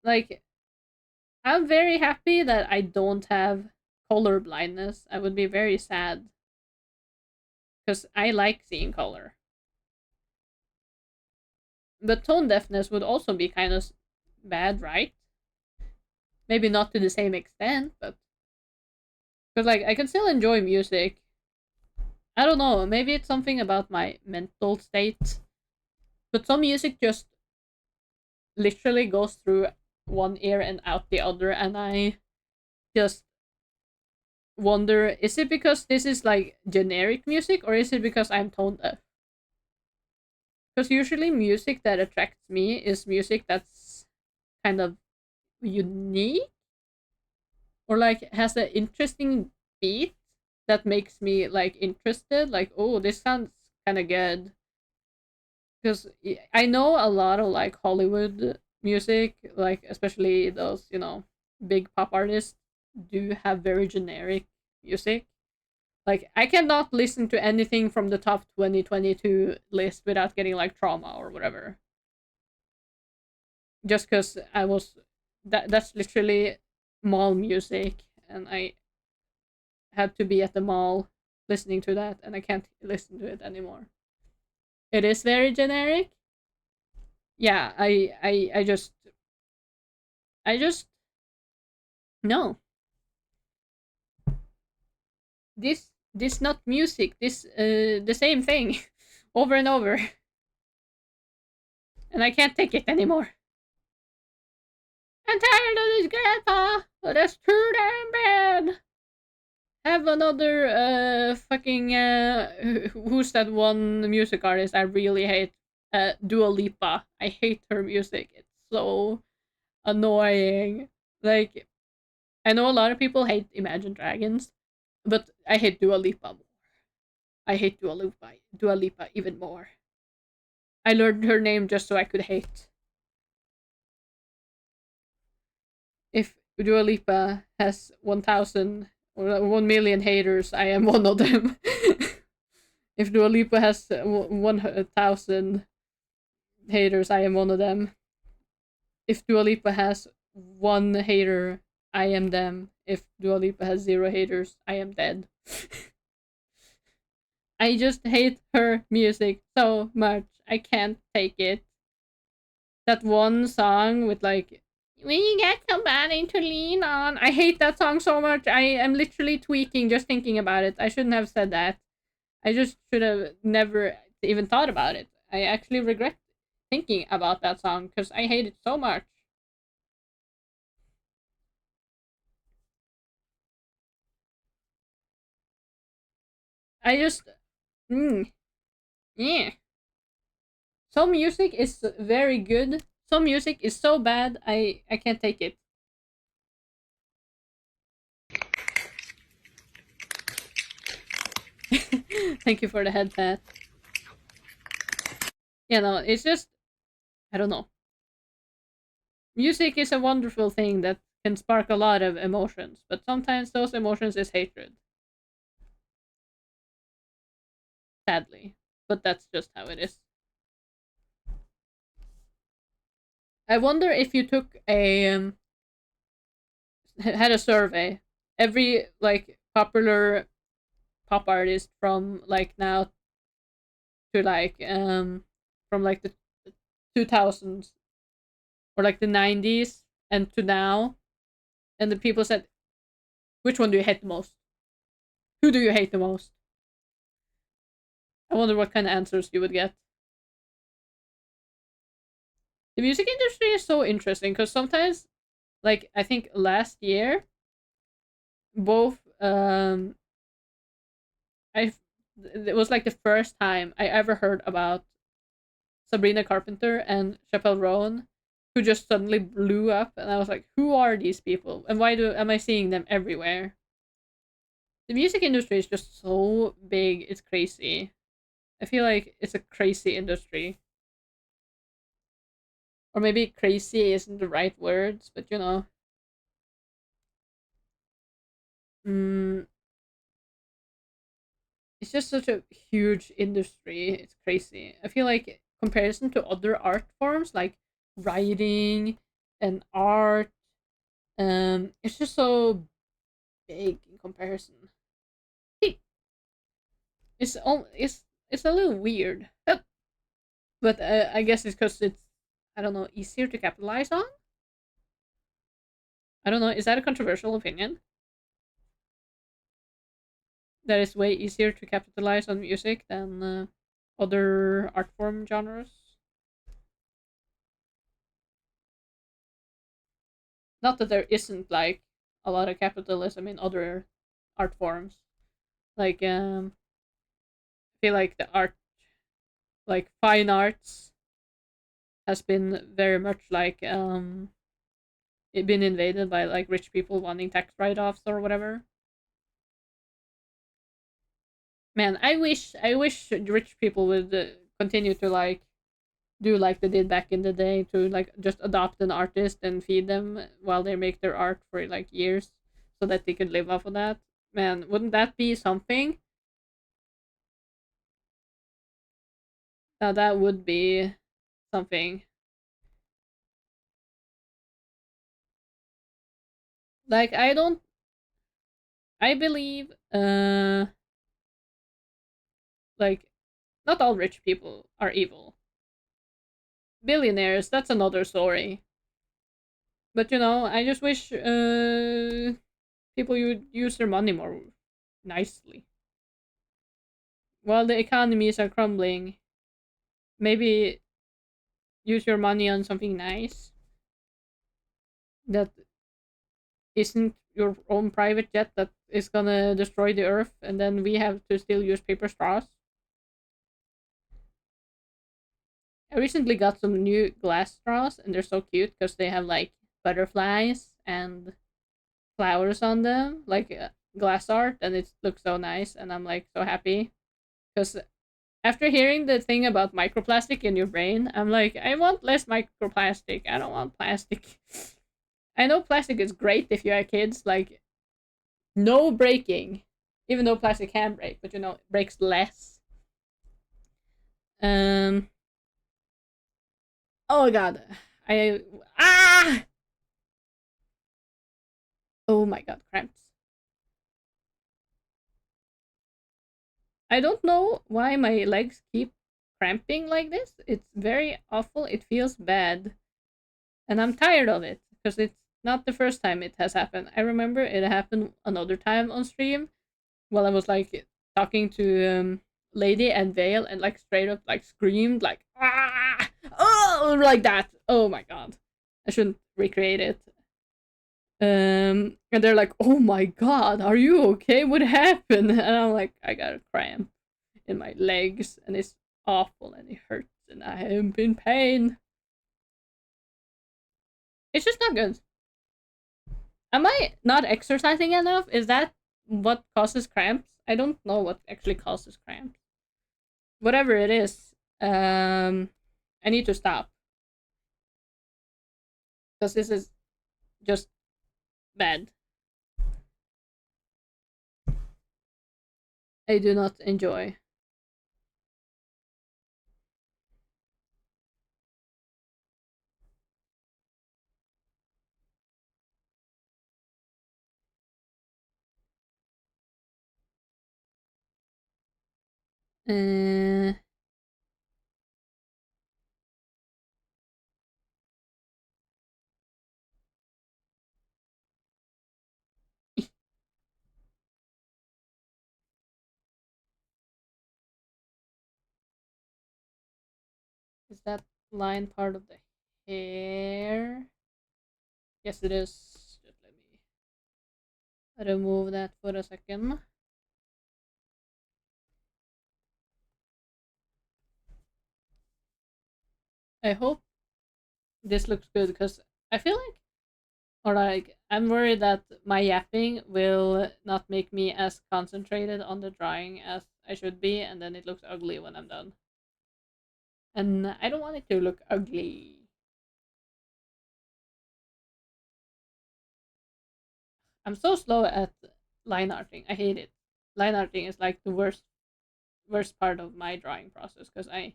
Like, I'm very happy that I don't have color blindness. I would be very sad because I like seeing color. But tone deafness would also be kind of bad, right? Maybe not to the same extent, but because like I can still enjoy music. I don't know. Maybe it's something about my mental state. But some music just literally goes through one ear and out the other, and I just wonder, is it because this is like generic music, or is it because I'm tone deaf? Because usually music that attracts me is music that's kind of unique, or like has an interesting beat that makes me like interested. Like, oh, this sounds kind of good. Because I know a lot of like Hollywood music, like especially those big pop artists do have very generic music. Like I cannot listen to anything from the top 2022 list without getting like trauma or whatever. Just because I was that's literally mall music, and I had to be at the mall listening to that, and I can't listen to it anymore. It is very generic. Yeah, I just no. This not music. This the same thing over and over, and I can't take it anymore. I'm tired of this grandpa. That's too damn bad. Have another fucking who's that one music artist I really hate? Dua Lipa. I hate her music. It's so annoying. Like I know a lot of people hate Imagine Dragons, but I hate Dua Lipa more. I hate Dua Lipa even more. I learned her name just so I could hate. If Dua Lipa has 1,000 or 1 million haters, I am one of them. If Dua Lipa has 1,000 haters, I am one of them. If Dua Lipa has one hater, I am them. If Dua Lipa has zero haters, I am dead. I just hate her music so much. I can't take it. That one song with like when you get somebody to lean on. I hate that song so much. I am literally tweaking just thinking about it. I shouldn't have said that. I just should have never even thought about it. I actually regret thinking about that song because I hate it so much. I just, mm, yeah. Some music is very good. Some music is so bad. I can't take it. Thank you for the head pat. It's just I don't know. Music is a wonderful thing that can spark a lot of emotions, but sometimes those emotions is hatred. Sadly, but that's just how it is. I wonder if you took a had a survey, every like popular pop artist from like now to like from like the 2000s or like the 90s and to now, and the people said, which one do you hate the most? Who do you hate the most? I wonder what kind of answers you would get. The music industry is so interesting because sometimes, like I think last year, both I it was like the first time I ever heard about Sabrina Carpenter and Chappelle Roan, who just suddenly blew up, and I was like, who are these people, and why do am I seeing them everywhere? The music industry is just so big, it's crazy. I feel like it's a crazy industry, or maybe crazy isn't the right words, but mm, it's just such a huge industry. It's crazy. I feel like comparison to other art forms like writing and art, it's just so big in comparison. It's a little weird, but I guess it's because it's I don't know easier to capitalize on. I don't know. Is that a controversial opinion? That it's way easier to capitalize on music than other art form genres. Not that there isn't like a lot of capitalism in other art forms. Like I feel like the art, like fine arts, has been very much like it been invaded by like rich people wanting tax write-offs or whatever. Man, I wish rich people would continue to like do like they did back in the day, to like just adopt an artist and feed them while they make their art for like years, so that they could live off of that. Man, wouldn't that be something? Now that would be something. Like I believe like not all rich people are evil. Billionaires, that's another story. But I just wish people would use their money more nicely. While the economies are crumbling, maybe use your money on something nice that isn't your own private jet that is gonna destroy the earth, and then we have to still use paper straws. I recently got some new glass straws, and they're so cute because they have like butterflies and flowers on them, like glass art, and it looks so nice. And I'm like so happy because after hearing the thing about microplastic in your brain, I'm like, I want less microplastic. I don't want plastic. I know plastic is great if you have kids, like no breaking, even though plastic can break, but it breaks less. Um. Oh god, I ah. Oh my god, cramps. I don't know why my legs keep cramping like this. It's very awful. It feels bad, and I'm tired of it because it's not the first time it has happened. I remember it happened another time on stream while I was like talking to Lady and Vale, and like straight up like screamed like ah oh like that. Oh my god, I shouldn't recreate it. And they're like, "Oh my god, are you okay? What happened?" And I'm like, "I got a cramp in my legs, and it's awful, and it hurts, and I am in pain." It's just not good. Am I not exercising enough? Is that what causes cramps? I don't know what actually causes cramps. Whatever it is, I need to stop because this is just bad. I do not enjoy. Uh, is that line part of the hair? Yes, it is. Just let me remove that for a second. I hope this looks good because I feel like, or like, I'm worried that my yapping will not make me as concentrated on the drawing as I should be, and then it looks ugly when I'm done. And I don't want it to look ugly. I'm so slow at line arting. I hate it. Line arting is like the worst part of my drawing process because I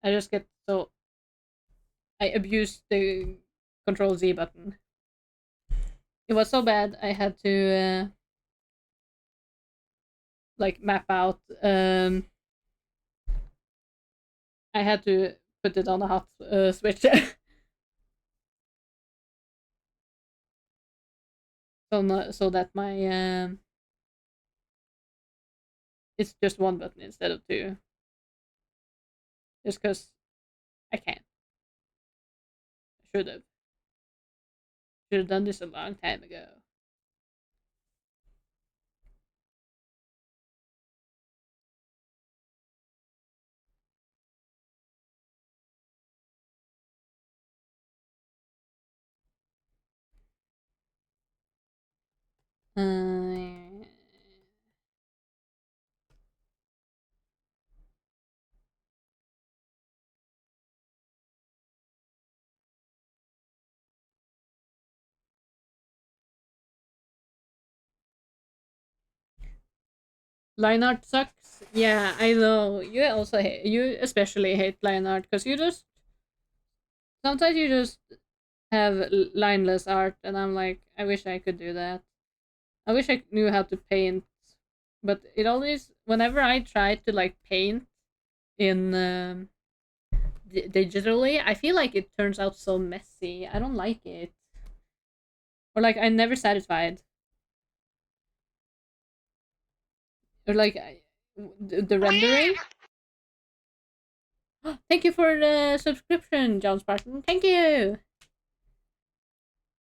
just get so I abuse the Control Z button. It was so bad I had to like map out. I had to put it on a hot switch, so that my it's just one button instead of two. Just because I can't. I should have done this a long time ago. Uh, line art sucks. Yeah, I know. You especially hate line art because you just sometimes you just have lineless art, and I'm like, I wish I could do that. I wish I knew how to paint, but it always whenever I try to like paint in digitally, I feel like it turns out so messy. I don't like it, or like I'm never satisfied, or like the rendering. Thank you for the subscription, John Spartan. Thank you.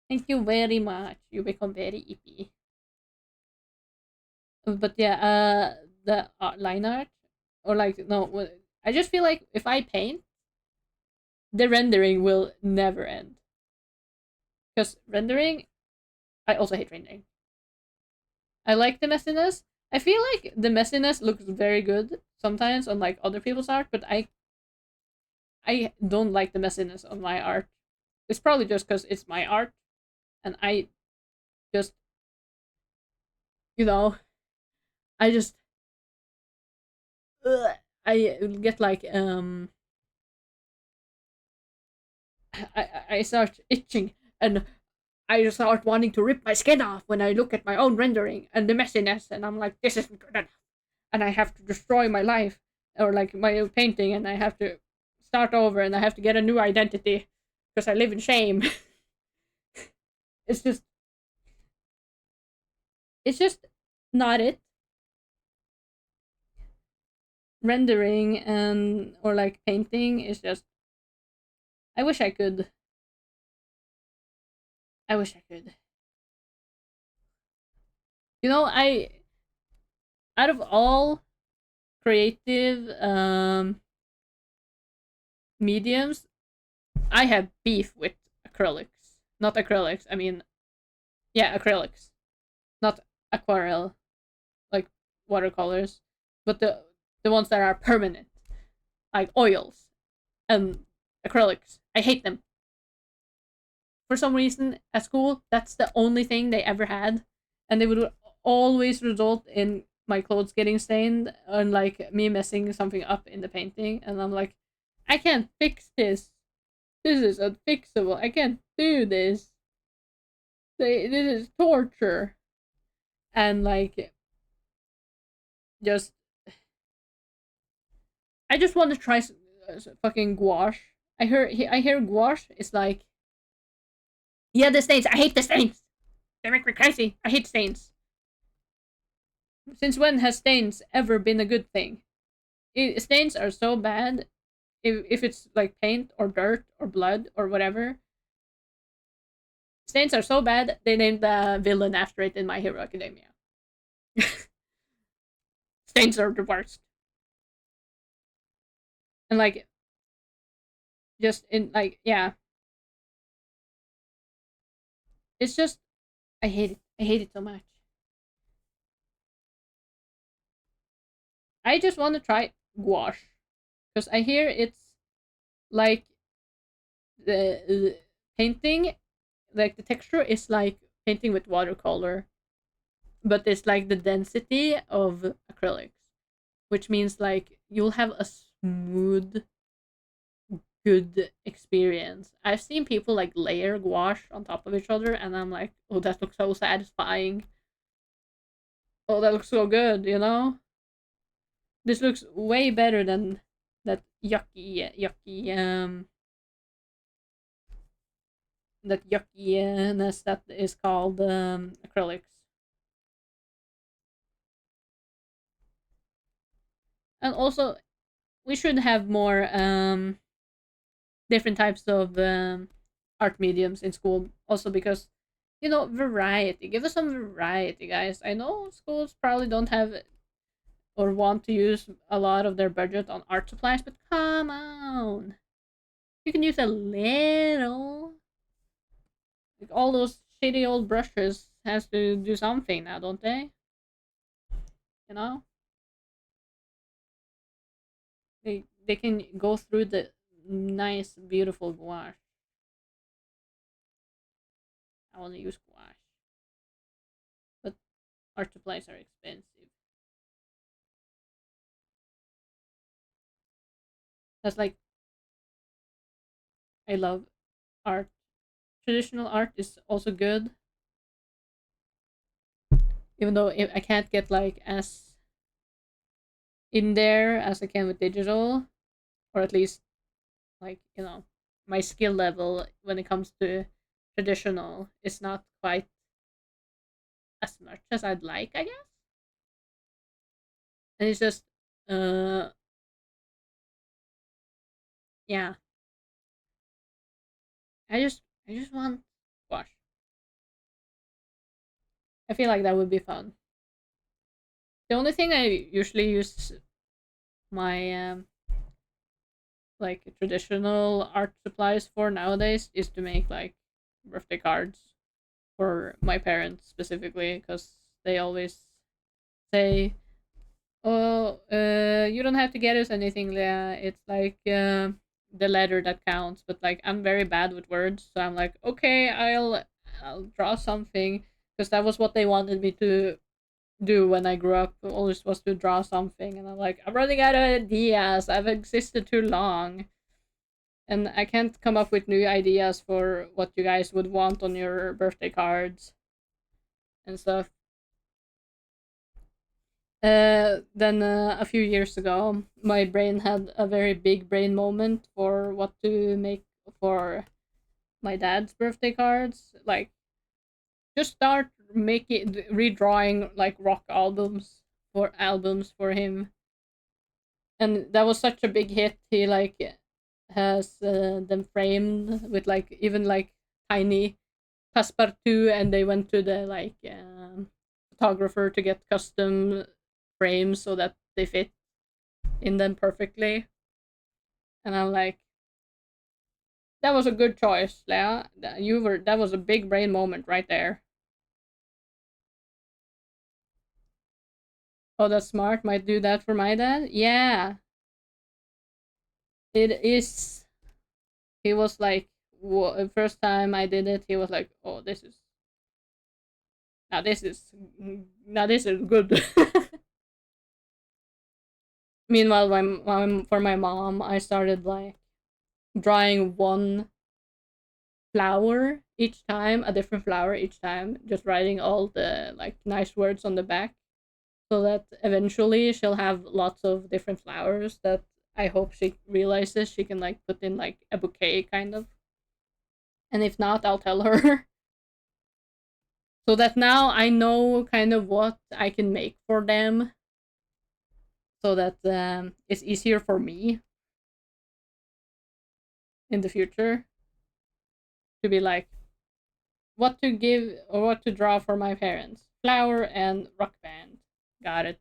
Thank you very much. You become very ippy. But yeah, the line art, or like no, I just feel like if I paint, the rendering will never end. Because rendering, I also hate rendering. I like the messiness. I feel like the messiness looks very good sometimes on like other people's art, but I don't like the messiness on my art. It's probably just because it's my art, and I just you know I just ugh, I get like I start itching, and I start wanting to rip my skin off when I look at my own rendering and the messiness, and I'm like, this isn't good enough, and I have to destroy my life or like my painting, and I have to start over, and I have to get a new identity because I live in shame. it's just, it's just not it. Rendering and or like painting is just. I wish I could. I wish I could. I out of all creative mediums, I have beef with acrylics. Not acrylics. I mean, yeah, acrylics. Not aquarelle, like watercolors, but the ones that are permanent, like oils and acrylics. I hate them. For some reason, at school, that's the only thing they ever had, and they would always result in my clothes getting stained and like me messing something up in the painting. And I'm like, I can't fix this. This is unfixable. I can't do this. This is torture. And like, just I just want to try fucking gouache. I hear gouache is like, yeah, the stains. I hate the stains. They make me crazy. I hate stains. Since when has stains ever been a good thing? Stains are so bad. If it's like paint or dirt or blood or whatever, stains are so bad they named the villain after it in My Hero Academia. Stains are the worst. And like, just in like, yeah, it's just I hate it. I hate it so much. I just want to try gouache because I hear it's like the painting, like the texture is like painting with watercolor, but it's like the density of acrylics, which means like you'll have a smooth, good experience. I've seen people like layer gouache on top of each other, and I'm like, oh, that looks so satisfying. Oh, that looks so good, you know? This looks way better than that that yuckiness that is called acrylics. And also, we should have more different types of art mediums in school. Also, because variety. Give us some variety, guys. I know schools probably don't have or want to use a lot of their budget on art supplies, but come on, you can use a little. Like all those shitty old brushes has to do something now, don't they? You know, they can go through the nice, beautiful gouache. I want to use gouache, but art supplies are expensive. That's like I love art. Traditional art is also good, even though I can't get like as in there as I can with digital, or at least like my skill level when it comes to traditional is not quite as much as I'd like, I guess. And it's just uh yeah, I just want squash. I feel like that would be fun. The only thing I usually use my like traditional art supplies for nowadays is to make like birthday cards for my parents specifically because they always say, "Oh, you don't have to get us anything, Leah. It's like the letter that counts." But like I'm very bad with words, so I'm like, "Okay, I'll draw something," because that was what they wanted me to do when I grew up. Always was to draw something, and I'm like, I'm running out of ideas. I've existed too long, and I can't come up with new ideas for what you guys would want on your birthday cards and stuff. Then a few years ago, my brain had a very big brain moment for what to make for my dad's birthday cards. Like, just start making redrawing like rock albums for him, and that was such a big hit. He like has them framed with like even like tiny passepartout, and they went to the like photographer to get custom frames so that they fit in them perfectly. And I'm like, that was a good choice, Leah. That was a big brain moment right there. Oh, that's smart. Might do that for my dad. Yeah, it is. He was like, first time I did it, he was like, "Oh, this is now this is good." Meanwhile, for my mom, I started like drawing one flower each time, a different flower each time, just writing all the like nice words on the back, so that eventually she'll have lots of different flowers that I hope she realizes she can like put in like a bouquet kind of. And if not, I'll tell her. So that now I know kind of what I can make for them, so that it's easier for me in the future to be like what to give or what to draw for my parents. Flower and rock band. Got it.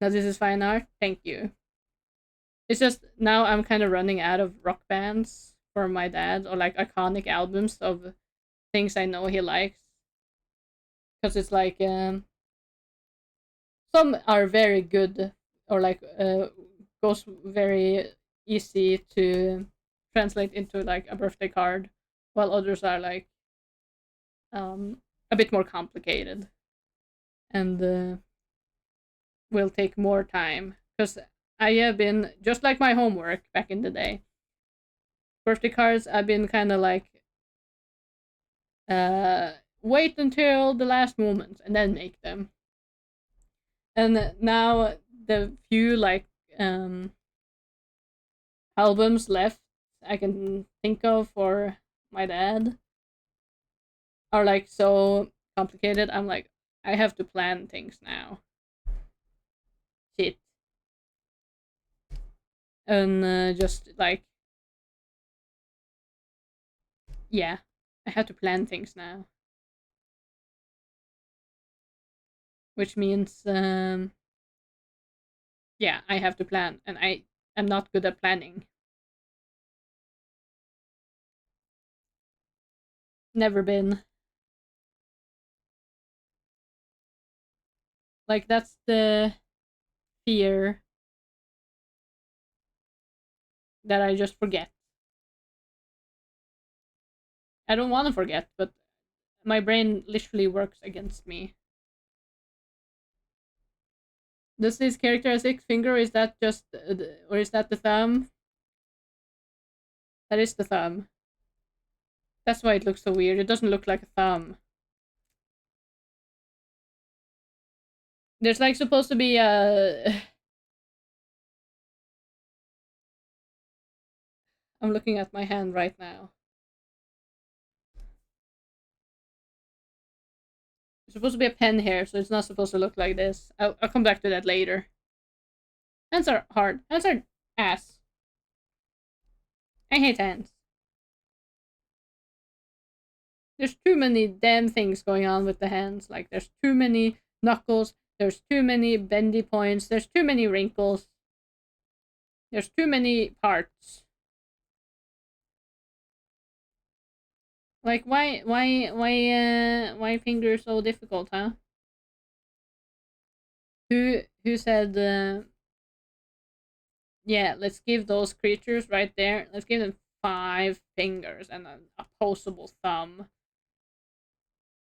Now this is fine art. Thank you. It's just now I'm kind of running out of rock bands for my dad, or like iconic albums of things I know he likes. Because it's like some are very good, or like goes very easy to translate into like a birthday card, while others are like a bit more complicated and will take more time. Because I have been just like my homework back in the day. Birthday cards, I've been kind of like uh wait until the last moment and then make them. And now the few like um albums left I can think of for my dad are like so complicated. I'm like, I have to plan things now. Shit. And just like, yeah, I have to plan things now, which means, yeah, I have to plan, and I am not good at planning. Never been. Like that's the fear that I just forget. I don't want to forget, but my brain literally works against me. Does this character have 6 finger? Or is that just, or is that the thumb? That is the thumb. That's why it looks so weird. It doesn't look like a thumb. There's like supposed to be a. I'm looking at my hand right now. It's supposed to be a pen here, so it's not supposed to look like this. I'll come back to that later. Hands are hard. Hands are ass. I hate hands. There's too many damn things going on with the hands. Like, there's too many knuckles. There's too many bendy points. There's too many wrinkles. There's too many parts. Like, why fingers so difficult, huh? Who said, yeah, let's give those creatures right there, let's give them 5 fingers and an opposable thumb.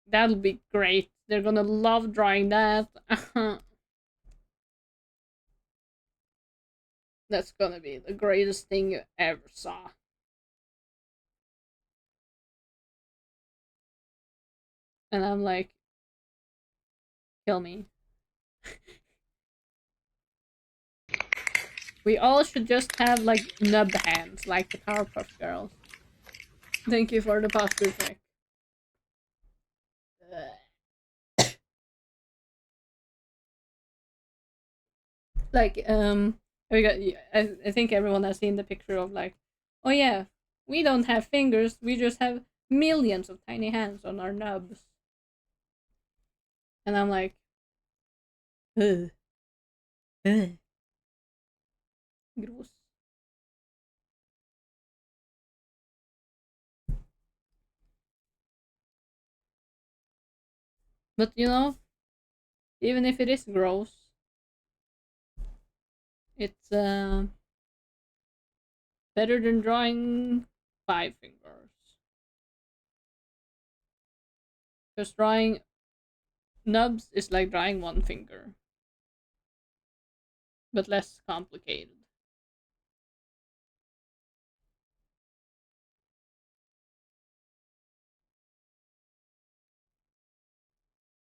That'll be great. They're gonna love drawing that. That's gonna be the greatest thing you ever saw. And I'm like, kill me. We all should just have like nub hands, like the Powerpuff Girls. Thank you for the posture check. Like, we got. I think everyone has seen the picture of like, oh yeah, we don't have fingers, we just have millions of tiny hands on our nubs. And I'm like, ugh, ugh, gross. But you know, even if it is gross, it's better than drawing 5 fingers. Because drawing nubs is like drawing 1 finger, but less complicated.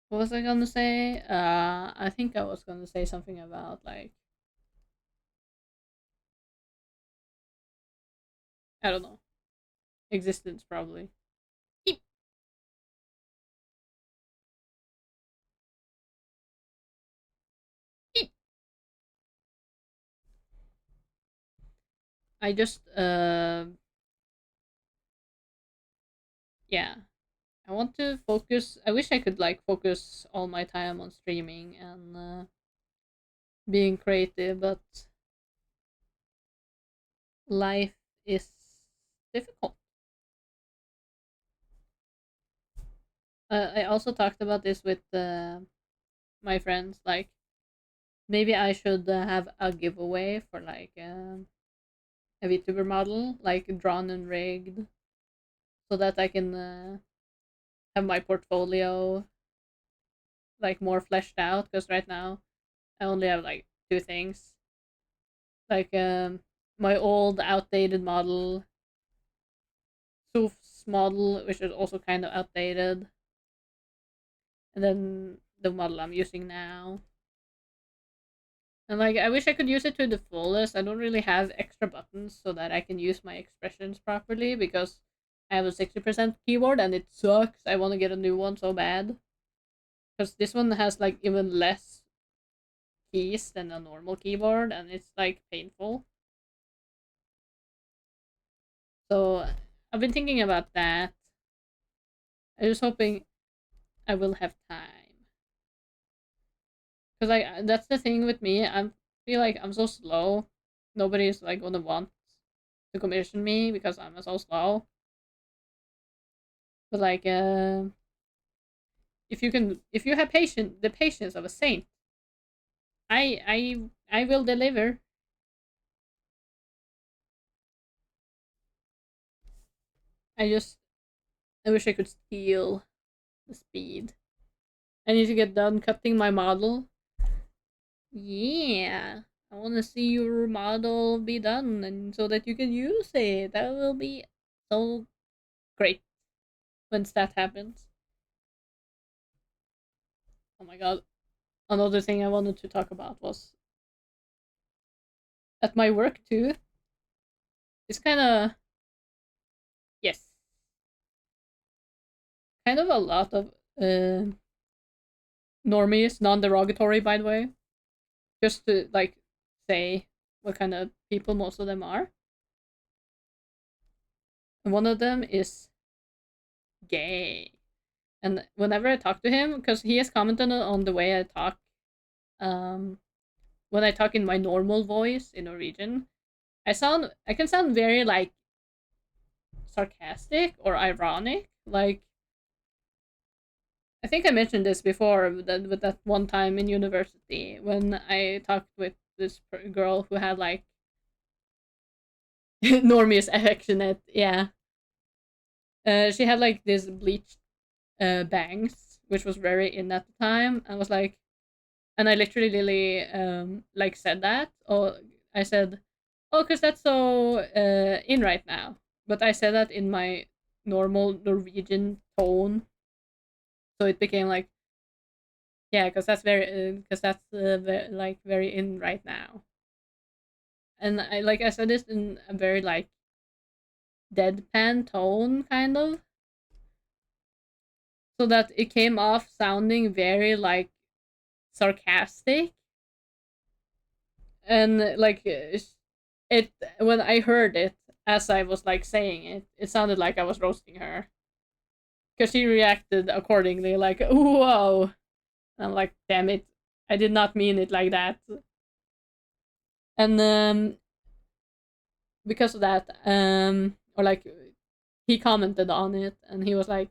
What was I gonna say? I think I was gonna say something about like, I don't know, existence probably. Eep. Eep. I just yeah. I want to focus. I wish I could like focus all my time on streaming and being creative, but life is difficult. I also talked about this with my friends. Like, maybe I should have a giveaway for like a VTuber model, like drawn and rigged, so that I can have my portfolio like more fleshed out. Because right now I only have like 2 things, like my old outdated model, Soof's model, which is also kind of outdated, and then the model I'm using now. And like, I wish I could use it to the fullest. I don't really have extra buttons so that I can use my expressions properly because I have a 60% keyboard and it sucks. I want to get a new one so bad. Because this one has like even less keys than a normal keyboard and it's like painful. So I've been thinking about that. I was hoping I will have time. Because like, that's the thing with me. I feel like I'm so slow. Nobody's like gonna want to commission me because I'm so slow. But like, if you have the patience of a saint, I will deliver. I just I wish I could steal the speed. I need to get done cutting my model. Yeah. I want to see your model be done and so that you can use it. That will be so great once that happens. Oh my god. Another thing I wanted to talk about was at my work too. It's kind of, yes, kind of a lot of normies, non-derogatory by the way, just to like say what kind of people most of them are. And one of them is gay. And whenever I talk to him, because he has commented on the way I talk, um, when I talk in my normal voice in Norwegian, I can sound very like sarcastic or ironic. Like I think I mentioned this before with that one time in university when I talked with this girl who had like normies affectionate, yeah. She had like this bleached bangs, which was very in at the time. I was like, and I literally like said that, or I said, oh, because that's so in right now. But I said that in my normal Norwegian tone, so it became like, yeah, because that's like very in right now. And I said this in a very like deadpan tone, kind of, so that it came off sounding very like sarcastic and like it when I heard it as I was like saying it, it sounded like I was roasting her because she reacted accordingly, like whoa. And I'm like, damn it, I did not mean it like that. And because of that, or like he commented on it and he was like,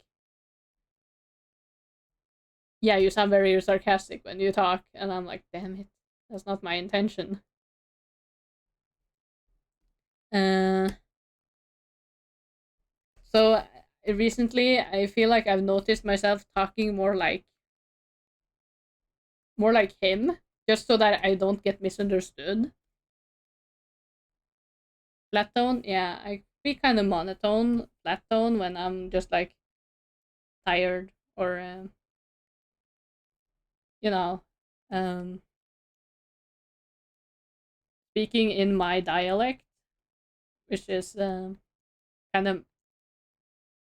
yeah, you sound very sarcastic when you talk. And I'm like, damn it, that's not my intention. Uh, so recently, I feel like I've noticed myself talking more like him, just so that I don't get misunderstood. Flat tone, yeah, I be kind of monotone, flat tone when I'm just like tired or you know, um, speaking in my dialect, which is kind of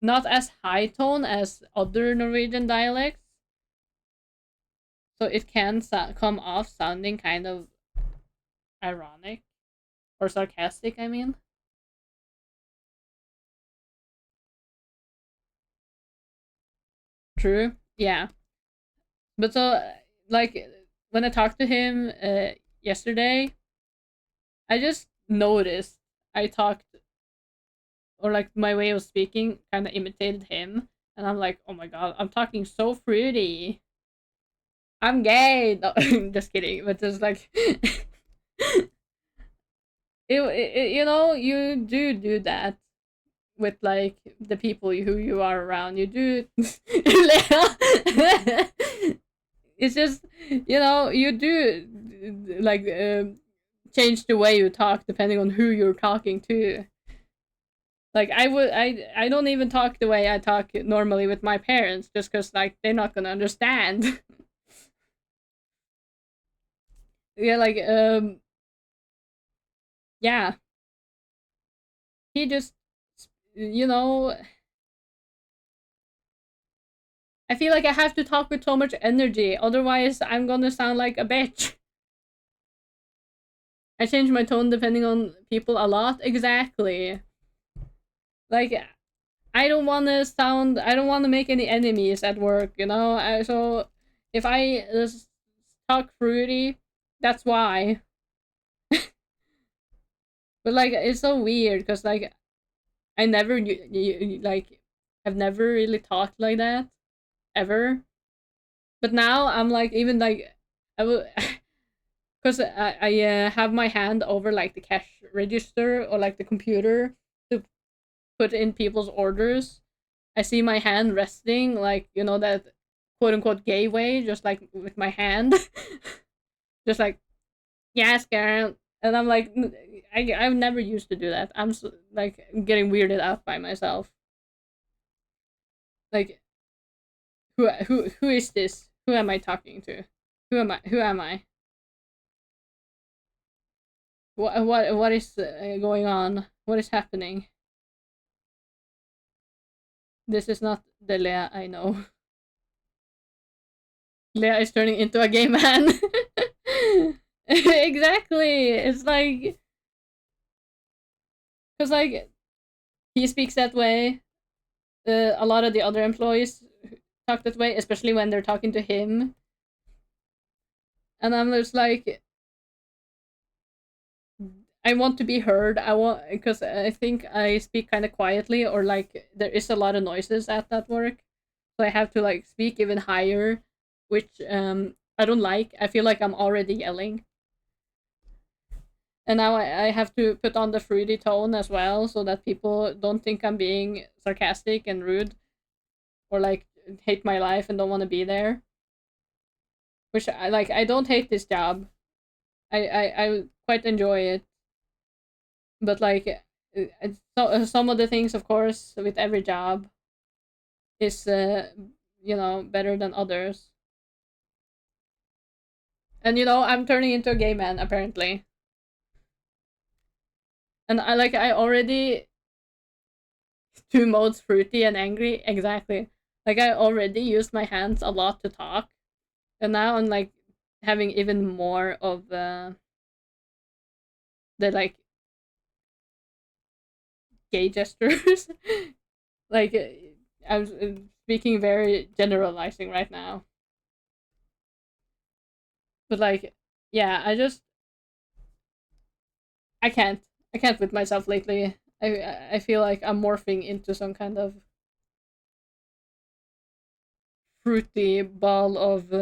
not as high tone as other Norwegian dialects, so it can come off sounding kind of ironic or sarcastic. I mean, true, yeah. But so like when I talked to him yesterday, I just noticed I talked or like my way of speaking kind of imitated him, and I'm like, oh my god, I'm talking so fruity. I'm gay. No, just kidding. But just like, you know, you do that with like the people who you are around. You do. It's just you know you do like change the way you talk depending on who you're talking to. Like I don't even talk the way I talk normally with my parents just because like they're not gonna understand. Yeah, like yeah, he just you know I feel like I have to talk with so much energy, otherwise I'm gonna sound like a bitch. I change my tone depending on people a lot. Exactly. Like I don't want to make any enemies at work, you know? So if I just talk fruity, that's why. But like it's so weird because like I never like I've never really talked like that ever. But now I'm like, even like, I will, because I have my hand over like the cash register or like the computer to put in people's orders. I see my hand resting, like, that quote unquote gay way, just like with my hand, just like, yes, Karen. And I'm like, I've never used to do that. I'm so, like getting weirded out by myself. Like, who is this? Who am I talking to? Who am I? Who am I? What is going on? What is happening? This is not the Leah I know. Leah is turning into a gay man. Exactly. It's like, because like he speaks that way. A lot of the other employees talk that way, especially when they're talking to him. And I'm just like, I want to be heard. I want, because I think I speak kind of quietly, or like there is a lot of noises at that work, so I have to like speak even higher, which I don't like. I feel like I'm already yelling, and now I have to put on the fruity tone as well, so that people don't think I'm being sarcastic and rude, or like hate my life and don't want to be there. Which I like. I don't hate this job. I quite enjoy it, but like some of the things, of course, with every job is better than others. And I'm turning into a gay man apparently, and I already two modes, fruity and angry, exactly. Like I already used my hands a lot to talk, and now I'm like having even more of the like gay gestures. Like I'm speaking very generalizing right now, but like, yeah, I can't I can't with myself lately. I feel like I'm morphing into some kind of fruity ball of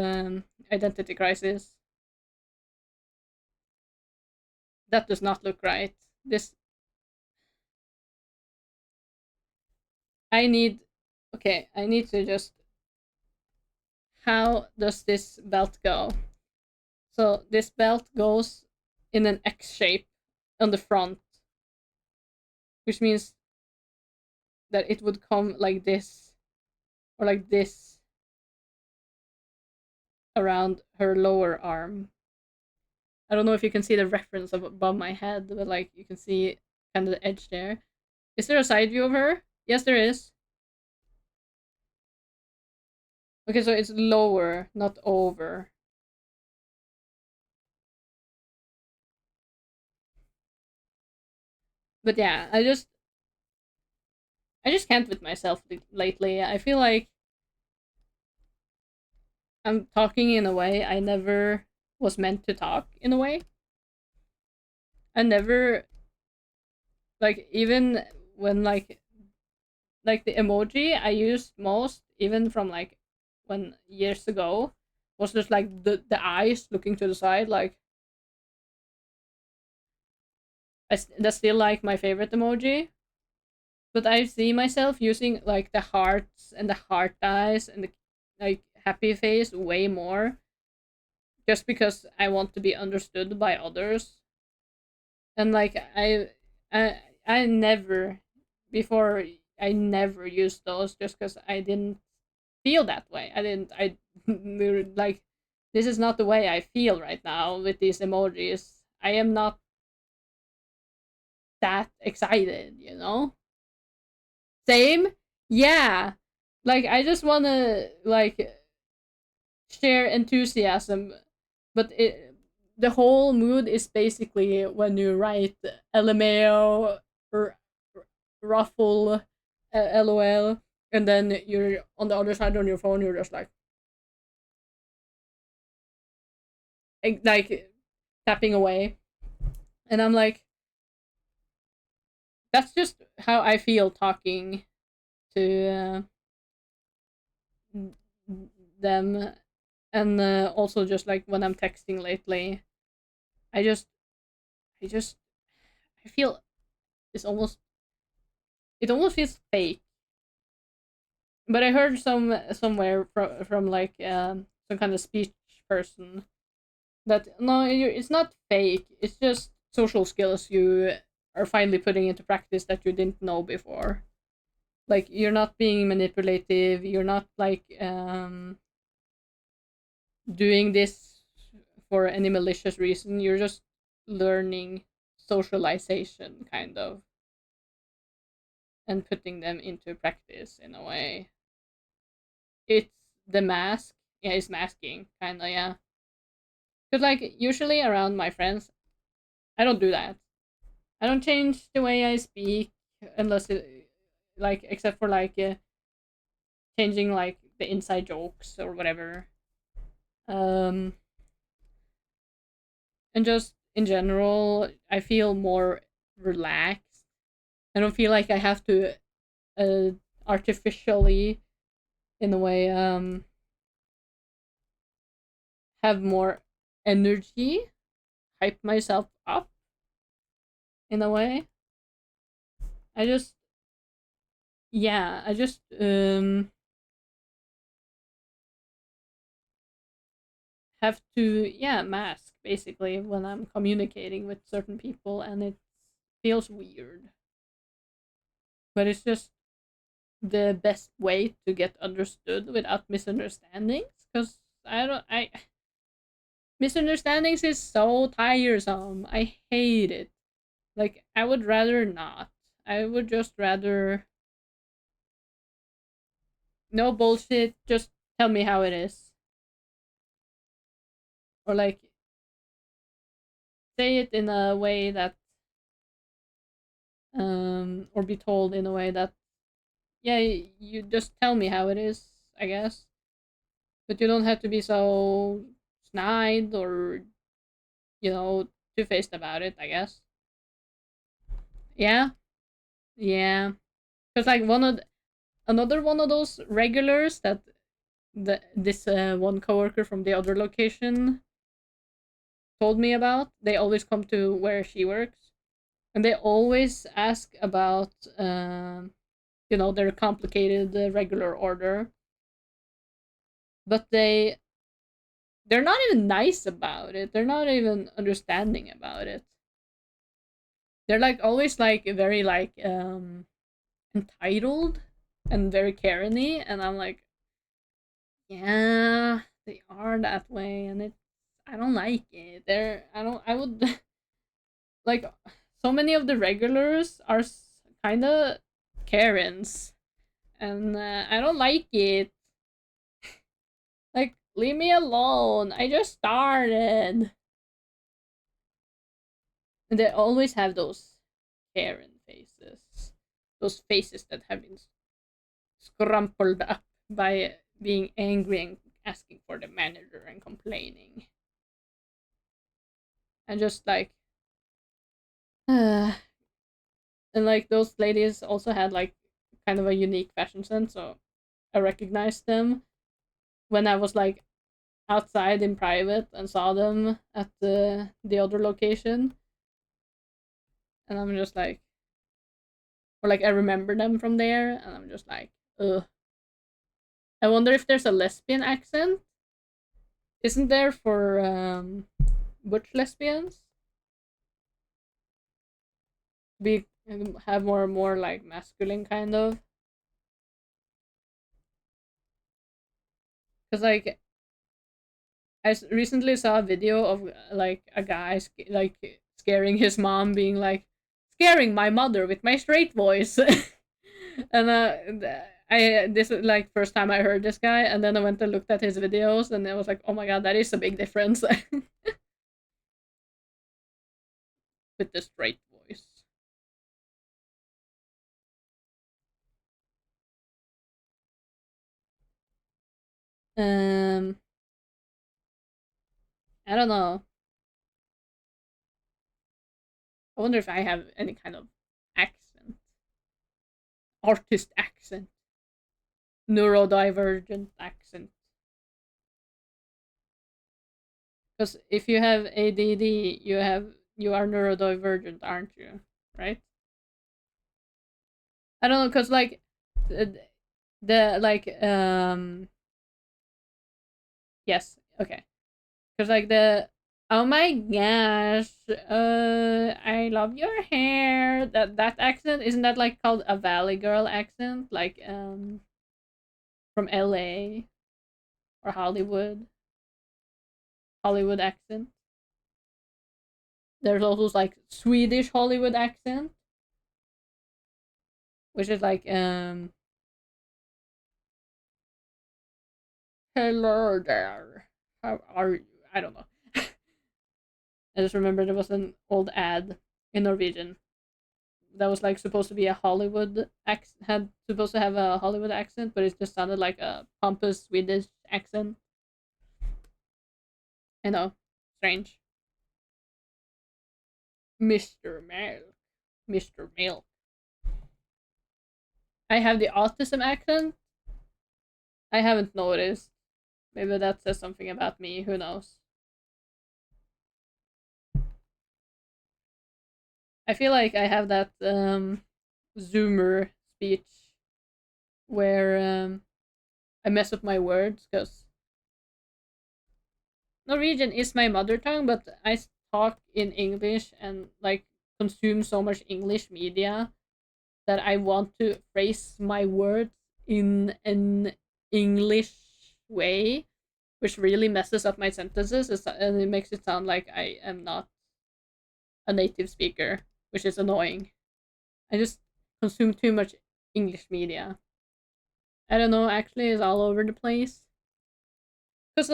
identity crisis. That does not look right. This I need. Okay, I need to just. How does this belt go? So this belt goes in an X shape on the front, which means that it would come like this, or like this, around her lower arm. I don't know if you can see the reference of above my head, but like you can see kind of the edge there. Is there a side view of her? Yes, there is. Okay, so it's lower, not over. But yeah, I just can't with myself lately. I feel like I'm talking in a way I never was meant to talk in a way. I never, like, even when like the emoji I used most, even from like when years ago, was just like the eyes looking to the side. Like that's still like my favorite emoji. But I see myself using like the hearts and the heart eyes and the like happy face way more, just because I want to be understood by others. And like I never before, I never used those just because I didn't feel that way. I like, this is not the way I feel right now with these emojis. I am not that excited. Same. Yeah. Like I just want to like share enthusiasm, but the whole mood is basically when you write LMAO or ruffle, LOL, and then you're on the other side on your phone. You're just like tapping away, and I'm like, that's just how I feel talking to them. And also just like when I'm texting lately, I just I just I feel it's almost it almost feels fake. But I heard somewhere from like some kind of speech person that no, it's not fake. It's just social skills you are finally putting into practice that you didn't know before. Like you're not being manipulative. You're not like doing this for any malicious reason. You're just learning socialization, kind of, and putting them into practice in a way. It's the mask. Yeah, it's masking, kind of. Yeah, because like usually around my friends, I don't do that. I don't change the way I speak unless it, like, except for like changing like the inside jokes or whatever. Um, and just in general, I feel more relaxed. I don't feel like I have to uh artificially, in a way, have more energy, hype myself up in a way. I just yeah, I just have to, yeah, mask basically when I'm communicating with certain people, and it feels weird, but it's just the best way to get understood without misunderstandings, because I misunderstandings is so tiresome. I hate it. Like I would rather not. I would just rather no bullshit, just tell me how it is, or like say it in a way that or be told in a way that, yeah, you just tell me how it is, I guess. But you don't have to be so snide or, two faced about it, I guess. Yeah, yeah. Because like another one of those regulars that this one coworker from the other location told me about. They always come to where she works, and they always ask about their complicated regular order, but they're not even nice about it. They're not even understanding about it. They're like always like very like entitled and very Karen-y, and I'm like, yeah, they are that way, and it's I don't like it. I would like so many of the regulars are kind of Karens, and I don't like it. Like, leave me alone. I just started. And they always have those Karen faces. Those faces that have been scrumpled up by being angry and asking for the manager and complaining. And just like, and like those ladies also had like kind of a unique fashion sense, so I recognized them when I was like outside in private and saw them at the other location, and I'm just like, or like I remember them from there, and I'm just like, ugh. I wonder if there's a lesbian accent. Isn't there for butch lesbians? Be have more and more like masculine kind of. Because like recently saw a video of like a guy like scaring his mom, being like, scaring my mother with my straight voice. And I this was like first time I heard this guy, and then I went and looked at his videos, and I was like, oh my god, that is a big difference with the straight voice. Um, I don't know. I wonder if I have any kind of accent, artist accent, neurodivergent accent. Because if you have ADD, you are neurodivergent, aren't you? Right? I don't know, because like the, the like yes, okay, because like the oh my gosh, I love your hair. That accent, isn't that like called a Valley Girl accent, like from LA or Hollywood accent. There's also like Swedish Hollywood accent, which is like hello there, how are you? I don't know. I just remember there was an old ad in Norwegian that was like supposed to be a Hollywood had supposed to have a Hollywood accent, but it just sounded like a pompous Swedish accent. I know, strange. Mr. Milk, Mr. Milk. I have the autism accent. I haven't noticed. Maybe that says something about me. Who knows? I feel like I have that Zoomer speech where I mess up my words because Norwegian is my mother tongue, but I talk in English and like consume so much English media that I want to phrase my words in an English way, which really messes up my sentences and it makes it sound like I am not a native speaker, which is annoying. I just consume too much English media. I don't know, actually, it's all over the place. Because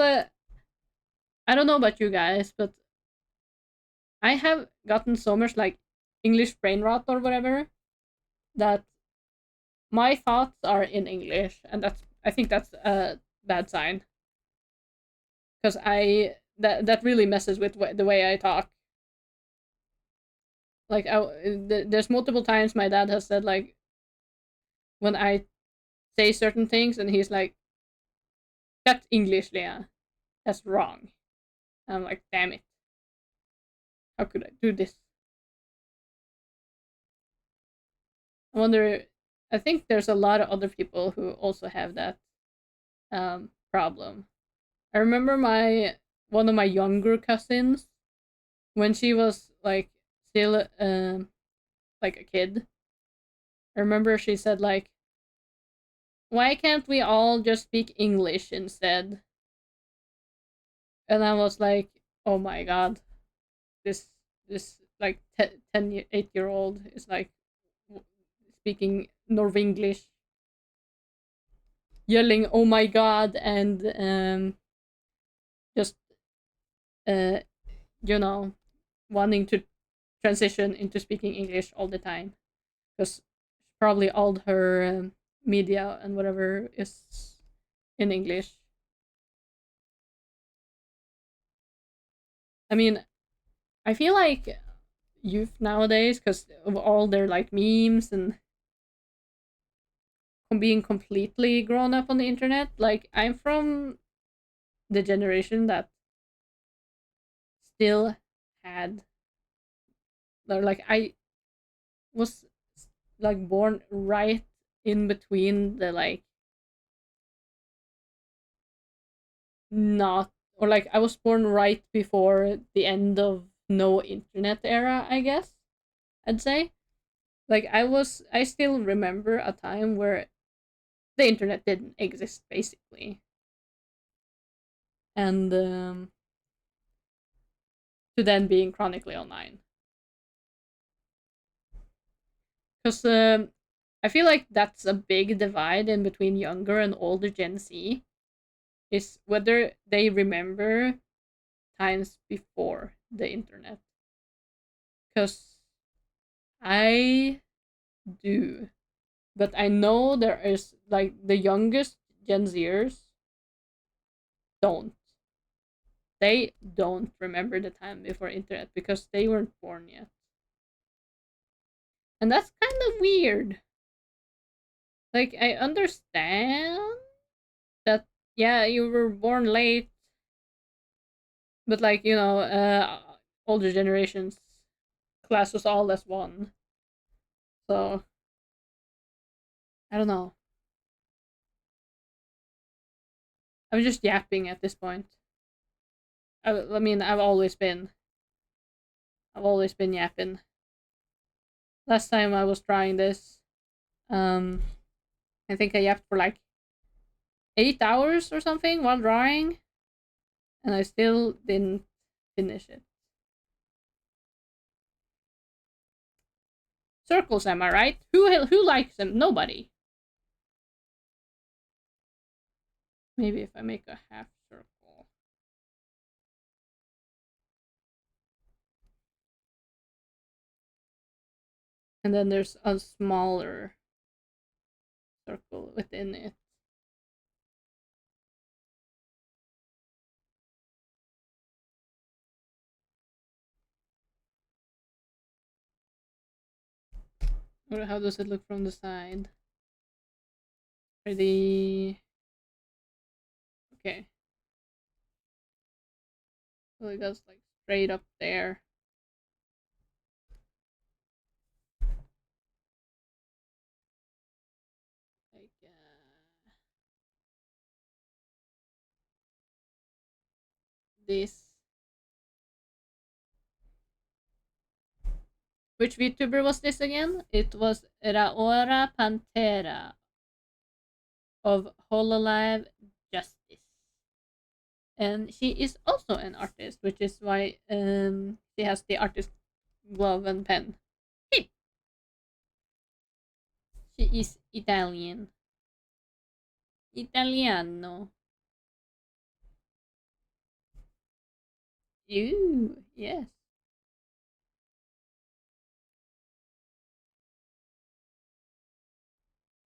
I don't know about you guys, but I have gotten so much like English brain rot or whatever that my thoughts are in English, and I think that's a bad sign because that really messes with the way I talk. Like there's multiple times my dad has said like when I say certain things, and he's like, "That's English, Leah. That's wrong." And I'm like, "Damn it! How could I do this?" I wonder. I think there's a lot of other people who also have that problem. I remember my one of my younger cousins when she was like still like a kid. I remember she said like, "Why can't we all just speak English instead?" And I was like, "Oh my god, this this like 8 year old is like speaking Norwenglish, yelling 'Oh my god' and just uh you know wanting to transition into speaking English all the time because probably all her media and whatever is in English. I mean, I feel like youth nowadays, because of all their like memes and being completely grown up on the internet, like I'm from the generation that still had, or like I was like born right in between the like not or like I was born right before the end of no internet era, I guess I'd say. Like I still remember a time where the internet didn't exist basically. And to then being chronically online. Because I feel like that's a big divide in between younger and older Gen Z is whether they remember times before the internet. Because I do. But I know there is like the youngest Gen Zers don't. They don't remember the time before internet because they weren't born yet. And that's kind of weird. Like I understand that yeah, you were born late But like, older generations class was all as one. So I don't know. I'm just yapping at this point. I mean, I've always been yapping. Last time I was trying this, um, I think I yapped for like 8 hours or something while drawing, and I still didn't finish it. Circles, am I right? Who likes them? Nobody. Maybe if I make a half circle, and then there's a smaller circle within it. Or how does it look from the side? Pretty okay. So it goes like straight up there. Like this. Which VTuber was this again? It was Raora Pantera of Hololive Justice. And she is also an artist, which is why she has the artist glove and pen. She is Italian. Italiano. Ooh, yes.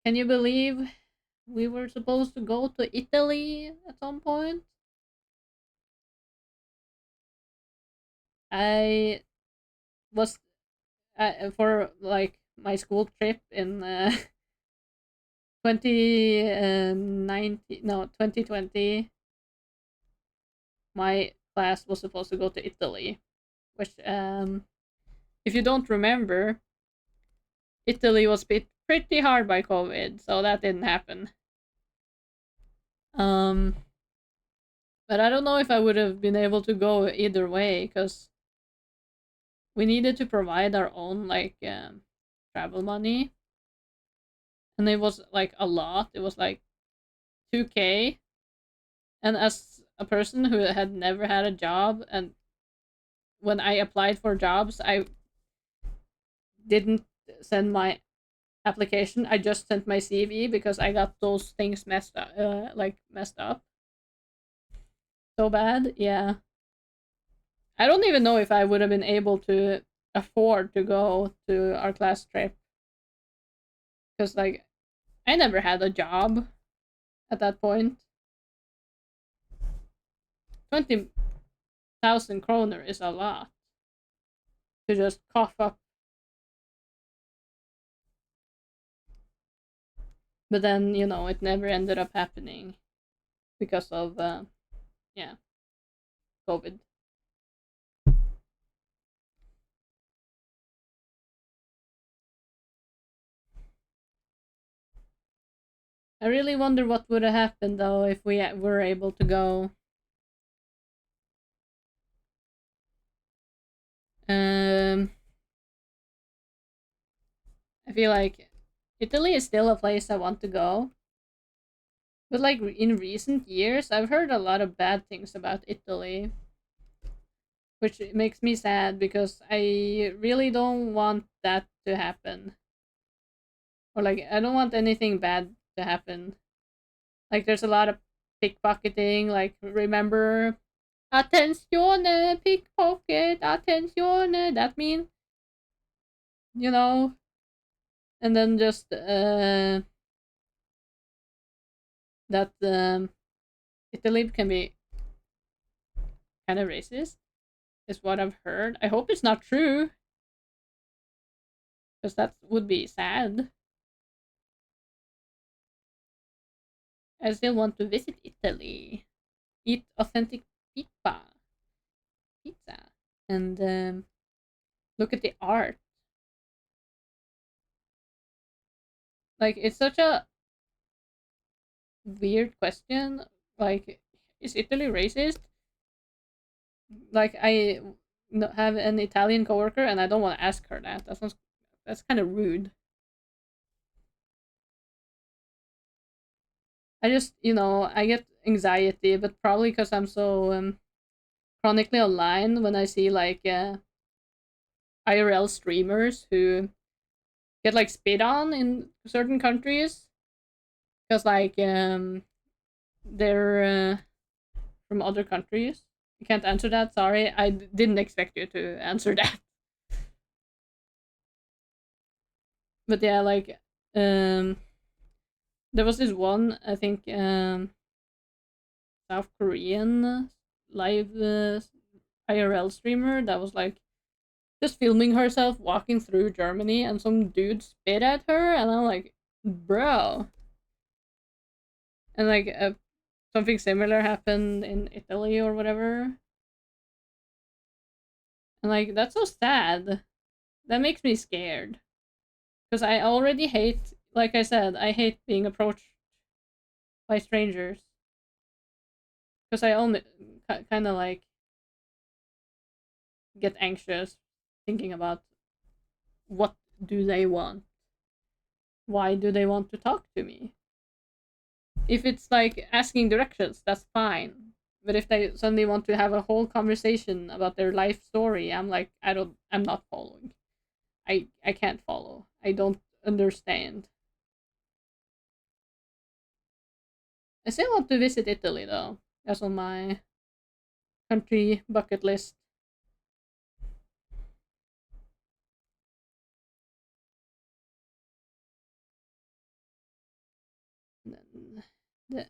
Can you believe we were supposed to go to Italy at some point? I was for like my school trip in 2019, no, 2020. My class was supposed to go to Italy, which if you don't remember, Italy was hit pretty hard by COVID, so that didn't happen. Um, but I don't know if I would have been able to go either way because we needed to provide our own like travel money, and it was like a lot. It was like 2K, and as a person who had never had a job, and when I applied for jobs, I didn't send my application. I just sent my CV because I got those things messed up, messed up so bad. Yeah, I don't even know if I would have been able to afford to go to our class trip because like I never had a job at that point. 20,000 kroner is a lot to just cough up. But then, it never ended up happening because of, yeah, COVID. I really wonder what would have happened though if we were able to go. Um, I feel like Italy is still a place I want to go. But like in recent years, I've heard a lot of bad things about Italy, which makes me sad because I really don't want that to happen. Or like I don't want anything bad to happen. Like there's a lot of pickpocketing. Like remember, attenzione, pickpocket, attenzione. That means you know, and then just that Italy can be kind of racist. Is what I've heard. I hope it's not true because that would be sad. I still want to visit Italy, eat authentic pizza. pizza and look at the art. Like, it's such a weird question. Like, is Italy racist? Like, have an Italian coworker, and I don't want to ask her that. That's kind of rude. I just, I get anxiety, but probably because I'm so chronically online when I see like IRL streamers who get like spit on in certain countries because like they're from other countries. You can't answer that. Sorry, I didn't expect you to answer that. But yeah, like there was this one, I think, South Korean live IRL streamer that was like just filming herself walking through Germany, and some dude spit at her, and I'm like, bro. And like something similar happened in Italy or whatever, and like that's so sad. That makes me scared because I already hate, like I said, I hate being approached by strangers because I only kind of like get anxious thinking about what do they want, why do they want to talk to me. If it's like asking directions, that's fine. But if they suddenly want to have a whole conversation about their life story, I'm like, I'm not following. I can't follow. I don't understand. I still want to visit Italy though. That's on my country bucket list. And then the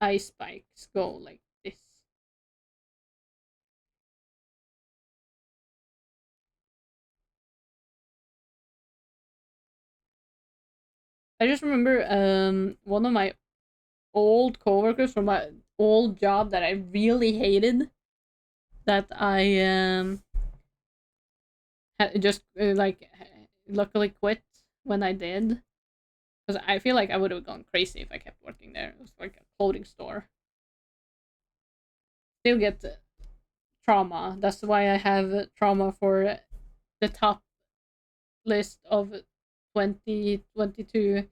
ice spikes go like this. I just remember one of my old coworkers from my old job that I really hated, that I just like luckily quit when I did, because I feel like I would have gone crazy if I kept working there. It was like a clothing store. Still get trauma. That's why I have trauma for the top list of 2022,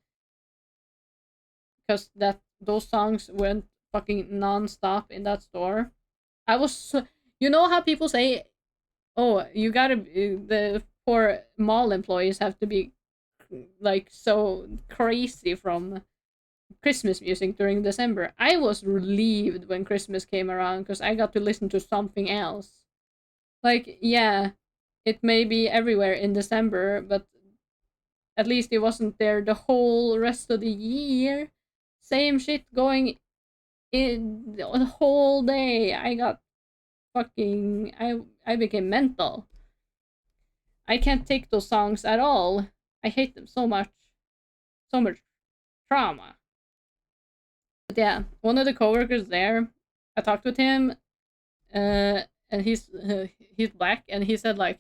because that those songs went fucking non-stop in that store. I was you know how people say, oh, you gotta the poor mall employees have to be like so crazy from Christmas music during December. I was relieved when Christmas came around because I got to listen to something else. Like, yeah, it may be everywhere in December, but at least it wasn't there the whole rest of the year. Same shit going in the whole day. I got fucking I became mental. I can't take those songs at all. I hate them so much. So much trauma. But yeah, one of the coworkers there, I talked with him, and he's black, and he said like,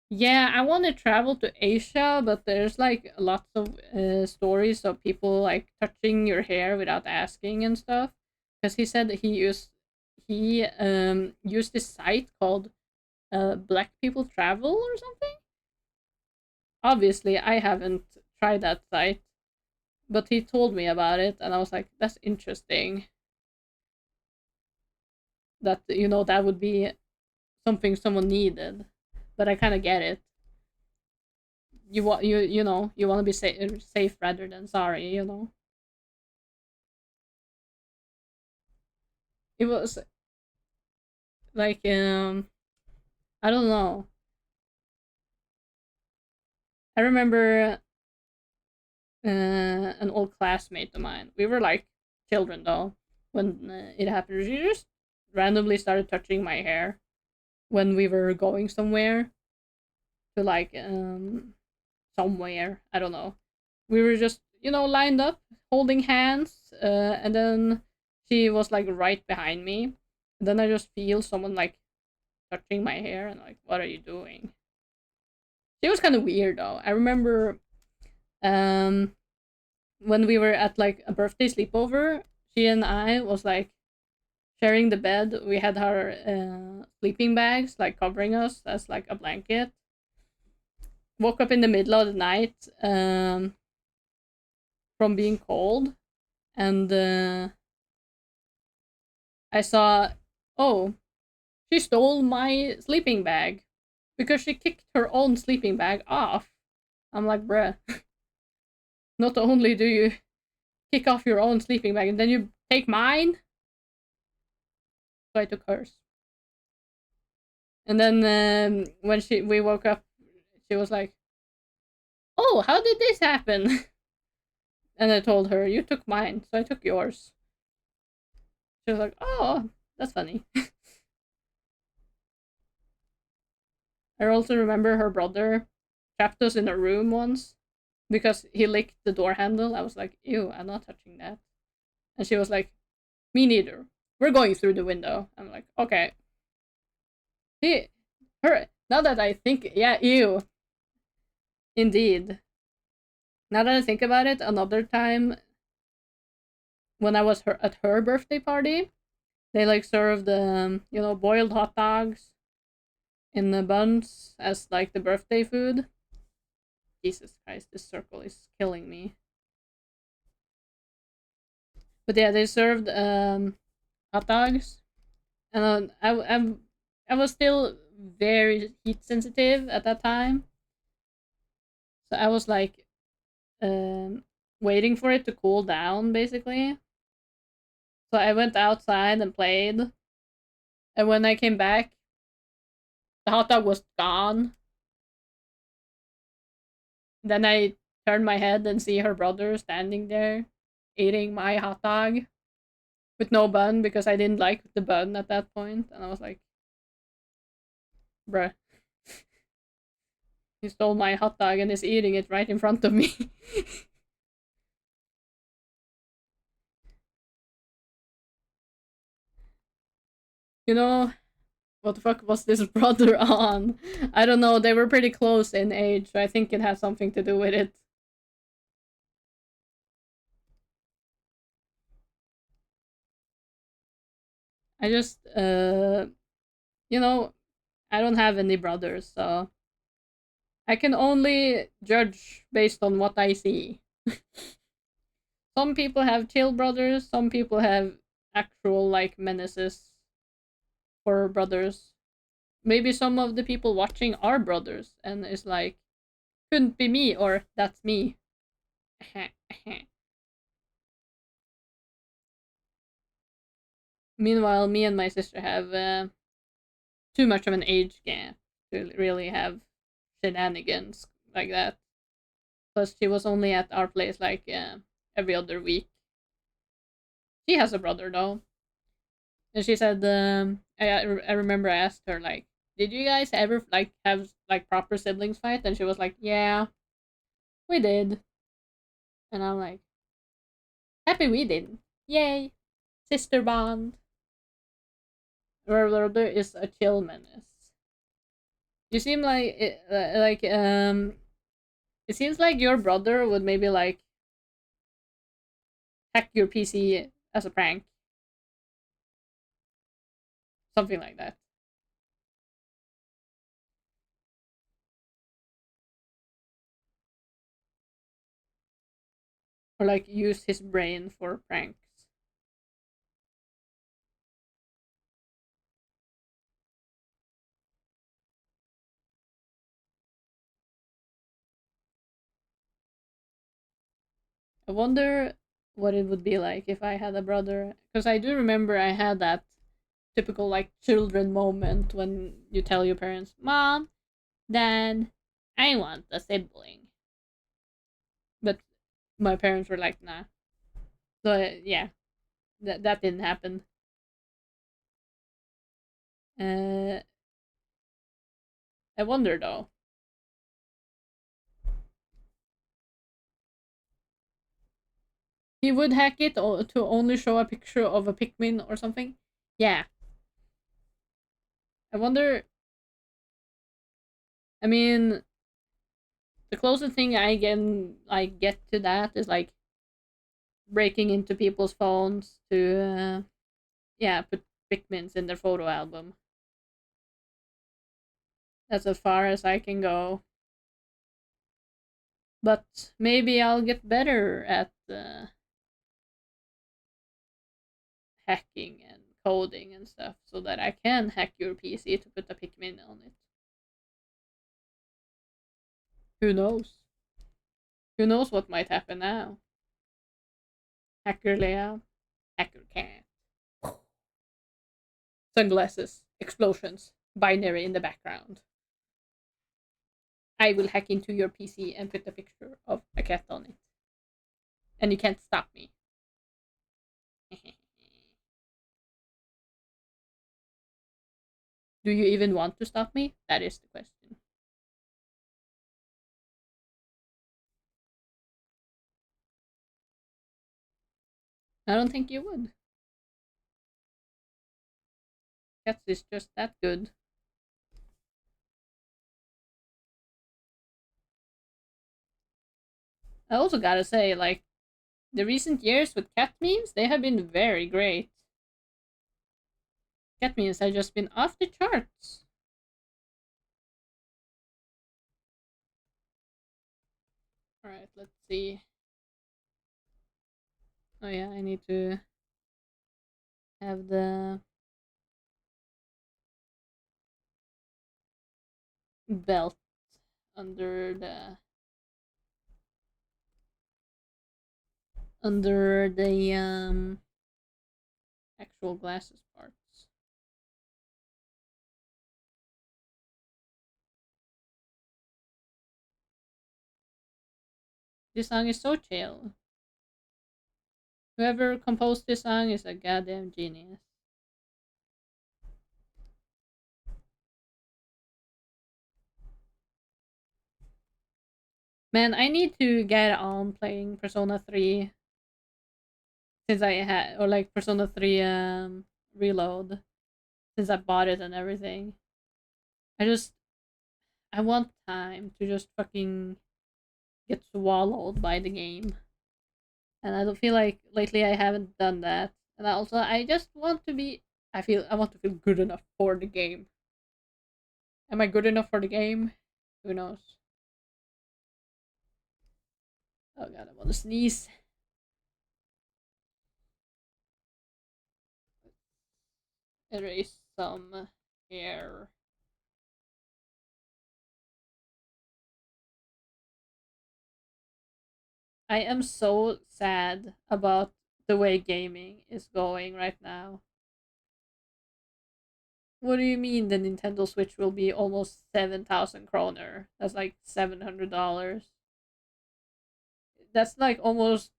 yeah, I want to travel to Asia, but there's like lots of stories of people like touching your hair without asking and stuff. Because he said that he used this site called Black People Travel or something. Obviously, I haven't tried that site, but he told me about it, and I was like, that's interesting. That that would be something someone needed, but I kind of get it. You want to be safe rather than sorry. It was like I don't know. I remember an old classmate of mine. We were like children though when it happened. She just randomly started touching my hair when we were going somewhere to like somewhere, I don't know. We were just lined up holding hands, and then she was like right behind me. And then I just feel someone like touching my hair and like, what are you doing? She was kind of weird though. I remember um when we were at like a birthday sleepover, she and I was like sharing the bed. We had our sleeping bags like covering us as like a blanket. Woke up in the middle of the night from being cold, and I saw, oh, she stole my sleeping bag because she kicked her own sleeping bag off. I'm like, bruh, not only do you kick off your own sleeping bag and then you take mine. So I took hers. And then when we woke up, she was like, "Oh, how did this happen?" And I told her, "You took mine, so I took yours." She was like, "Oh, that's funny." I also remember her brother trapped us in a room once because he licked the door handle. I was like, "Ew, I'm not touching that." And she was like, "Me neither. We're going through the window." I'm like, "Okay." He, her. Now that I think, yeah, ew, indeed. Now that I think about it, another time when I was at her birthday party, they like served boiled hot dogs in the buns as like the birthday food. Jesus Christ, this circle is killing me. But yeah, they served hot dogs, and I was still very heat sensitive at that time, so I was like waiting for it to cool down basically. So I went outside and played, and when I came back, the hot dog was gone. Then I turned my head and see her brother standing there eating my hot dog with no bun because I didn't like the bun at that point. And I was like, bruh, he stole my hot dog and is eating it right in front of me. You know, what the fuck was this brother on? I don't know. They were pretty close in age, so I think it has something to do with it. I just, you know, I don't have any brothers, so I can only judge based on what I see. Some people have chill brothers, some people have actual like menaces for brothers. Maybe some of the people watching are brothers and is like, couldn't be me or that's me. Meanwhile, me and my sister have too much of an age gap to really have shenanigans like that. Plus, she was only at our place like every other week. She has a brother though, and she said, I remember I asked her like, did you guys ever like have like proper siblings fight? And she was like, yeah, we did. And I'm like, happy we didn't. Yay, sister bond. Her brother is a chill menace. You seem like it seems like your brother would maybe like hack your PC as a prank, something like that, or like use his brain for pranks. I wonder what it would be like if I had a brother, because I do remember I had that typical like children moment when you tell your parents, "Mom, Dad, I want a sibling," but my parents were like, "Nah." So yeah, that didn't happen. Uh, I wonder though. He would hack it to only show a picture of a Pikmin or something. Yeah, I wonder. I mean, the closest thing I get to that is like breaking into people's phones to yeah, put Pikmins in their photo album. That's as far as I can go. But maybe I'll get better at hacking and coding and stuff so that I can hack your PC to put a Pikmin on it. Who knows? Who knows what might happen now? Hacker Lea, hacker cat. Sunglasses, explosions, binary in the background. I will hack into your PC and put a picture of a cat on it. And you can't stop me. Do you even want to stop me? That is the question. I don't think you would. Cats is just that good. I also gotta say, like, the recent years with cat memes, they have been very great. Cat memes have just been off the charts. Alright, let's see. Oh yeah, I need to have the belt under the actual glasses parts. This song is so chill. Whoever composed this song is a goddamn genius. Man, I need to get on playing Persona 3 since I had, or like Persona 3 Reload, since I bought it and everything. I just, I want time to just fucking get swallowed by the game. And I don't feel like lately I haven't done that. And I just want to be, I want to feel good enough for the game. Am I good enough for the game? Who knows? Oh god, I want to sneeze. Erase some hair. I am so sad about the way gaming is going right now. What do you mean the Nintendo Switch will be almost 7,000 kroner? That's like $700. That's like almost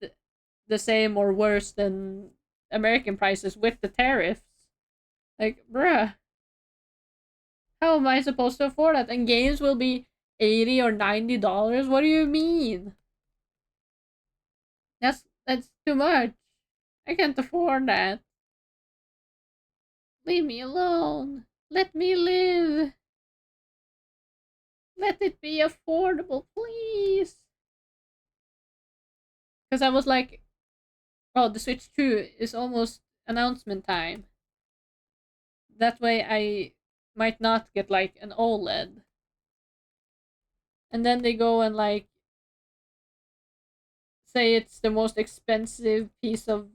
the same or worse than American prices with the tariffs. Like, bruh, how am I supposed to afford that? And games will be $80 or $90? What do you mean? That's too much. I can't afford that. Leave me alone. Let me live. Let it be affordable, please. Because I was like, oh, the Switch 2 is almost announcement time. That way I might not get like an OLED. And then they go and like say it's the most expensive piece of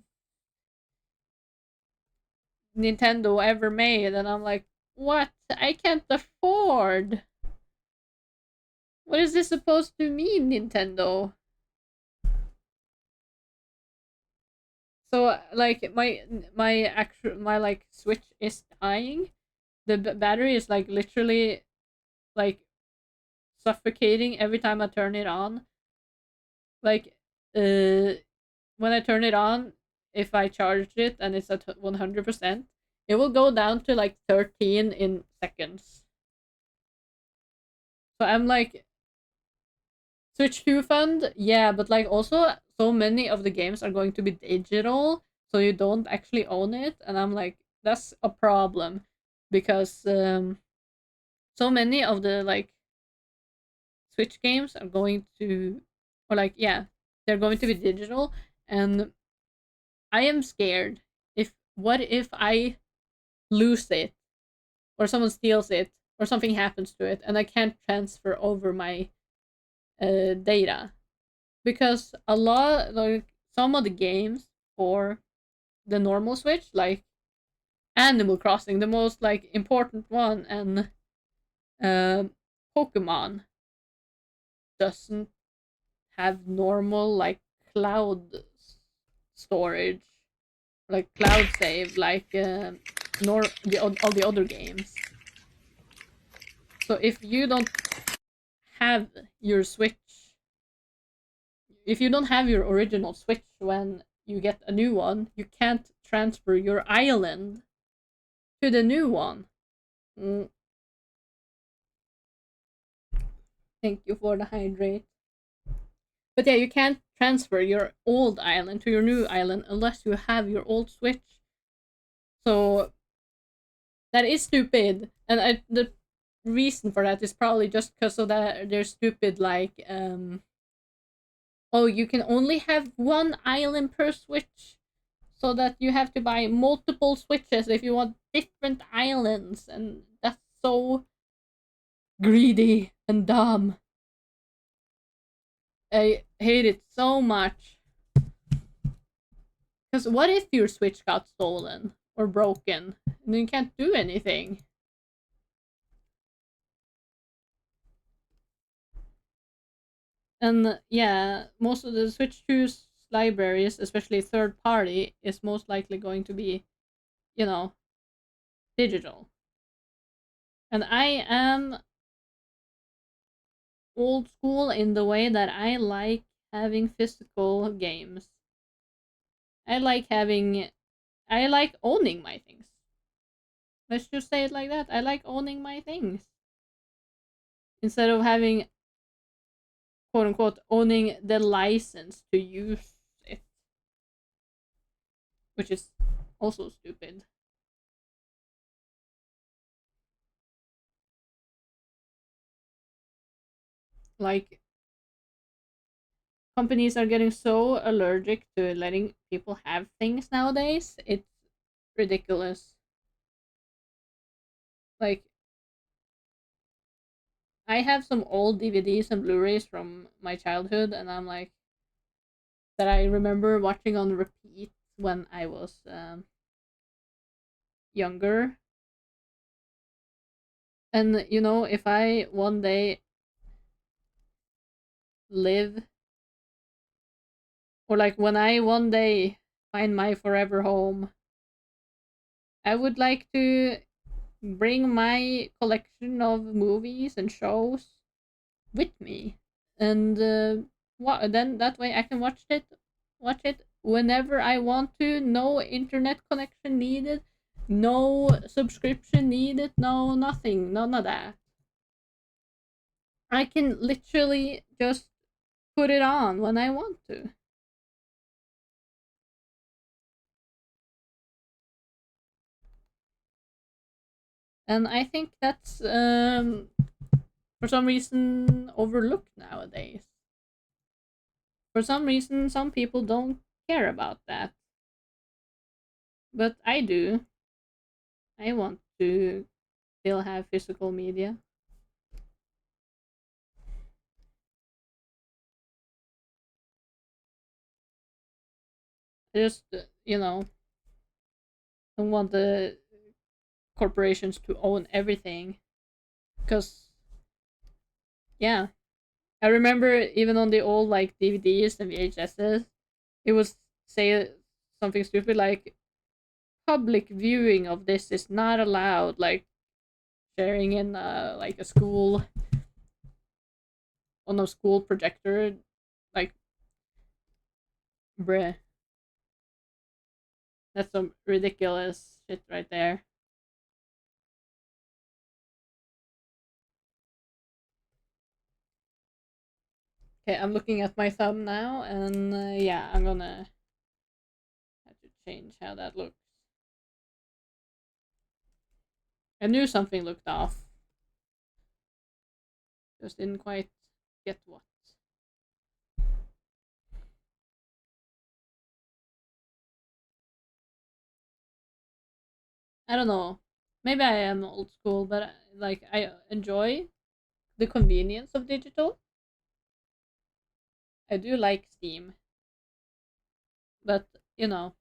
Nintendo ever made. And I'm like, what? I can't afford. What is this supposed to mean, Nintendo? So like my like Switch is dying. The battery is like literally like suffocating every time I turn it on. Like when I turn it on, if I charge it and it's at 100%, it will go down to like 13 in seconds. So I'm like, Switch 2 fund, yeah, but like also so many of the games are going to be digital, so you don't actually own it, and I'm like, that's a problem. because so many of the like Switch games are going to, or like, yeah, they're going to be digital, and I am scared. If what if I lose it, or someone steals it, or something happens to it, and I can't transfer over my data? Because a lot, like some of the games for the normal Switch, like Animal Crossing, the most like important one, and uh, Pokemon doesn't have normal like cloud storage, like cloud save, like nor all the other games. So if you don't have your Switch, if you don't have your original Switch when you get a new one, you can't transfer your island to the new one. Mm, thank you for the hydrate. But yeah, you can't transfer your old island to your new island unless you have your old Switch. So that is stupid, and the reason for that is probably just because of that they're stupid. Like, oh, you can only have one island per Switch, so that you have to buy multiple Switches if you want different islands, and that's so greedy and dumb. I hate it so much. Because what if your Switch got stolen or broken and you can't do anything? And yeah, most of the Switch 2's libraries, especially third party, is most likely going to be, you know, digital. And I am old school in the way that I like having physical games. I like having, I like owning my things. Let's just say it like that. I like owning my things. Instead of having, quote unquote, owning the license to use it, which is also stupid. Like, companies are getting so allergic to letting people have things nowadays. It's ridiculous. Like, I have some old DVDs and Blu-rays from my childhood, and I'm like, that I remember watching on repeat when I was younger. And you know, if I one day live, or like when I one day find my forever home, I would like to bring my collection of movies and shows with me, and what then that way I can watch it whenever I want to. No internet connection needed, no subscription needed, no nothing, none of that. I can literally just put it on when I want to. And I think that's for some reason overlooked nowadays. For some reason, some people don't care about that, but I do. I want to still have physical media. I just, don't want the corporations to own everything. Because, yeah, I remember even on the old like DVDs and VHSs, it was say something stupid like public viewing of this is not allowed. Like sharing in like a school on a school projector, like bruh, that's some ridiculous shit right there. Okay, I'm looking at my thumb now, and yeah, I'm gonna have to change how that looks. I knew something looked off. Just didn't quite get what. I don't know. Maybe I am old school, but like I enjoy the convenience of digital. I do like Steam, but you know,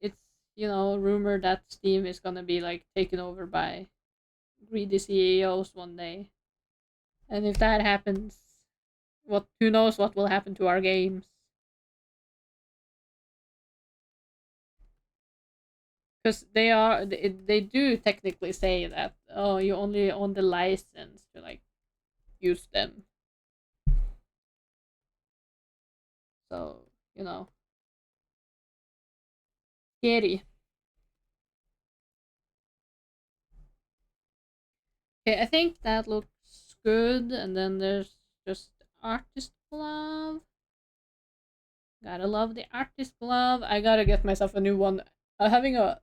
it's rumored that Steam is gonna be like taken over by greedy CEOs one day, and if that happens, what who knows what will happen to our games? Because they do technically say that you only own the license to like use them, so you know, scary. Okay, I think that looks good, and then there's just artist glove. Gotta love the artist glove. I gotta get myself a new one. Having a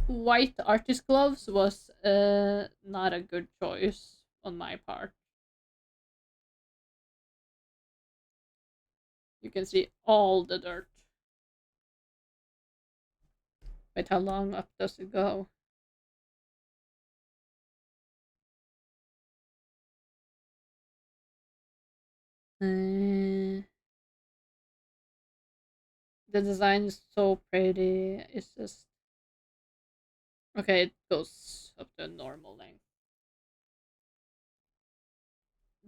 white artist gloves was not a good choice on my part. You can see all the dirt. Wait, how long up does it go? Uh, the design is so pretty. It's just okay. It goes up to a normal length.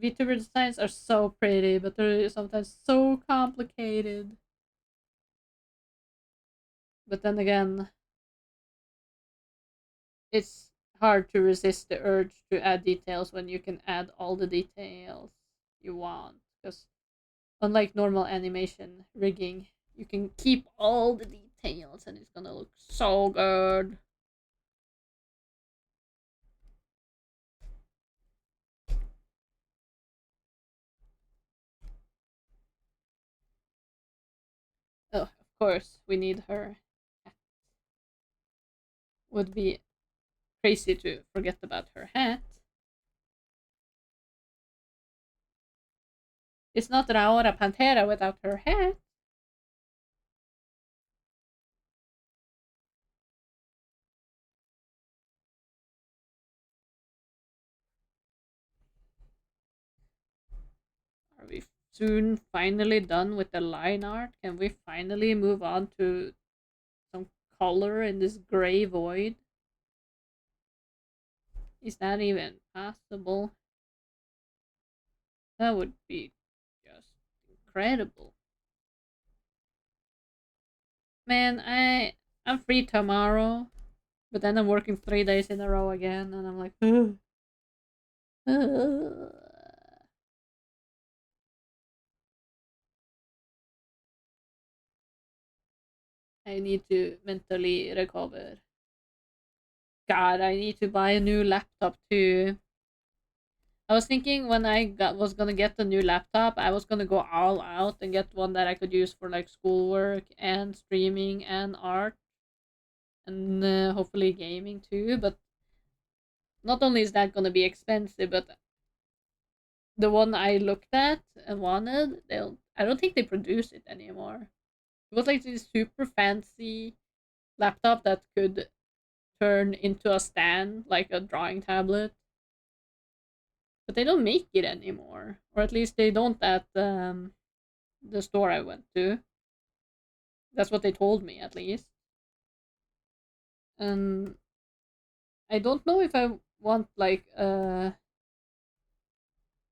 VTuber designs are so pretty, but they're sometimes so complicated. But then again, it's hard to resist the urge to add details when you can add all the details you want. Because unlike normal animation rigging, you can keep all the details and it's gonna look so good. Oh, of course, we need her. Would be crazy to forget about her hat. It's not Raora Pantera without her hat. Are we soon finally done with the line art? Can we finally move on to some color in this gray void? Is that even possible? That would be just incredible. Man, I'm free tomorrow, but then I'm working 3 days in a row again, and I'm like, I need to mentally recover. God, I need to buy a new laptop too. I was thinking when was gonna get the new laptop, I was gonna go all out and get one that I could use for like schoolwork and streaming and art and hopefully gaming too. But not only is that gonna be expensive, but the one I looked at and wanted, I don't think they produce it anymore. It was like this super fancy laptop that could turn into a stand, like a drawing tablet. But they don't make it anymore, or at least they don't at the store I went to. That's what they told me, at least. And I don't know if I want like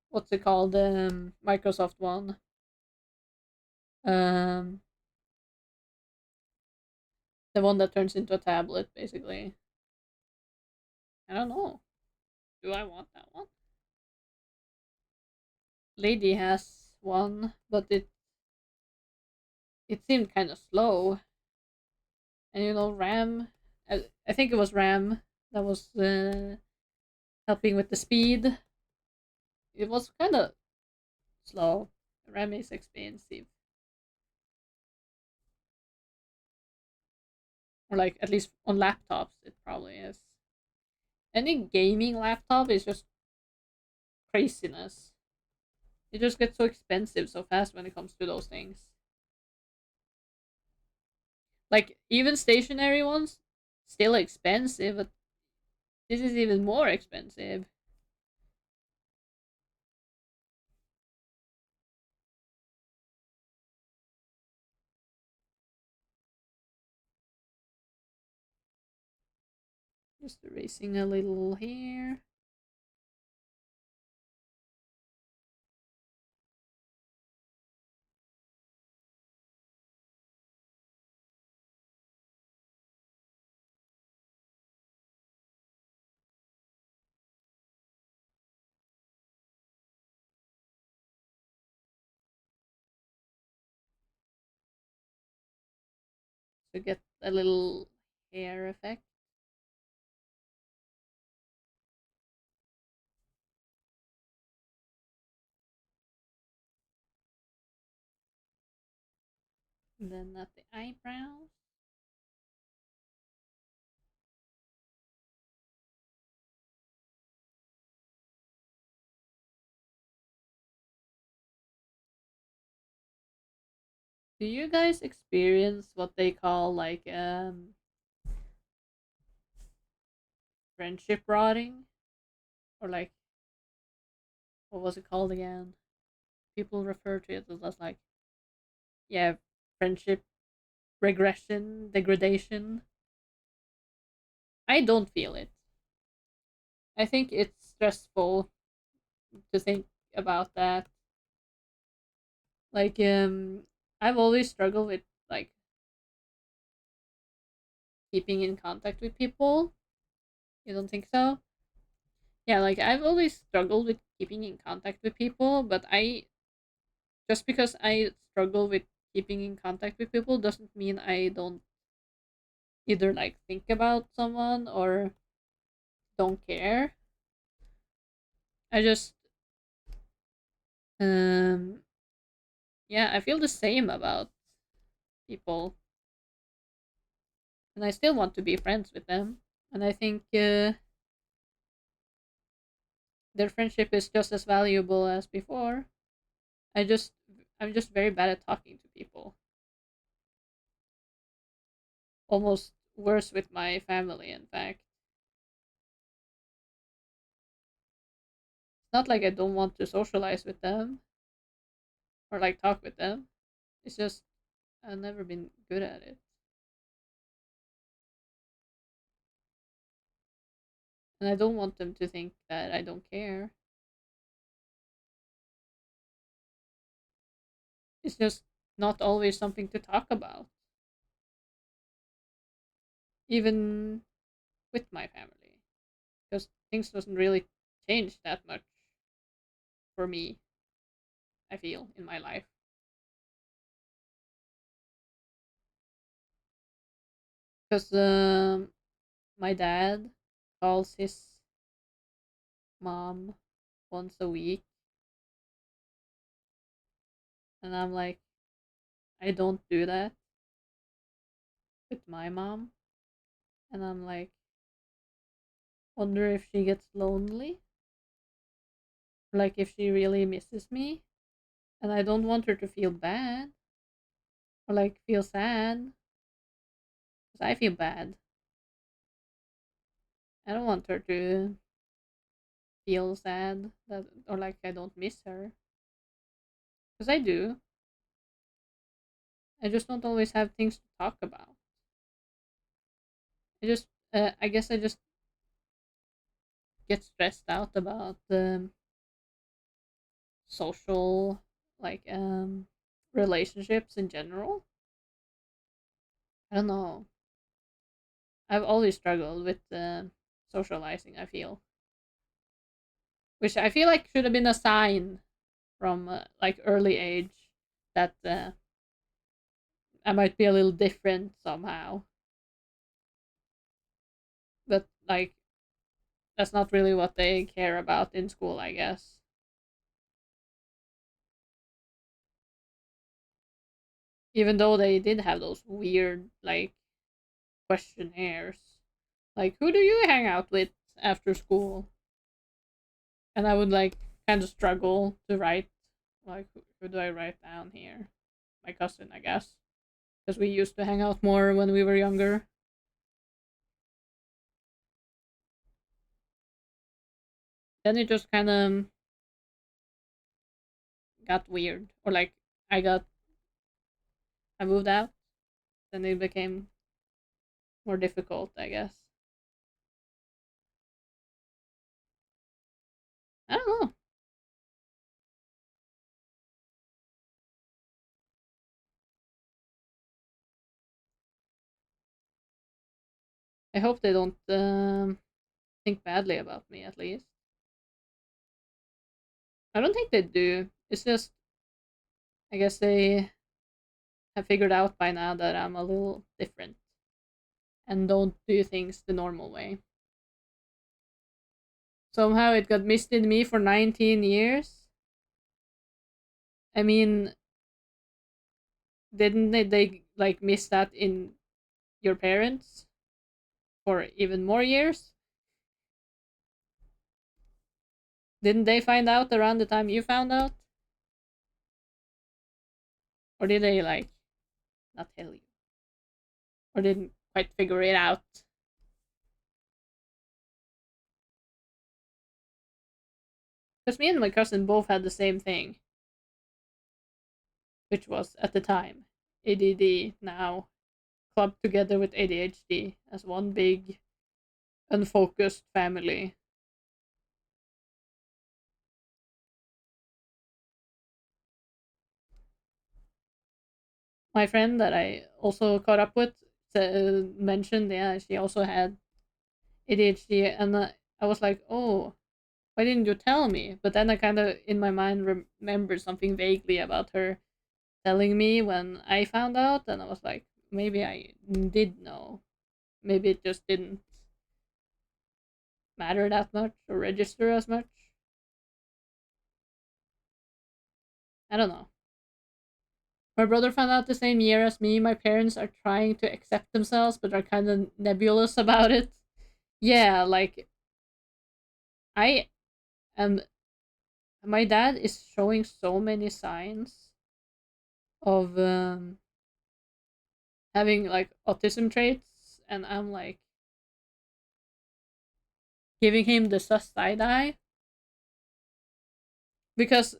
what's it called, Microsoft one, um, the one that turns into a tablet, basically. I don't know. Do I want that one? Lady has one, but it seemed kind of slow. And RAM. I think it was RAM that was helping with the speed. It was kind of slow. RAM is expensive. or like at least on laptops, it probably is. Any gaming laptop is just craziness. It just gets so expensive so fast when it comes to those things. Like even stationary ones, still expensive, but this is even more expensive. Just erasing a little here. To get a little hair effect. And then at the eyebrows. Do you guys experience what they call like friendship rotting? Or like what was it called again? People refer to it as like, yeah, friendship regression, degradation. I don't feel it. I think it's stressful to think about that. Like I've always struggled with like keeping in contact with people. You don't think so? Yeah, like I've always struggled with keeping in contact with people, but I just because I struggle with keeping in contact with people doesn't mean I don't either like think about someone or don't care. I just um yeah, I feel the same about people, and I still want to be friends with them. And I think their friendship is just as valuable as before. I just I'm just very bad at talking to people. Almost worse with my family, in fact. It's not like I don't want to socialize with them or like talk with them. It's just I've never been good at it. And I don't want them to think that I don't care. It's just not always something to talk about, even with my family, because things doesn't really change that much for me. I feel in my life because my dad calls his mom once a week, and I'm like, I don't do that with my mom, and I'm like, wonder if she gets lonely, like if she really misses me, and I don't want her to feel bad or like feel sad because I feel bad. I don't want her to feel sad that or like I don't miss her because I do. I just don't always have things to talk about. I guess I just get stressed out about the social like relationships in general. I don't know. I've always struggled with socializing. I feel, which I feel like should have been a sign from like early age that I might be a little different somehow. But like that's not really what they care about in school, I guess. Even though they did have those weird like questionnaires, like who do you hang out with after school, and I would like kind of struggle to write, like who do I write down here? My cousin, I guess, because we used to hang out more when we were younger. Then it just kind of got weird, or like I got I moved out, then it became more difficult, I guess. I don't know. I hope they don't think badly about me, at least. I don't think they do. It's just, I guess they have figured out by now that I'm a little different and don't do things the normal way. Somehow it got missed in me for 19 years. I mean, didn't they like miss that in your parents for even more years? Didn't they find out around the time you found out? Or did they like not tell you? Or didn't quite figure it out? Because me and my cousin both had the same thing, which was at the time ADD, now clubbed together with ADHD as one big unfocused family. My friend that I also caught up with mentioned, yeah, she also had ADHD, and I was like, oh, why didn't you tell me? But then I kind of, in my mind, remembered something vaguely about her telling me when I found out, and I was like, maybe I did know. Maybe it just didn't matter that much or register as much. I don't know. My brother found out the same year as me. My parents are trying to accept themselves, but are kind of nebulous about it. Yeah, like I am. My dad is showing so many signs of having like autism traits, and I'm like giving him the sus side eye because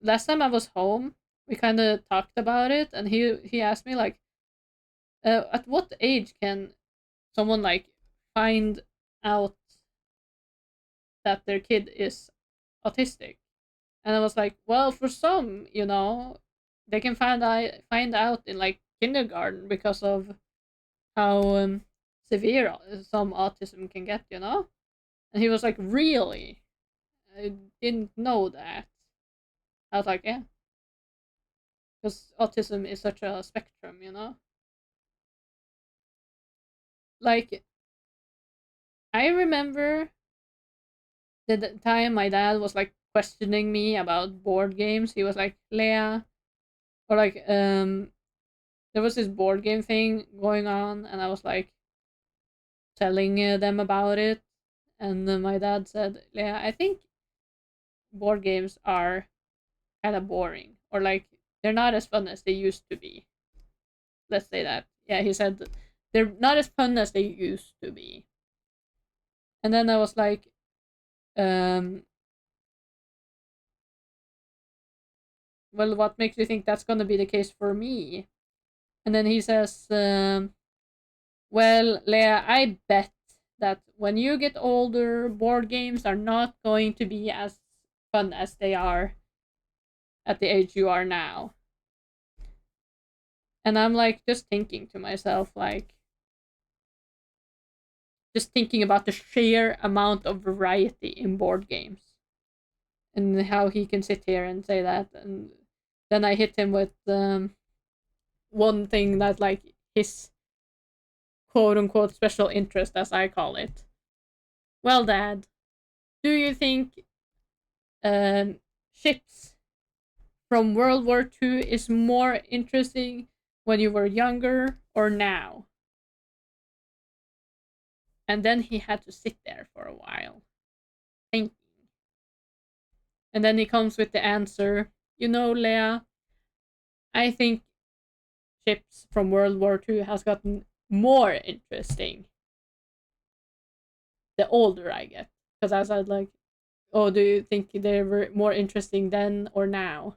last time I was home, we kind of talked about it, and he asked me like, at what age can someone like find out that their kid is autistic? And I was like, well, for some, they can find out in like kindergarten because of how severe some autism can get. And he was like, really? I didn't know that. I was like, yeah, because autism is such a spectrum. Like, I remember the time my dad was like questioning me about board games. He was like, Leah, or like, there was this board game thing going on, and I was like telling them about it. And then my dad said, Leah, I think board games are kind of boring, or like they're not as fun as they used to be. Let's say that. Yeah, he said they're not as fun as they used to be. And then I was like, um, well, what makes you think that's gonna be the case for me? And then he says, well, Leah, I bet that when you get older, board games are not going to be as fun as they are at the age you are now. And I'm like just thinking to myself, like, just thinking about the sheer amount of variety in board games and how he can sit here and say that. And then I hit him with one thing that, like, his quote unquote special interest, as I call it. Well, Dad, do you think um, ships from World War II is more interesting when you were younger or now? And then he had to sit there for a while thinking. And then he comes with the answer. You know, Leah, I think ships from World War II has gotten more interesting the older I get. Because I said like, oh, do you think they were more interesting then or now?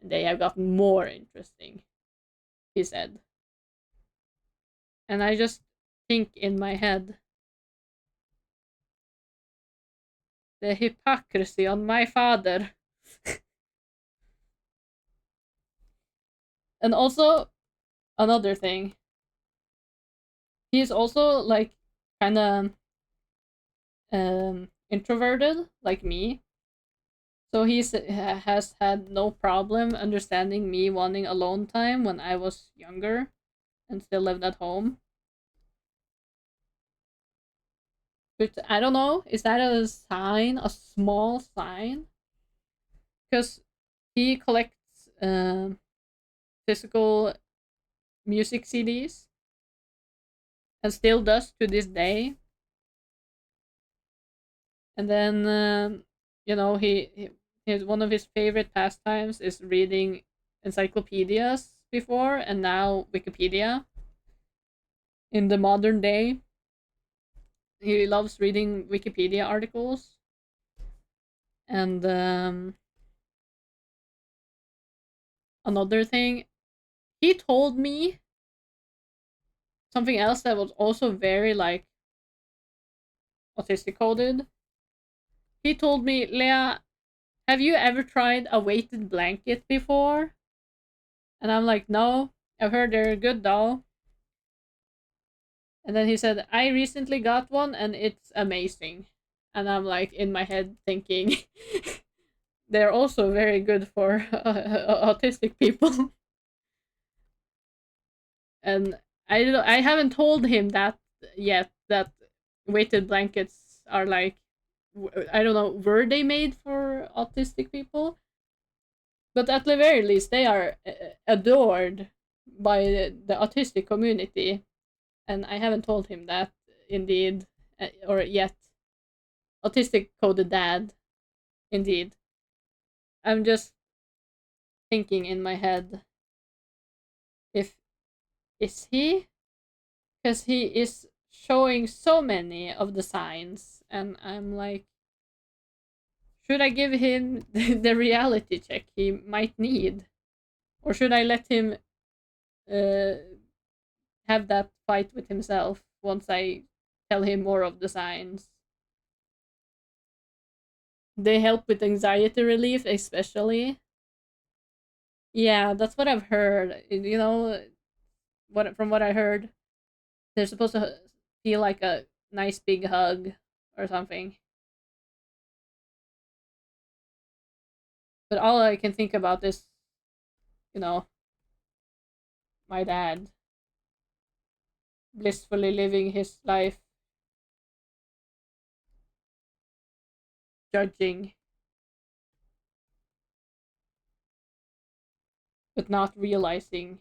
And they have gotten more interesting, he said. And I just think in my head, the hypocrisy on my father. And also, another thing, he's also like kind of introverted like me. So has had no problem understanding me wanting alone time when I was younger and still lived at home. But I don't know, is that a sign, a small sign? Because he collects physical music CDs and still does to this day. And then, one of his favorite pastimes is reading encyclopedias before and now Wikipedia in the modern day. He loves reading Wikipedia articles. And another thing, he told me something else that was also very like autistic coded. He told me, Leah, have you ever tried a weighted blanket before? And I'm like, no, I've heard they're good though. And then he said, I recently got one and it's amazing. And I'm like in my head thinking, they're also very good for autistic people. And I haven't told him that yet, that weighted blankets are like, I don't know, were they made for autistic people? But at the very least, they are adored by the autistic community. And I haven't told him that, indeed, or yet. Autistic coded dad, indeed. I'm just thinking in my head, if is he? Because he is showing so many of the signs, and I'm like, should I give him the reality check he might need? Or should I let him uh, have that fight with himself once I tell him more of the signs? They help with anxiety relief, especially. Yeah, that's what I've heard. From what I heard, they're supposed to feel like a nice big hug or something. But all I can think about is, you know, my dad blissfully living his life, judging, but not realizing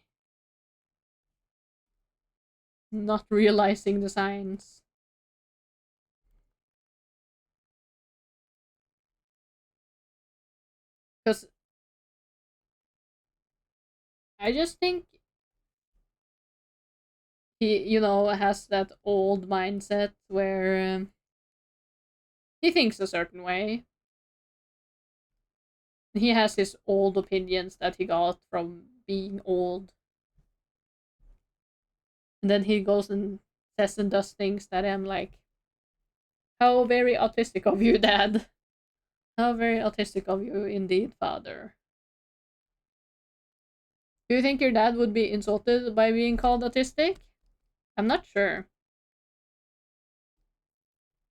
the signs. Because I just think he, has that old mindset where he thinks a certain way. He has his old opinions that he got from being old. And then he goes and says and does things that I'm like, how very autistic of you, Dad. How very autistic of you indeed, Father. Do you think your dad would be insulted by being called autistic? I'm not sure.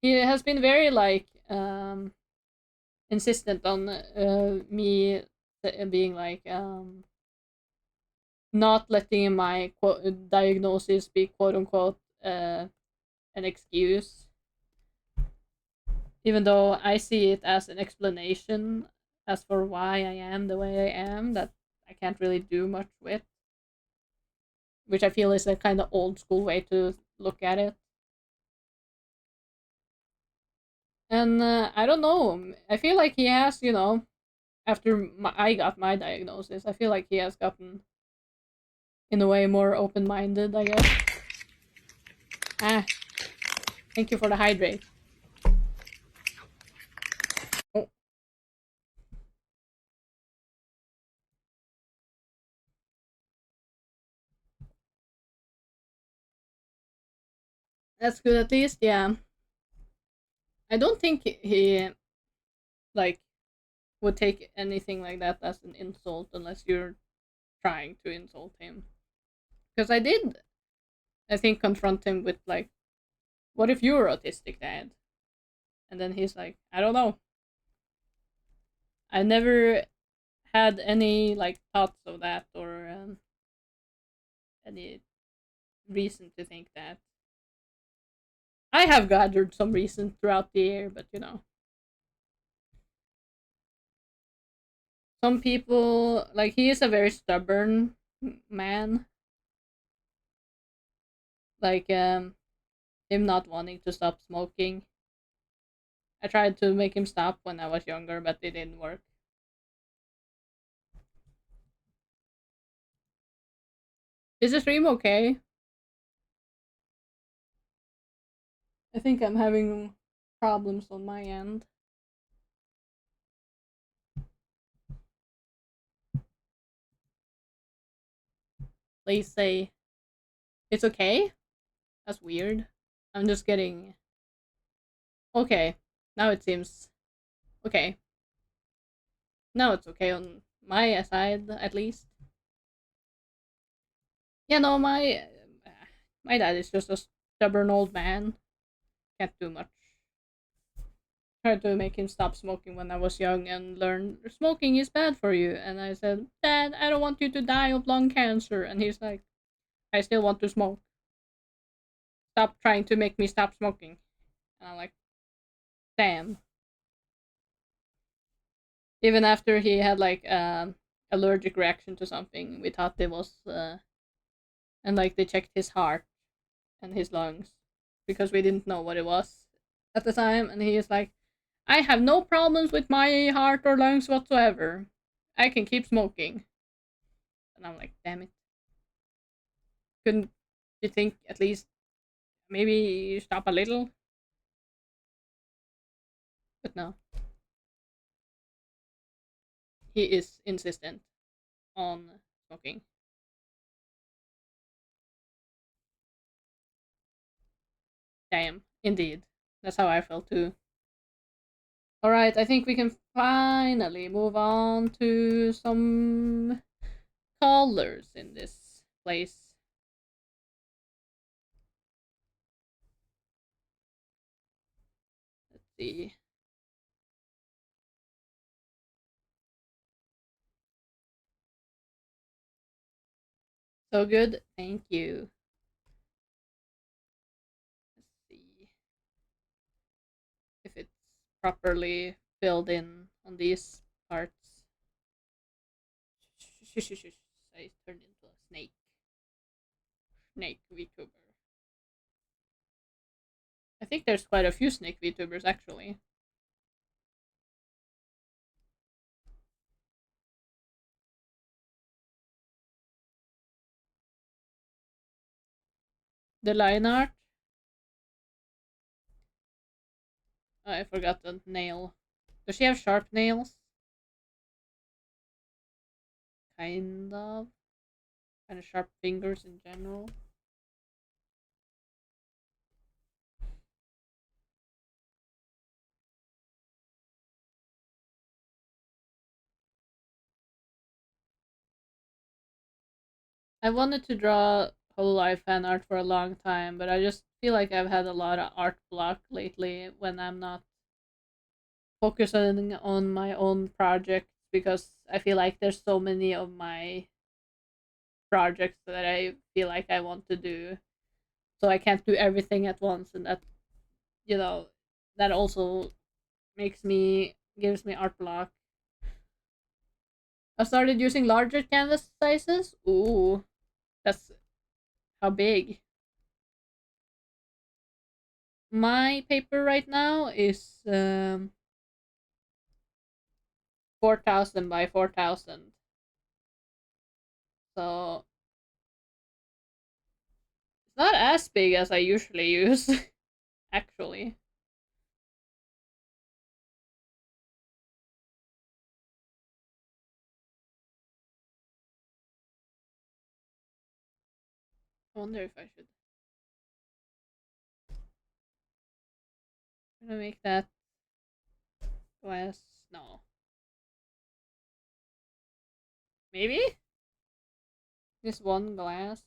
He has been very like insistent on me being like not letting my diagnosis be quote unquote an excuse, even though I see it as an explanation as for why I am the way I am that I can't really do much with, which I feel is a kind of old school way to look at it. And I don't know. I feel like he has, after I got my diagnosis, I feel like he has gotten, in a way, more open minded, I guess. Ah, thank you for the hydrate. Oh, that's good at least, yeah. I don't think he, like, would take anything like that as an insult unless you're trying to insult him. Because I did, I think, confront him with, like, what if you were autistic, Dad? And then he's like, I don't know. I never had any, like, thoughts of that or any reason to think that. I have gathered some reason throughout the year, but some people, like, he is a very stubborn man. Like, him not wanting to stop smoking. I tried to make him stop when I was younger, but it didn't work. Is the stream okay? I think I'm having problems on my end. Please say it's okay. That's weird. I'm just getting okay. Now it seems okay. Now it's okay on my side at least. Yeah, no, my dad is just a stubborn old man. Can't do much. Tried to make him stop smoking when I was young and learn smoking is bad for you. And I said, Dad, I don't want you to die of lung cancer. And he's like, I still want to smoke. Stop trying to make me stop smoking. And I'm like, damn. Even after he had like allergic reaction to something, we thought it was and like they checked his heart and his lungs because we didn't know what it was at the time. And he is like, I have no problems with my heart or lungs whatsoever. I can keep smoking. And I'm like, damn it. Couldn't you think at least maybe you stop a little? But no, he is insistent on smoking. Damn, indeed. That's how I felt too. Alright, I think we can finally move on to some colors in this place. Let's see. So good, thank you. Let's see if it's properly filled in on these parts. I turned into a snake. Snake VTuber. I think there's quite a few snake VTubers actually. The line art. I forgot the nail. Does she have sharp nails? Kind of. Kind of sharp fingers in general. I wanted to draw Hololive fan art for a long time, but I just feel like I've had a lot of art block lately when I'm not focusing on my own projects because I feel like there's so many of my projects that I feel like I want to do. So I can't do everything at once, and you know, that also gives me art block. I started using larger canvas sizes. Ooh, that's how big? My paper right now is 4,000 by 4,000. So it's not as big as I usually use, actually. I wonder if I should. I'm gonna make that glass. No. Maybe? This one glass.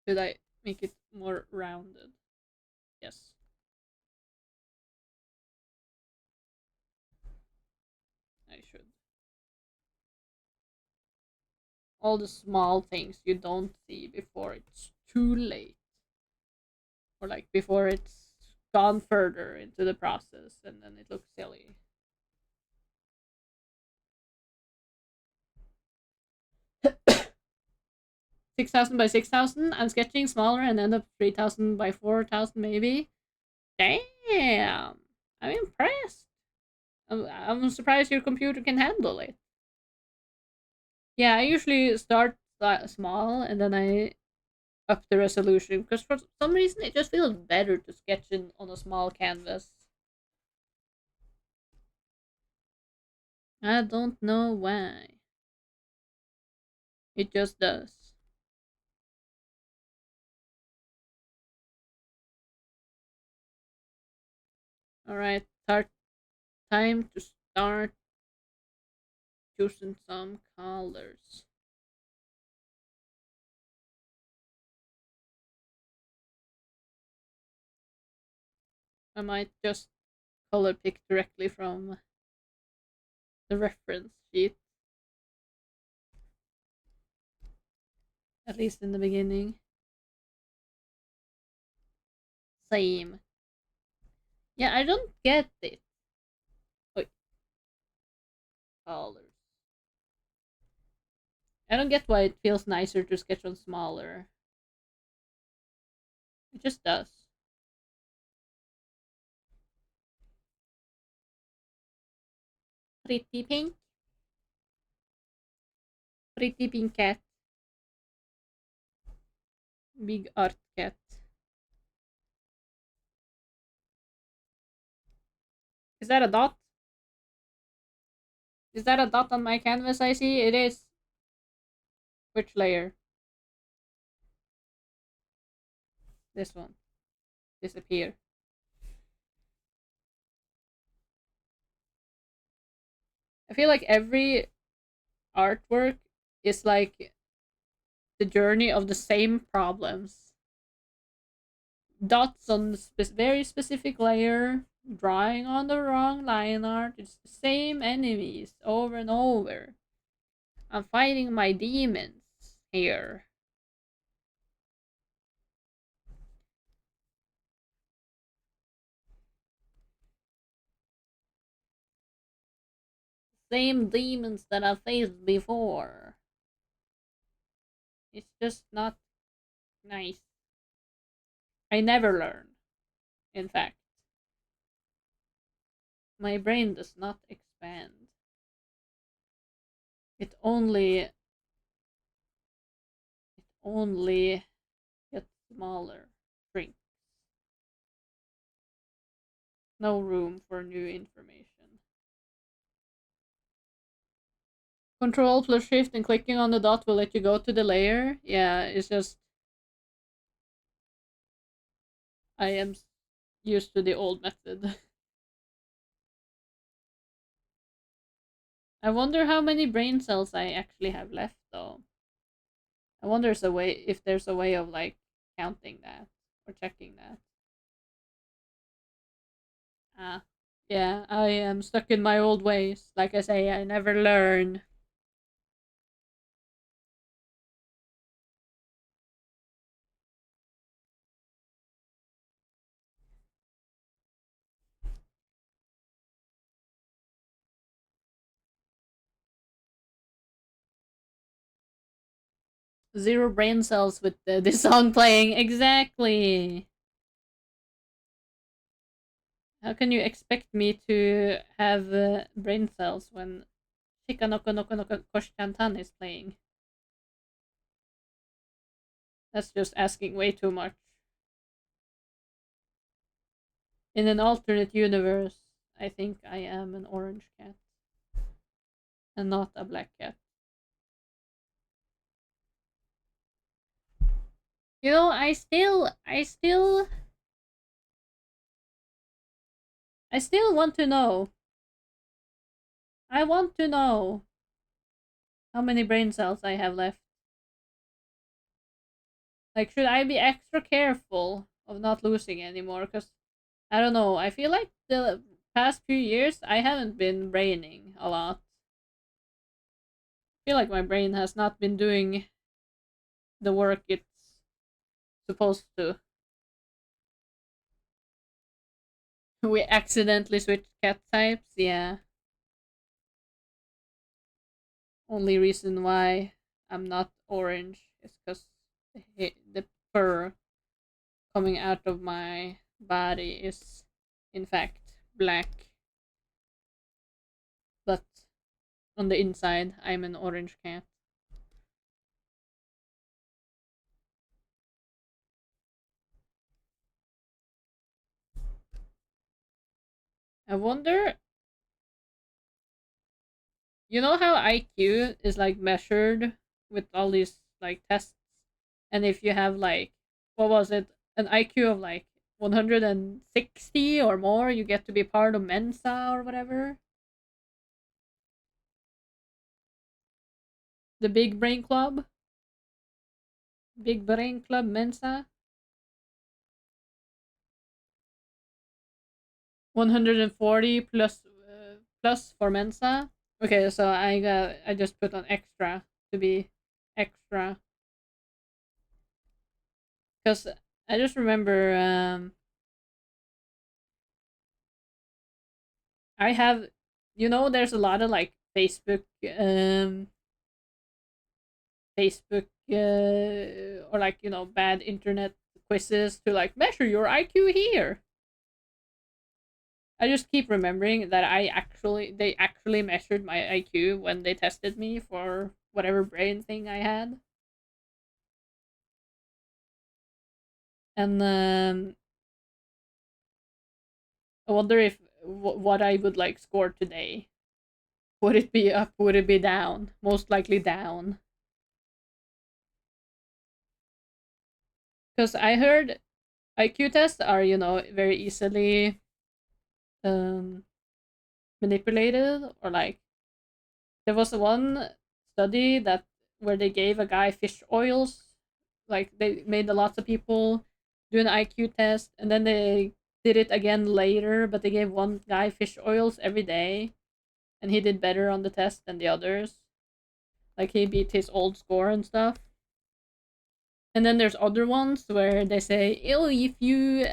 Should I make it more rounded? Yes. I should. All the small things you don't see before it's too late. Or like before it's gone further into the process and then it looks silly. 6,000 by 6,000. I'm sketching smaller and end up 3,000 by 4,000 maybe. Damn. I'm impressed. I'm surprised your computer can handle it. Yeah, I usually start small and then I up the resolution because for some reason it just feels better to sketch on a small canvas. I don't know why. It just does. Alright, time to start choosing some colors. I might just color pick directly from the reference sheet, at least in the beginning. Same. Yeah, I don't get it. Wait, colors. I don't get why it feels nicer to sketch on smaller. It just does. Pretty pink. Pretty pink cat. Big art cat. Is that a dot? Is that a dot on my canvas I see? It is. Which layer? This one. Disappear. I feel like every artwork is like the journey of the same problems. Dots on the very specific layer, drawing on the wrong line art. It's the same enemies over and over. I'm fighting my demons here. Same demons that I faced before. It's just not nice. I never learn, in fact. My brain does not expand. It only gets smaller. Shrinks. No room for new information. Control plus shift and clicking on the dot will let you go to the layer. Yeah, it's just I am used to the old method. I wonder how many brain cells I actually have left though. I wonder if there's a way of like counting that or checking that. Ah, yeah, I am stuck in my old ways. Like I say, I never learn. Zero brain cells with this song playing. Exactly. How can you expect me to have brain cells when Shika Noko Noko Noko Koshikantan is playing? That's just asking way too much. In an alternate universe, I think I am an orange cat and not a black cat. You know, I still want to know. I want to know how many brain cells I have left. Like, should I be extra careful of not losing anymore? Because, I don't know, I feel like the past few years I haven't been braining a lot. I feel like my brain has not been doing the work it's supposed to. We accidentally switched cat types, yeah. Only reason why I'm not orange is because the fur coming out of my body is, in fact, black. But on the inside, I'm an orange cat. I wonder, you know how IQ is like measured with all these like tests? And if you have like, what was it, an IQ of like 160 or more, you get to be part of Mensa or whatever. The Big Brain Club, Big Brain Club Mensa, 140 plus plus for Mensa. Okay, so I just put on extra to be extra because I just remember I have, there's a lot of like Facebook or like bad internet quizzes to like measure your IQ here. I just keep remembering that they actually measured my IQ when they tested me for whatever brain thing I had. And I wonder if what I would like score today. Would it be up? Would it be down? Most likely down. Because I heard IQ tests are, very easily um, manipulated, or like there was one study that where they gave a guy fish oils, like they made lots of people do an IQ test, and then they did it again later, but they gave one guy fish oils every day, and he did better on the test than the others. Like he beat his old score and stuff. And then there's other ones where they say, oh, if you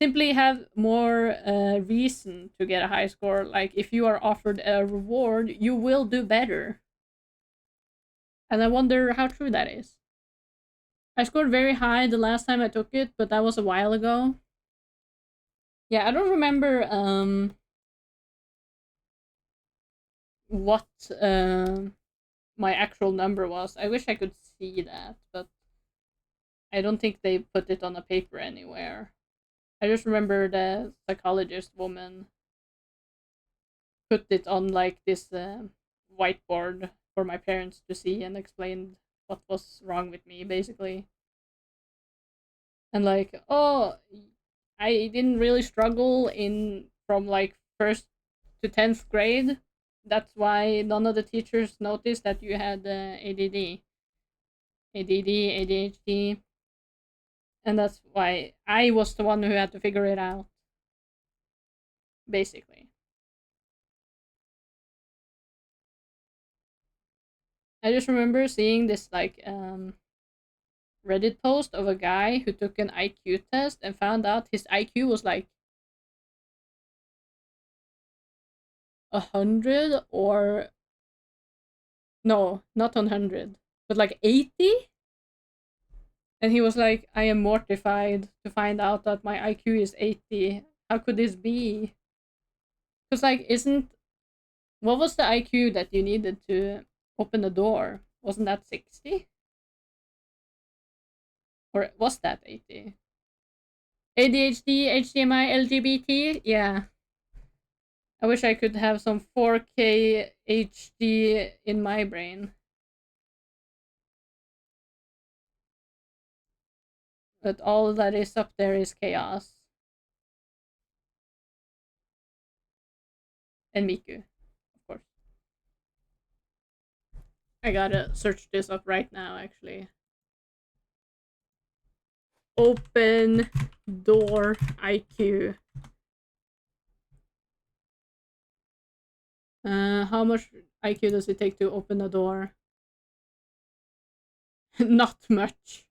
simply have more reason to get a high score, like if you are offered a reward, you will do better. And I wonder how true that is. I scored very high the last time I took it, but that was a while ago. Yeah, I don't remember what my actual number was. I wish I could see that, but I don't think they put it on a paper anywhere. I just remember the psychologist woman put it on like this whiteboard for my parents to see and explained what was wrong with me, basically. And like, oh, I didn't really struggle in from like first to 10th grade. That's why none of the teachers noticed that you had ADD, ADHD, and that's why I was the one who had to figure it out, basically. I just remember seeing this like Reddit post of a guy who took an IQ test and found out his IQ was like 100, or no, not 100, but like 80. And he was like, I am mortified to find out that my IQ is 80. How could this be? Because, like, isn't. What was the IQ that you needed to open the door? Wasn't that 60? Or was that 80? ADHD, HDMI, LGBT? Yeah. I wish I could have some 4K HD in my brain. But all that is up there is chaos. And Miku, of course. I gotta search this up right now, actually. Open door IQ. How much IQ does it take to open a door? Not much.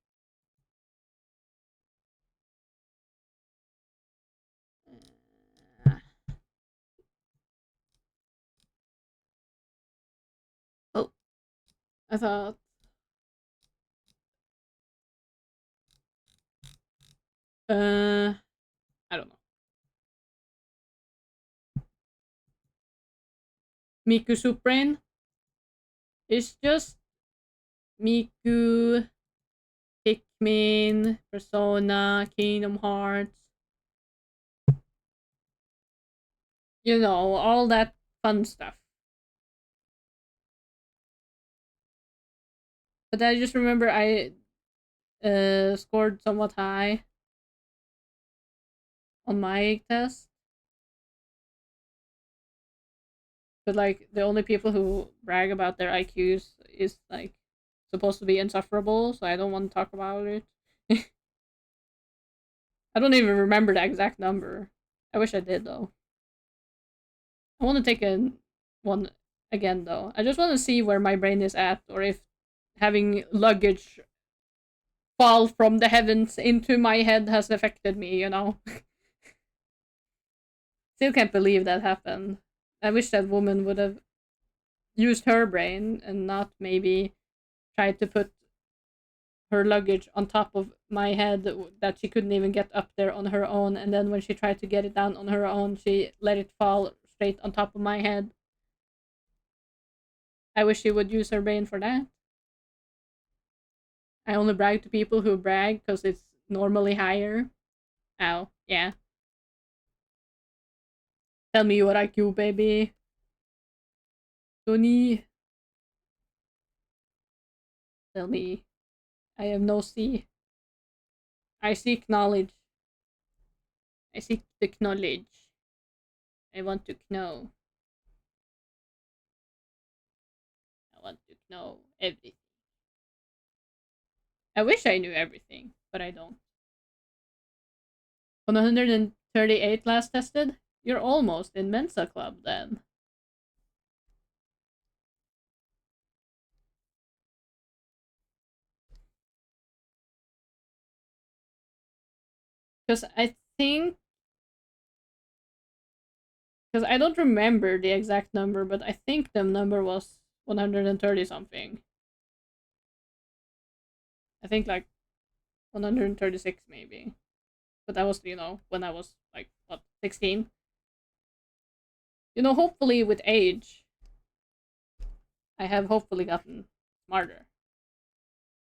Uh, oh, I thought. I don't know. Miku Suprain is just Miku, Pikmin, Persona, Kingdom Hearts. You know, all that fun stuff. But I just remember I scored somewhat high on my test. But like the only people who brag about their IQs is like supposed to be insufferable, so I don't want to talk about it. I don't even remember the exact number. I wish I did though. I want to take one again though. I just want to see where my brain is at, or if having luggage fall from the heavens into my head has affected me. You know. Still can't believe that happened. I wish that woman would have used her brain and not maybe tried to put her luggage on top of my head that she couldn't even get up there on her own, and then when she tried to get it down on her own, she let it fall straight on top of my head. I wish she would use her brain for that. I only brag to people who brag because it's normally higher. Ow, yeah. Tell me what IQ, baby. Tony, tell me. I have no C. I seek knowledge. I seek the knowledge. I want to know. I want to know everything. I wish I knew everything, but I don't. 138 last tested? You're almost in Mensa Club then. Because I think. Because I don't remember the exact number, but I think the number was 130 something. I think like 136 maybe. But that was, when I was like, what, 16? Hopefully with age, I have hopefully gotten smarter.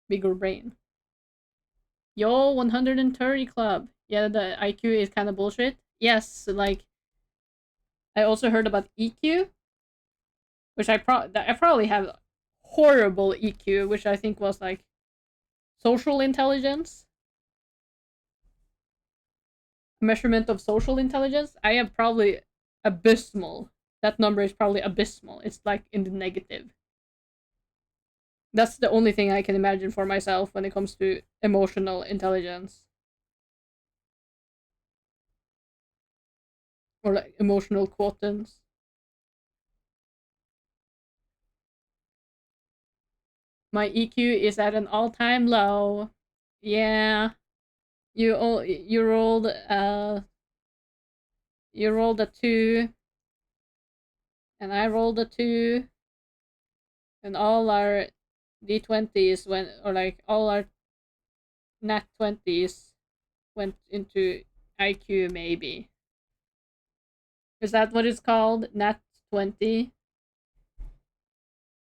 Bigger brain. Yo, 130 club. Yeah, the IQ is kind of bullshit. Yes, like, I also heard about EQ, which I probably have horrible EQ, which I think was like social intelligence. Measurement of social intelligence. I have probably abysmal. That number is probably abysmal. It's like in the negative. That's the only thing I can imagine for myself when it comes to emotional intelligence. Or like emotional quotients. My EQ is at an all-time low. Yeah. You rolled a 2 and I rolled a 2 and all our D20s went, or like all our nat 20s went into IQ, maybe. Is that what it's called? Nat 20?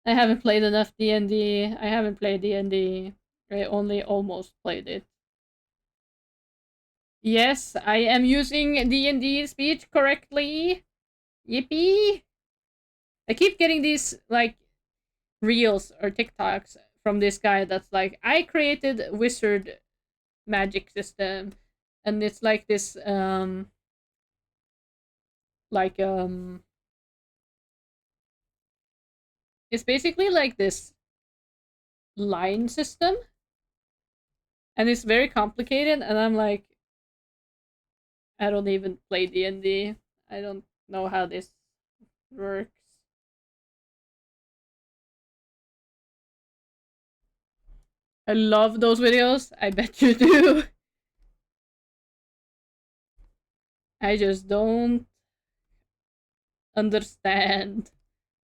I haven't played enough D&D. I haven't played D&D. I only almost played it. Yes, I am using D&D speech correctly. Yippee! I keep getting these like reels or TikToks from this guy that's like, I created wizard magic system, and it's like this like it's basically like this line system, and it's very complicated, and I'm like, I don't even play D&D. I don't know how this works. I love those videos. I bet you do. I just don't understand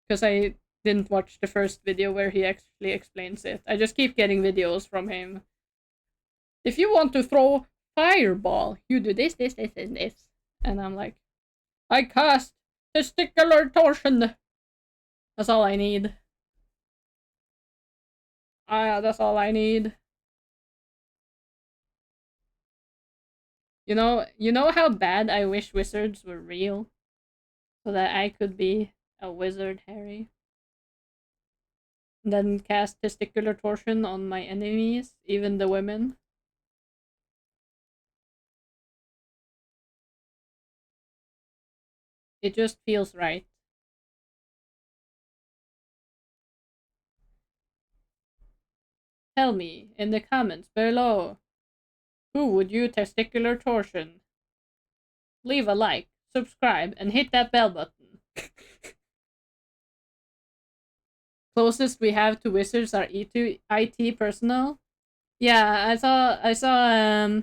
because I didn't watch the first video where he actually explains it. I just keep getting videos from him. If you want to throw fireball, you do this, this, this, and this. And I'm like, I cast testicular torsion. That's all I need. That's all I need. You know how bad I wish wizards were real, so that I could be a wizard, Harry. And then cast testicular torsion on my enemies, even the women. It just feels right. Tell me in the comments below, who would you testicular torsion? Leave a like, subscribe, and hit that bell button. Closest we have to wizards are IT personnel. Yeah, I saw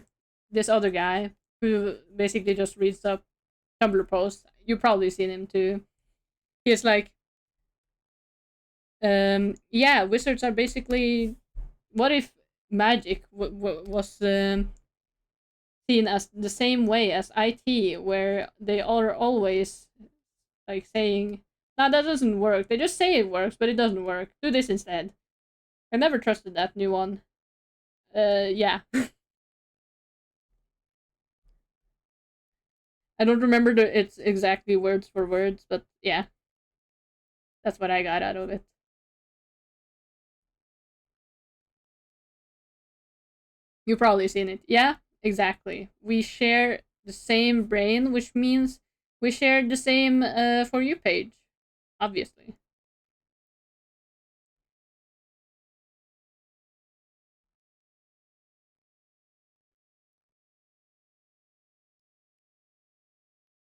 this other guy who basically just reads up Tumblr posts. You've probably seen him too. He's like, yeah, wizards are basically, what if magic was seen as the same way as IT, where they are always like saying, "No, that doesn't work." They just say it works, but it doesn't work. Do this instead. I never trusted that new one. Yeah. I don't remember it's exactly words for words, but yeah, that's what I got out of it. You've probably seen it. Yeah, exactly. We share the same brain, which means we share the same For You page, obviously.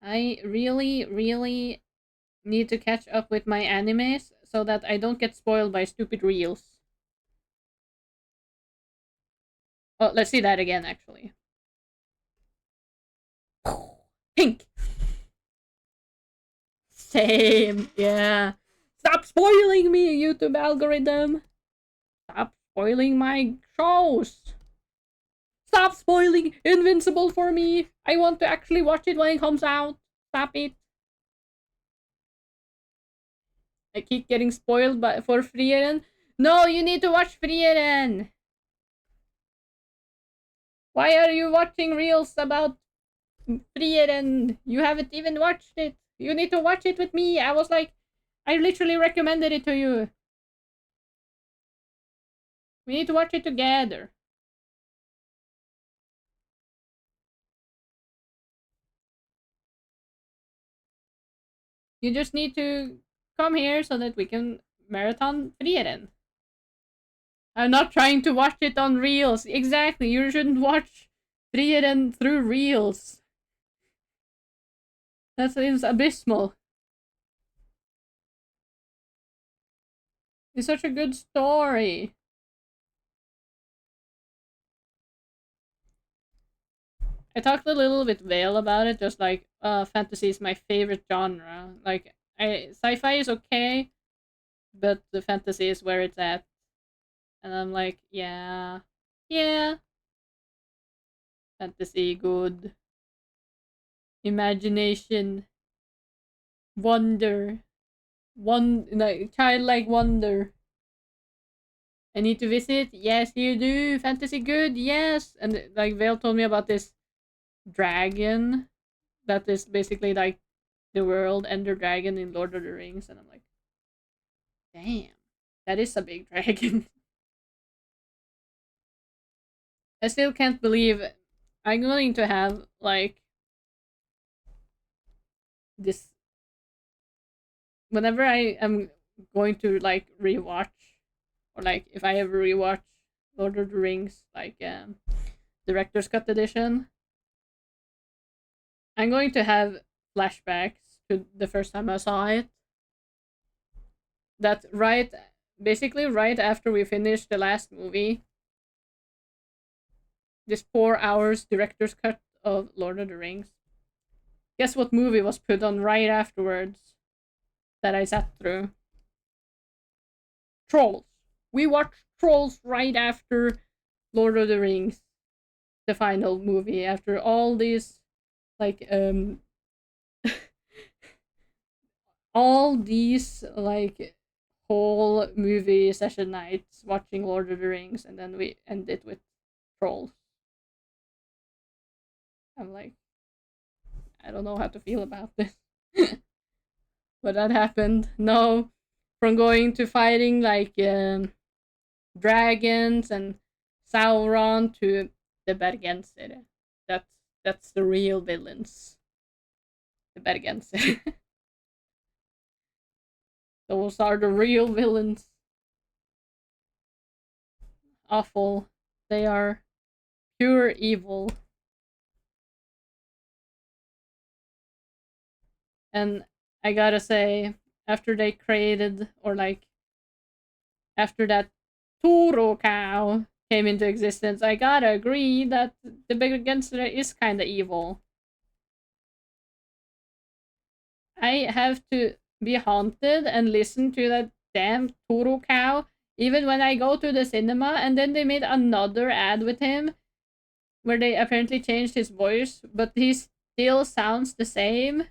I really, really need to catch up with my animes so that I don't get spoiled by stupid reels. Oh, let's see that again, actually. Pink! Same, yeah. Stop spoiling me, YouTube algorithm! Stop spoiling my shows! Stop spoiling Invincible for me! I want to actually watch it when it comes out. Stop it. I keep getting spoiled for Frieren. No, you need to watch Frieren! Why are you watching reels about Frieren? You haven't even watched it. You need to watch it with me. I was like, I literally recommended it to you. We need to watch it together. You just need to come here so that we can marathon Frieren. I'm not trying to watch it on reels. Exactly, you shouldn't watch Frieren through reels. That seems abysmal. It's such a good story. I talked a little with Vale about it, just like fantasy is my favorite genre. Like sci-fi is okay, but the fantasy is where it's at. And I'm like, yeah, yeah, fantasy, good, imagination, wonder, one like childlike wonder. I need to visit. Yes, you do. Fantasy, good. Yes, and like Vale told me about this dragon that is basically like the world Ender Dragon in Lord of the Rings, and I'm like, damn, that is a big dragon. I still can't believe I'm going to have like this whenever I am going to like rewatch or like if I ever rewatch Lord of the Rings like director's cut edition, I'm going to have flashbacks to the first time I saw it. That right basically right after we finished the last movie, this 4 hours director's cut of Lord of the Rings. Guess what movie was put on right afterwards that I sat through? Trolls. We watched Trolls right after Lord of the Rings, the final movie. After all these, like, all these like whole movie session nights watching Lord of the Rings, and then we end it with Trolls. I'm like, I don't know how to feel about this. But that happened. No, from going to fighting like dragons and Sauron to the Bergenser. That's that's the real villains. The Bergenser. Those are the real villains. Awful. They are pure evil. And I gotta say, after they created or like after that Toro cow came into existence, I gotta agree that the Bergenser is kinda evil. I have to be haunted and listen to that damn Toro cow even when I go to the cinema, and then they made another ad with him where they apparently changed his voice, but he still sounds the same.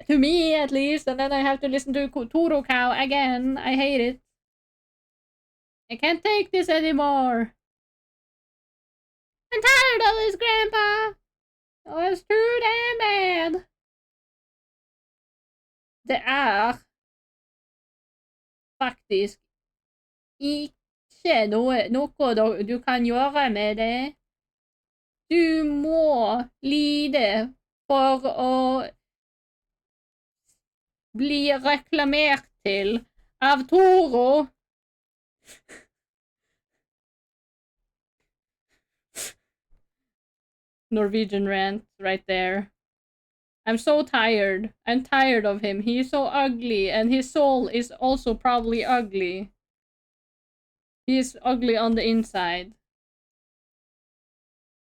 To me, at least, and then I have to listen to Toro cow again. I hate it. I can't take this anymore. I'm tired of this, Grandpa. Oh, it's too damn bad. Det är faktiskt ikke noe du kan gjøre med det. Du må lide for å bli reklamert til av Toro. Norwegian rant right there. I'm so tired. I'm tired of him. He's so ugly, and his soul is also probably ugly. He's ugly on the inside.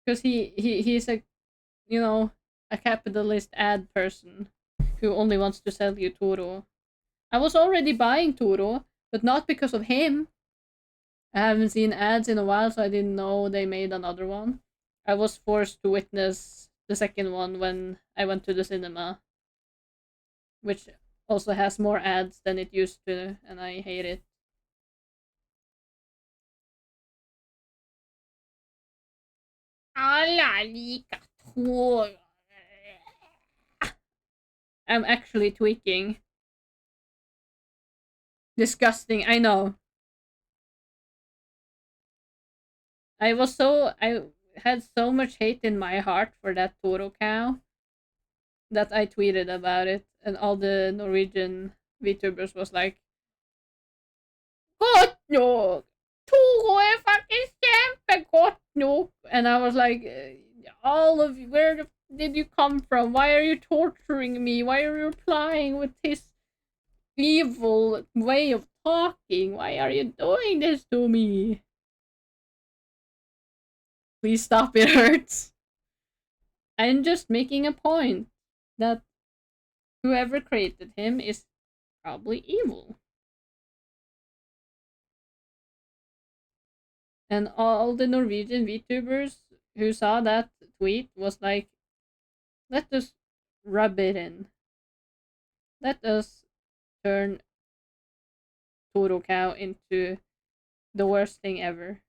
Because he's a, you know, a capitalist ad person who only wants to sell you Toro. I was already buying Toro, but not because of him. I haven't seen ads in a while, so I didn't know they made another one. I was forced to witness the second one when I went to the cinema, which also has more ads than it used to, and I hate it. Alla lika Toro. I'm actually tweaking. Disgusting, I know. I had so much hate in my heart for that Toro cow that I tweeted about it, and all the Norwegian VTubers was like, "Godt nok! Toro er faktisk kjempegodt nok!" And I was like, all of you, where did you come from? Why are you torturing me? Why are you replying with his evil way of talking? Why are you doing this to me? Please stop, it hurts. I'm just making a point that whoever created him is probably evil. And all the Norwegian VTubers who saw that tweet was like, let us rub it in. Let us turn Toro Cow into the worst thing ever.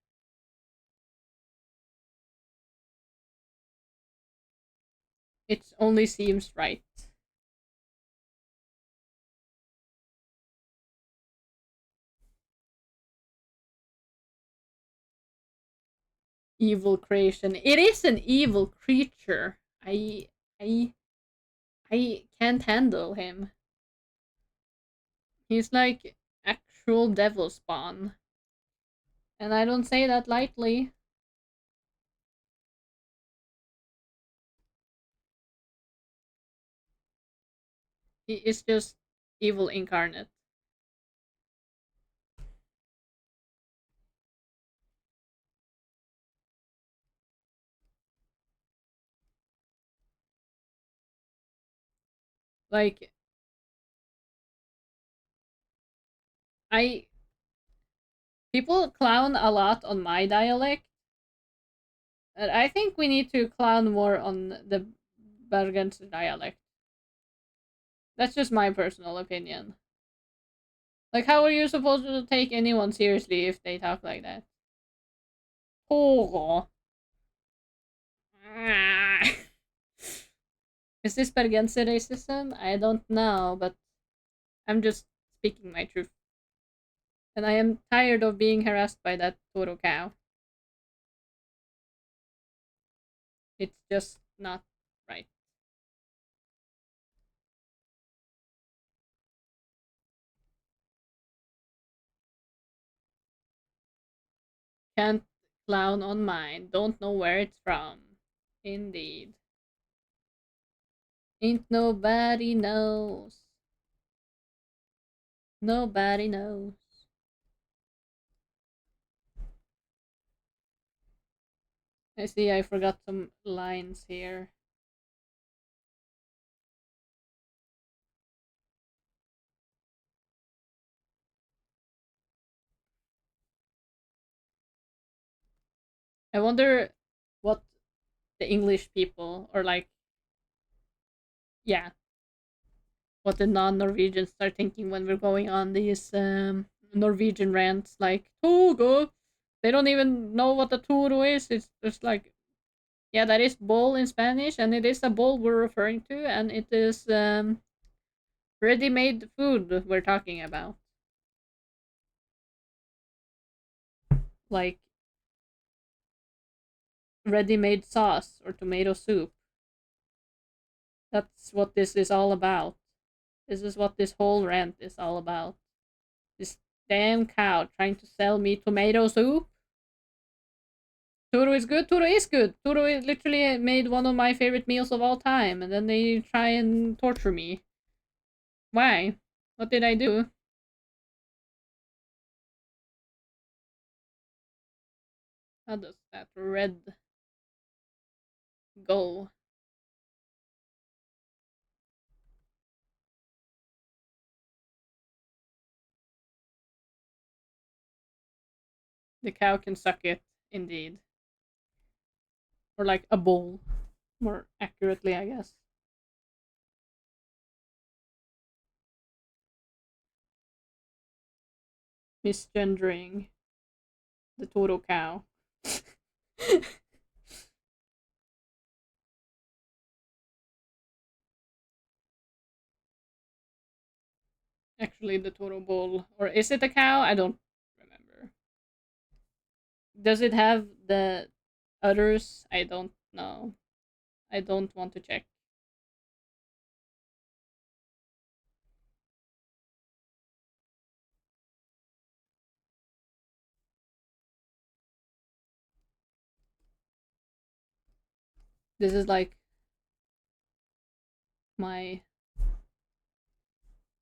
It only seems right. Evil creation. It is an evil creature. I I can't handle him. He's like actual devil spawn. And I don't say that lightly. He is just evil incarnate. Like I people clown a lot on my dialect. And I think we need to clown more on the Bergen's dialect. That's just my personal opinion. Like, how are you supposed to take anyone seriously if they talk like that? Oh. Is this Bergense racism? I don't know, but I'm just speaking my truth. And I am tired of being harassed by that Toro cow. It's just not right. Can't clown on mine. Don't know where it's from. Indeed. Ain't nobody knows. Nobody knows. I see I forgot some lines here. I wonder what the English people, or like, yeah, what the non-Norwegians are thinking when we're going on these Norwegian rants, like Togo. They don't even know what a toro is. It's just like, yeah, that is bowl in Spanish, and it is a bowl we're referring to, and it is ready-made food we're talking about, like ready-made sauce or tomato soup. That's what this is all about. This is what this whole rant is all about. This damn cow trying to sell me tomato soup. Turo is good. Turo is good. Turo is literally made one of my favorite meals of all time, and then they try and torture me. Why? What did I do? How does that red go? The cow can suck it, indeed. Or like a bowl, more accurately, I guess. Misgendering the Toro cow. Actually, the Toro bull. Or is it a cow? I don't remember. Does it have the udders? I don't know. I don't want to check. This is like my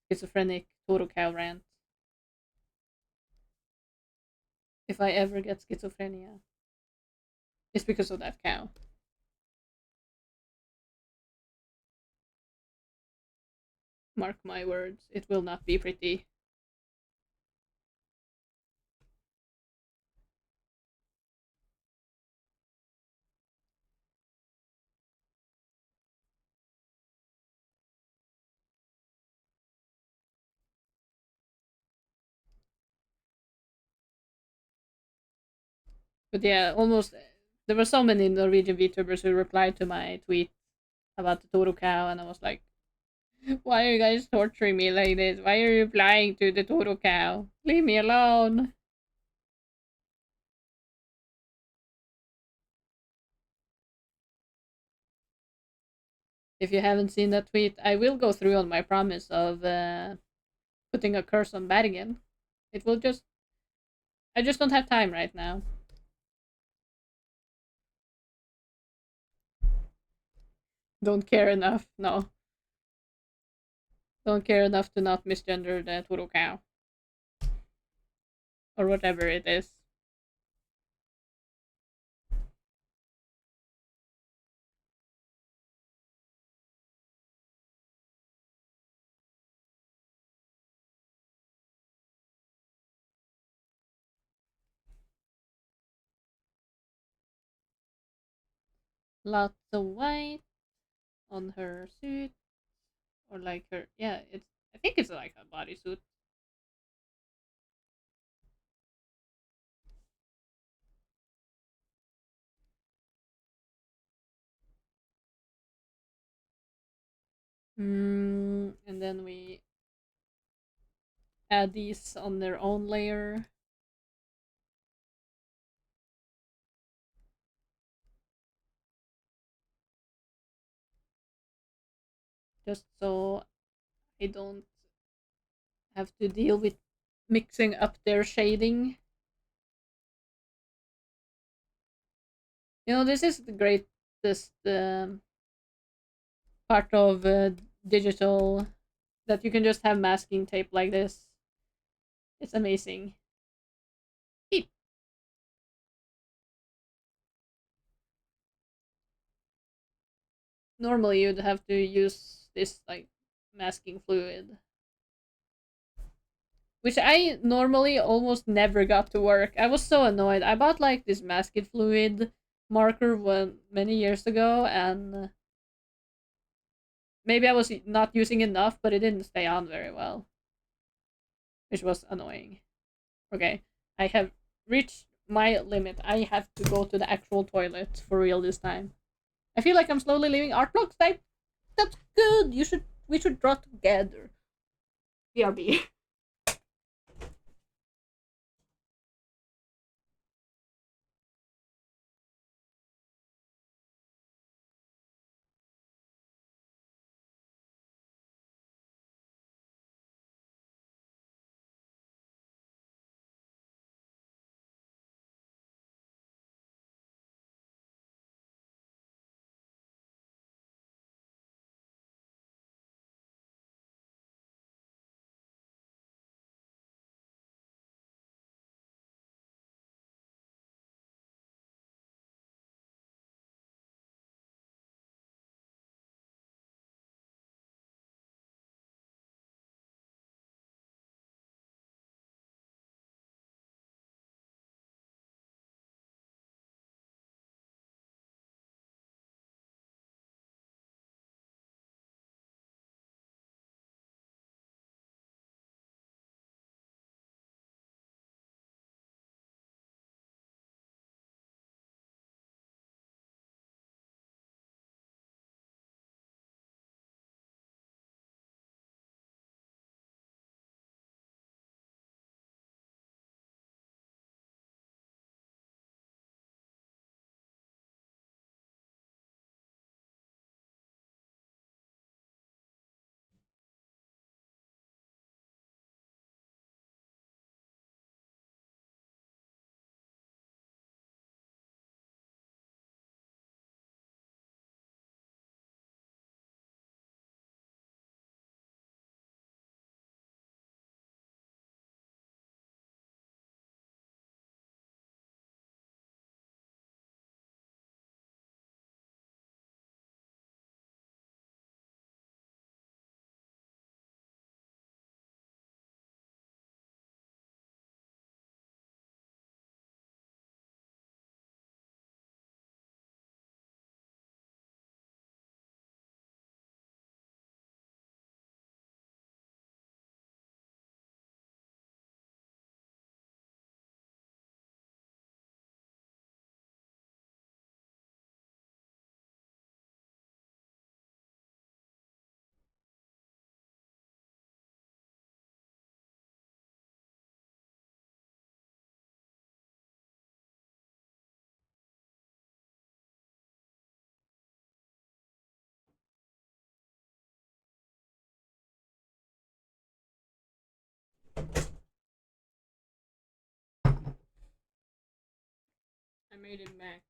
schizophrenic Toro cow rant. If I ever get schizophrenia, it's because of that cow. Mark my words, it will not be pretty. But yeah, almost there were so many Norwegian VTubers who replied to my tweet about the Toro cow, and I was like, "Why are you guys torturing me like this? Why are you replying to the Toro cow? Leave me alone." If you haven't seen that tweet, I will go through on my promise of putting a curse on Bergen. It will just. I just don't have time right now. Don't care enough. No, don't care enough to not misgender the Toro cow or whatever it is. Lots of white on her suit, or like her. Yeah, it's. I think it's like a bodysuit. And then we add these on their own layer, just so I don't have to deal with mixing up their shading. This is the greatest part of digital, that you can just have masking tape like this. It's amazing. It, Normally, you'd have to use this like masking fluid, which I normally almost never got to work. I was so annoyed. I bought like this masking fluid marker many years ago, and maybe I was not using enough, but it didn't stay on very well, which was annoying. Okay, I have reached my limit. I have to go to the actual toilet for real this time. I feel like I'm slowly leaving art blocks. That's good. We should draw together. BRB. made it back.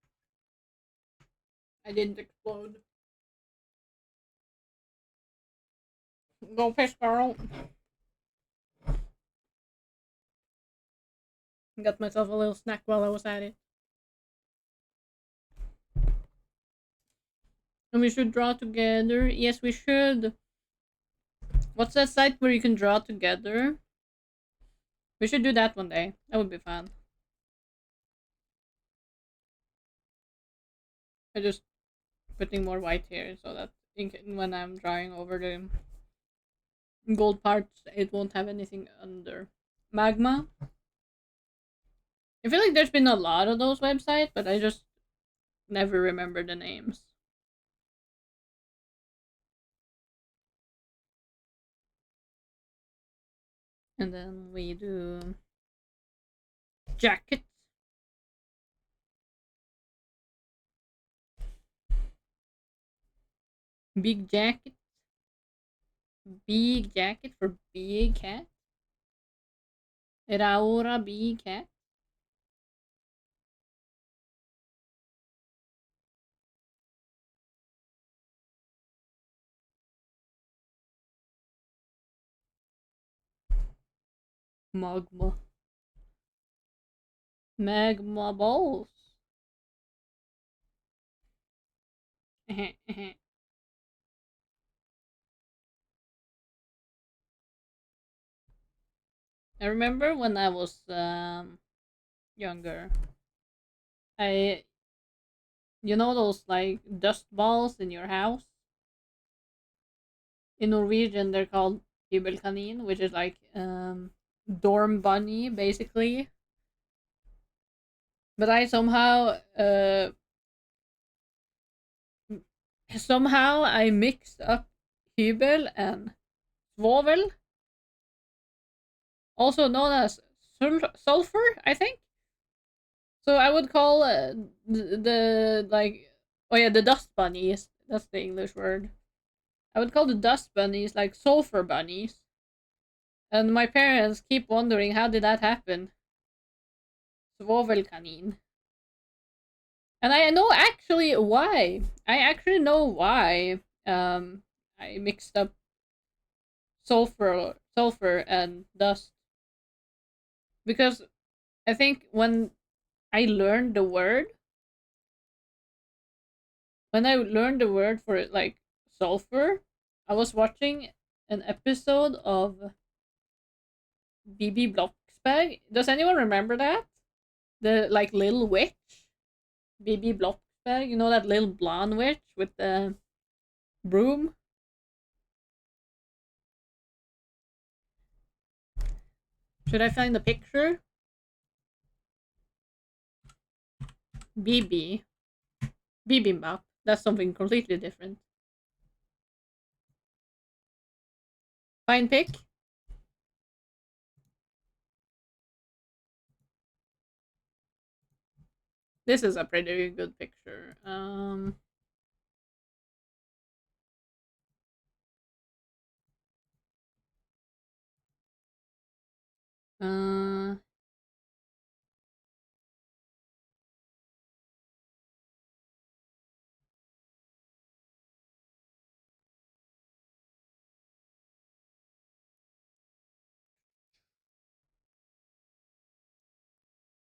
I didn't explode. Go fish, girl. Got myself a little snack while I was at it. And we should draw together. Yes, we should. What's that site where you can draw together? We should do that one day. That would be fun. I just putting more white here so that when I'm drawing over the gold parts, it won't have anything under. Magma. I feel like there's been a lot of those websites, but I just never remember the names. And then we do jacket. Big jacket. Big jacket for big cat. Raura big cat. Magma. Magma balls. I remember when I was younger. I You know those like dust balls in your house? In Norwegian they're called hybelkanin, which is like dorm bunny basically. But I somehow I mixed up hybel and swavel, also known as sulfur, I think. So I would call the like, oh yeah, the dust bunnies. That's the English word. I would call the dust bunnies like sulfur bunnies. And my parents keep wondering how did that happen. Swavelkanin. And I know actually why. I actually know why. I mixed up sulfur and dust, because I think I learned the word when I learned the word for it, like sulfur, I was watching an episode of BB Blocksberg. Does anyone remember that? The like little witch, BB Blocksberg. You know that little blonde witch with the broom. Should I find the picture? BB Bibimbap. That's something completely different. Find pic. This is a pretty good picture. Uh,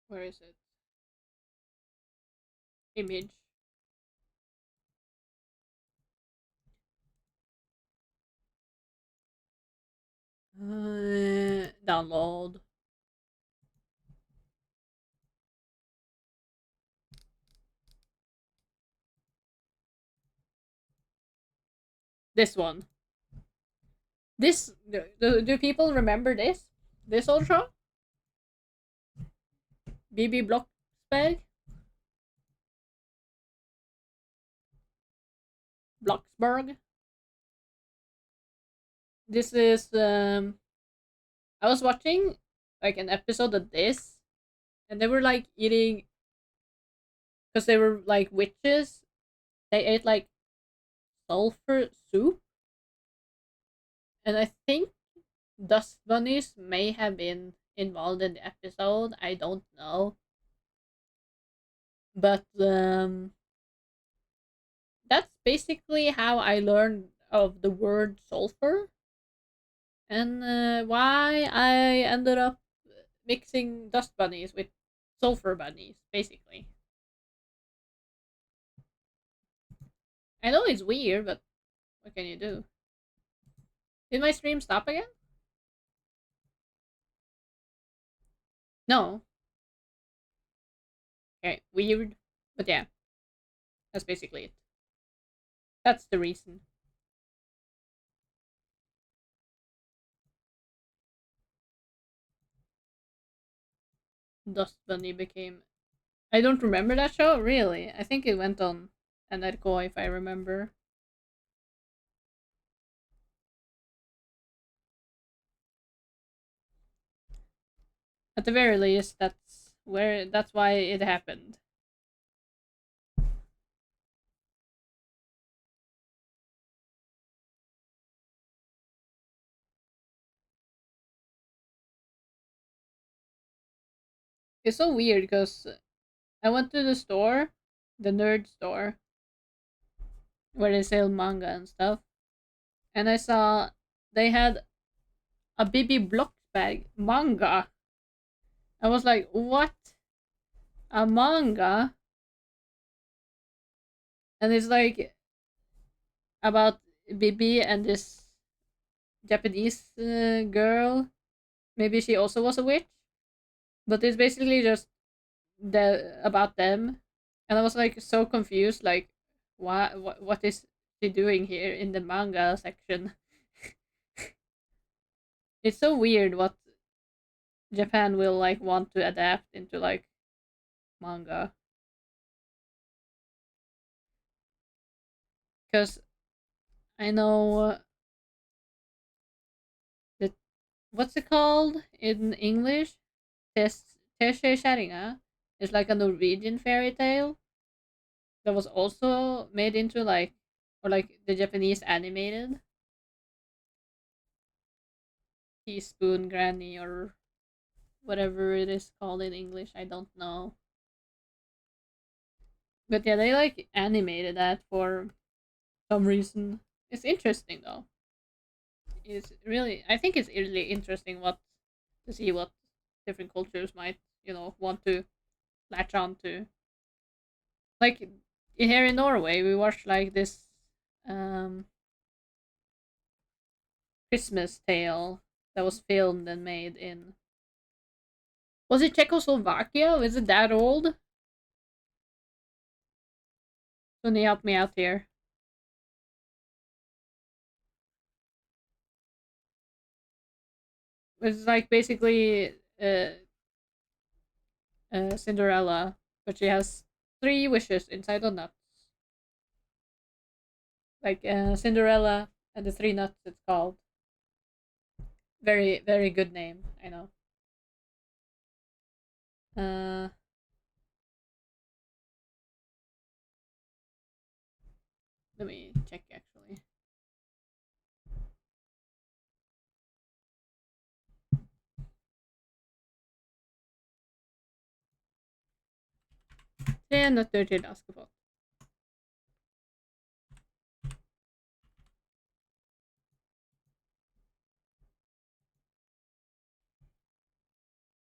where is it? Image. Download. This one. This do people remember this? This ultra? BB Blocksberg? Blocksberg? This is I was watching like an episode of this, and they were like eating, because they were like witches. They ate like sulfur soup, and I think dust bunnies may have been involved in the episode. I don't know. But that's basically how I learned of the word sulfur and why I ended up mixing dust bunnies with sulfur bunnies, basically. I know it's weird, but what can you do? Did my stream stop again? No. Okay, weird. But yeah, that's basically it. That's the reason. Dust Bunny became. I don't remember that show, really. I think it went on NRK if I remember. At the very least, that's why it happened. It's so weird because I went to the store, the nerd store, where they sell manga and stuff, and I saw they had a Bibi Blocksberg manga. I was like, what? A manga? And it's like about Bibi and this Japanese girl. Maybe she also was a witch, but it's basically just about them. And I was like so confused, like, what is she doing here in the manga section? It's so weird what Japan will like want to adapt into like manga, because I know that what's it called in English? Teshe Sharinga is like a Norwegian fairy tale that was also made into like or like the Japanese animated teaspoon granny or whatever it is called in English. I don't know. But yeah, they like animated that for some reason. It's interesting though. It's really I think it's really interesting what to see what different cultures might, want to latch on to. Like here in Norway, we watched like this um Christmas tale that was filmed and made in was it Czechoslovakia? Is it that old? Can you help me out here? It's like basically Cinderella, but she has three wishes inside a nut. Like Cinderella and the three nuts. It's called very very good name. I know. Uh, Let me check actually. Tre nøtter til Askepott.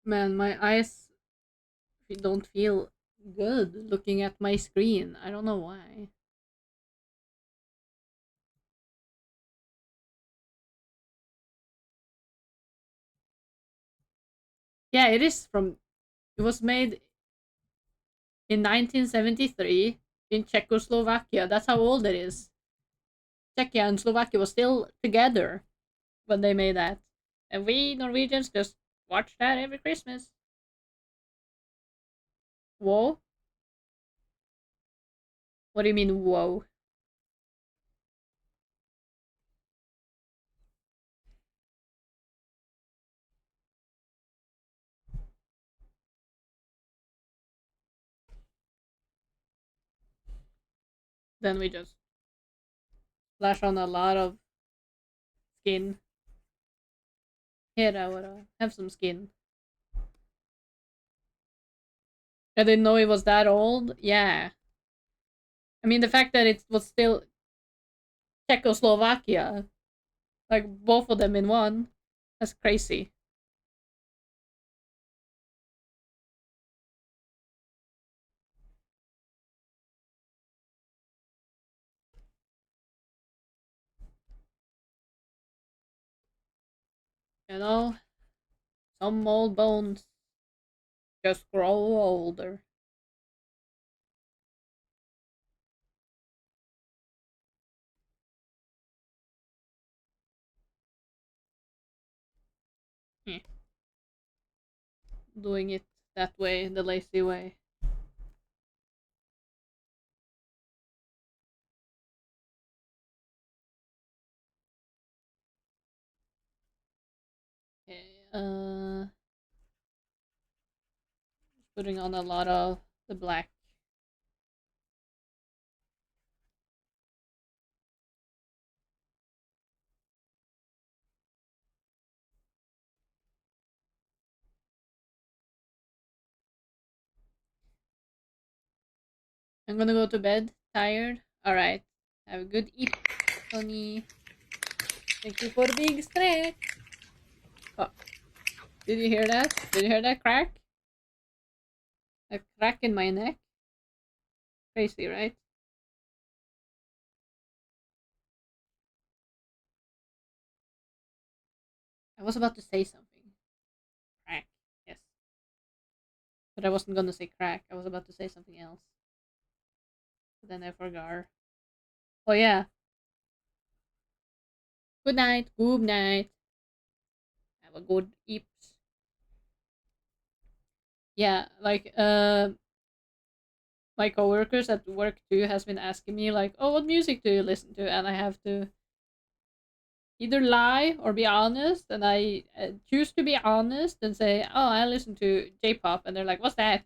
Man, my eyes don't feel good looking at my screen. I don't know why. Yeah, it is from. It was made in 1973 in Czechoslovakia. That's how old it is. Czechia and Slovakia was still together when they made that. And we Norwegians just watch that every Christmas. Whoa. What do you mean, whoa? Then we just splash on a lot of skin. Here, I would have some skin. I didn't know it was that old. Yeah. I mean, the fact that it was still Czechoslovakia, like both of them in one, that's crazy. You know, some old bones just grow older. Yeah. Doing it that way, the lazy way. Okay, putting on a lot of the black. I'm gonna go to bed, tired. Alright. Have a good eat, Tony. Thank you for the big stretch. Oh, did you hear that? Did you hear that crack? A crack in my neck? Crazy, right? I was about to say something. Crack. Yes. But I wasn't gonna say crack. I was about to say something else. But then I forgot. Oh yeah. Good night. Good night. Have a good eeps. Yeah, like my coworkers at work too has been asking me like, "Oh, what music do you listen to?" And I have to either lie or be honest, and I choose to be honest and say, "Oh, I listen to J-pop," and they're like, "What's that?"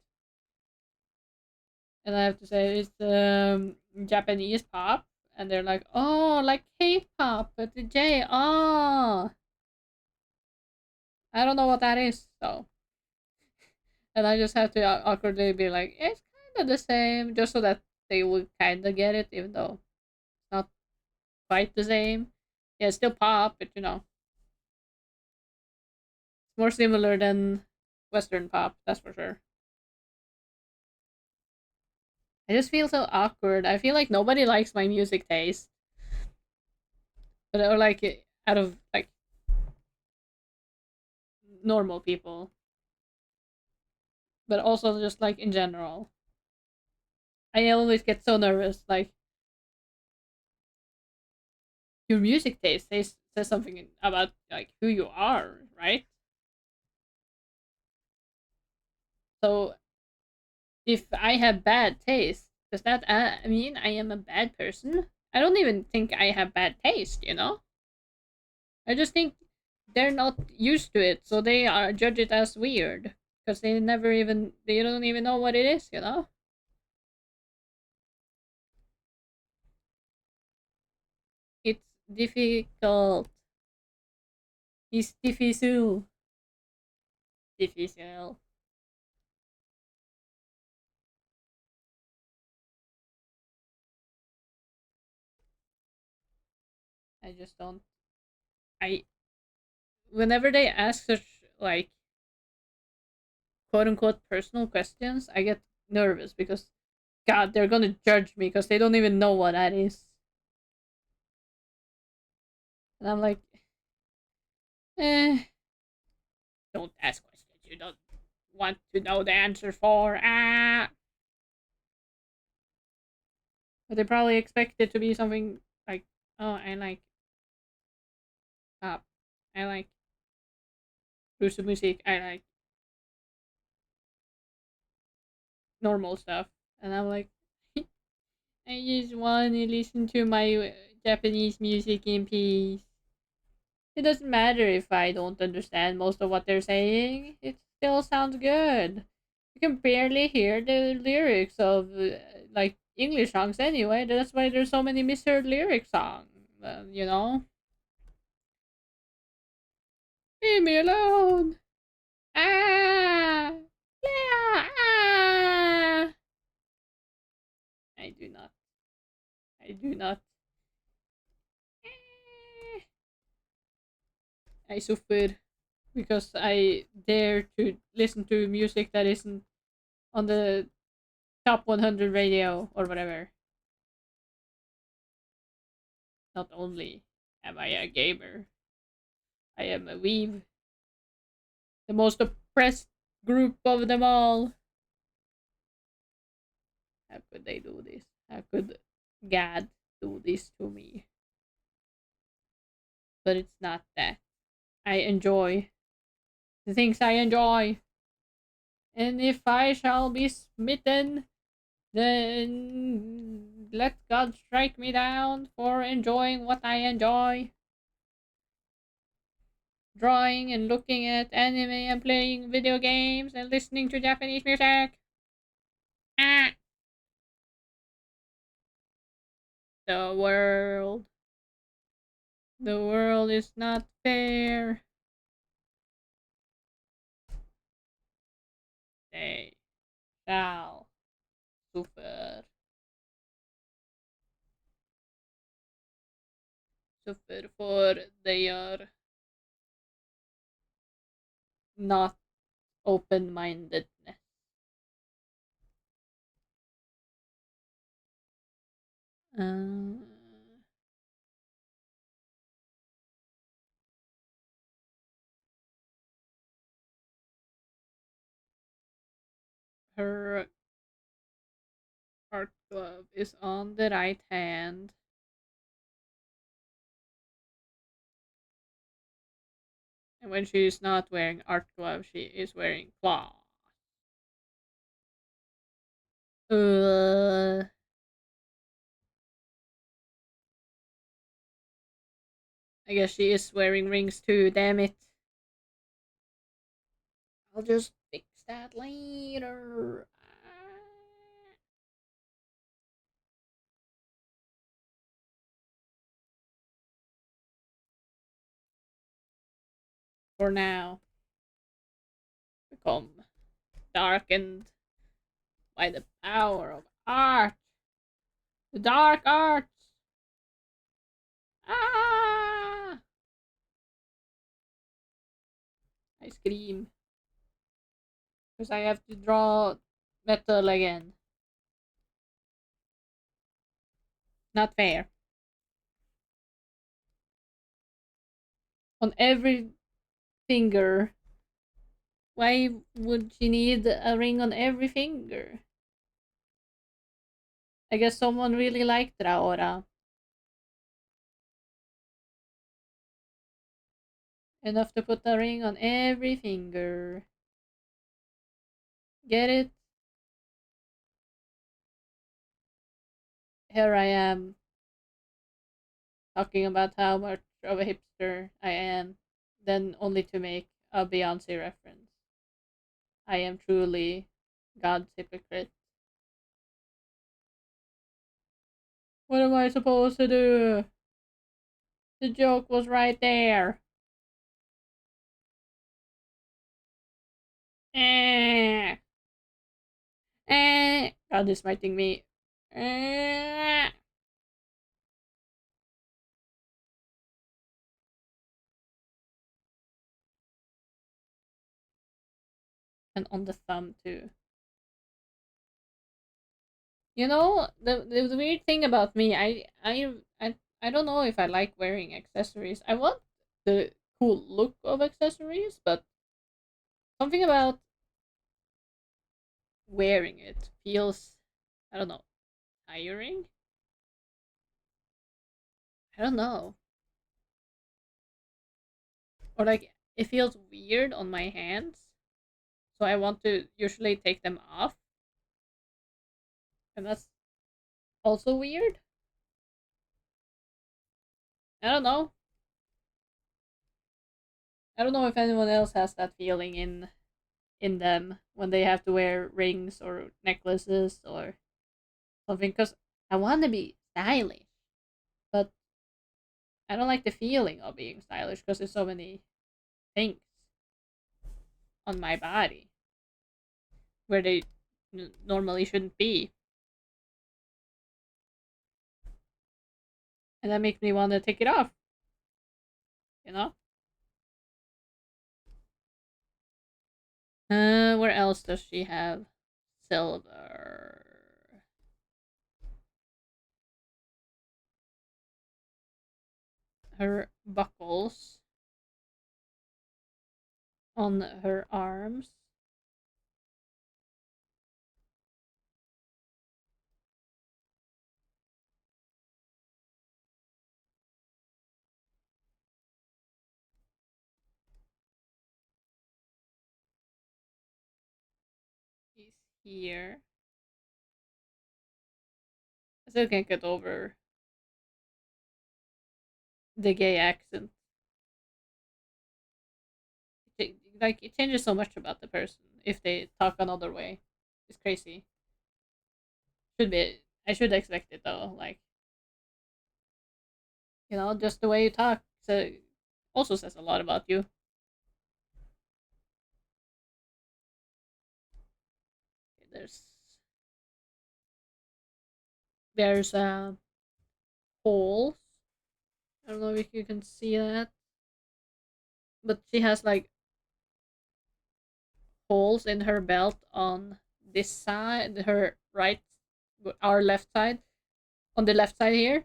And I have to say it's Japanese pop, and they're like, "Oh, like K-pop, but the J, oh, I don't know what that is." So, and I just have to awkwardly be like, "It's kind of the same," just so that they would kind of get it, even though it's not quite the same. Yeah, it's still pop, but it's more similar than Western pop, that's for sure. I just feel so awkward. I feel like nobody likes my music taste, but or like out of like normal people, but also just like in general. I always get so nervous. Like your music taste says something about like who you are, right? So if I have bad taste, does that mean I am a bad person? I don't even think I have bad taste. I just think they're not used to it, so they are judge it as weird because they don't even know what it is. It's difficult. It's difficult. Difficult. I just don't. I Whenever they ask such like quote unquote personal questions, I get nervous because God, they're gonna judge me because they don't even know what that is, and I'm like, eh, don't ask questions you don't want to know the answer for. Ah, but they probably expect it to be something like, oh, I like pop, I like blues music, I like normal stuff, and I'm like, I just want to listen to my Japanese music in peace. It doesn't matter if I don't understand most of what they're saying. It still sounds good. You can barely hear the lyrics of like English songs anyway. That's why there's so many misheard lyric songs. You know, leave me alone. Ah, yeah. Ah. I do not. Eh, I suffer because I dare to listen to music that isn't on the top 100 radio or whatever. Not only am I a gamer, I am a weave, the most oppressed group of them all. How could they do this? How could God do this to me? But it's not that. I enjoy the things I enjoy. And if I shall be smitten, then let God strike me down for enjoying what I enjoy. Drawing and looking at anime and playing video games and listening to Japanese music. Ah! The world. The world is not fair. They shall suffer. Suffer for they are not open mindedness. Uh, her art glove is on the right hand. And when she is not wearing art gloves, she is wearing claws. Uh, I guess she is wearing rings too, damn it. I'll just fix that later. For now, become darkened by the power of art. The dark arts. Ah! I scream because I have to draw metal again. Not fair. On every finger. Why would she need a ring on every finger? I guess someone really liked Raora. Enough to put a ring on every finger. Get it? Here I am, talking about how much of a hipster I am, then only to make a Beyonce reference. I am truly God's hypocrite. What am I supposed to do? The joke was right there. Eh, God is smiting me. Eh. And on the thumb too. You know, the weird thing about me, I don't know if I like wearing accessories. I want the cool look of accessories, but something about wearing it feels, I don't know, tiring. I don't know, or like it feels weird on my hands, so I want to usually take them off, and that's also weird. I don't know. I don't know if anyone else has that feeling in them when they have to wear rings or necklaces or something. Because I want to be stylish, but I don't like the feeling of being stylish because there's so many things on my body where they normally shouldn't be. and that makes me want to take it off. You know. Where else does she have silver? Her buckles on her arms. He's here. I still can't get over the gay accent. Like it changes so much about the person if they talk another way. It's crazy. Should be. I should expect it though. Like just the way you talk. So also says a lot about you. There's there's holes. I don't know if you can see that, but she has like holes in her belt on this side, her right, our left side, on the left side here,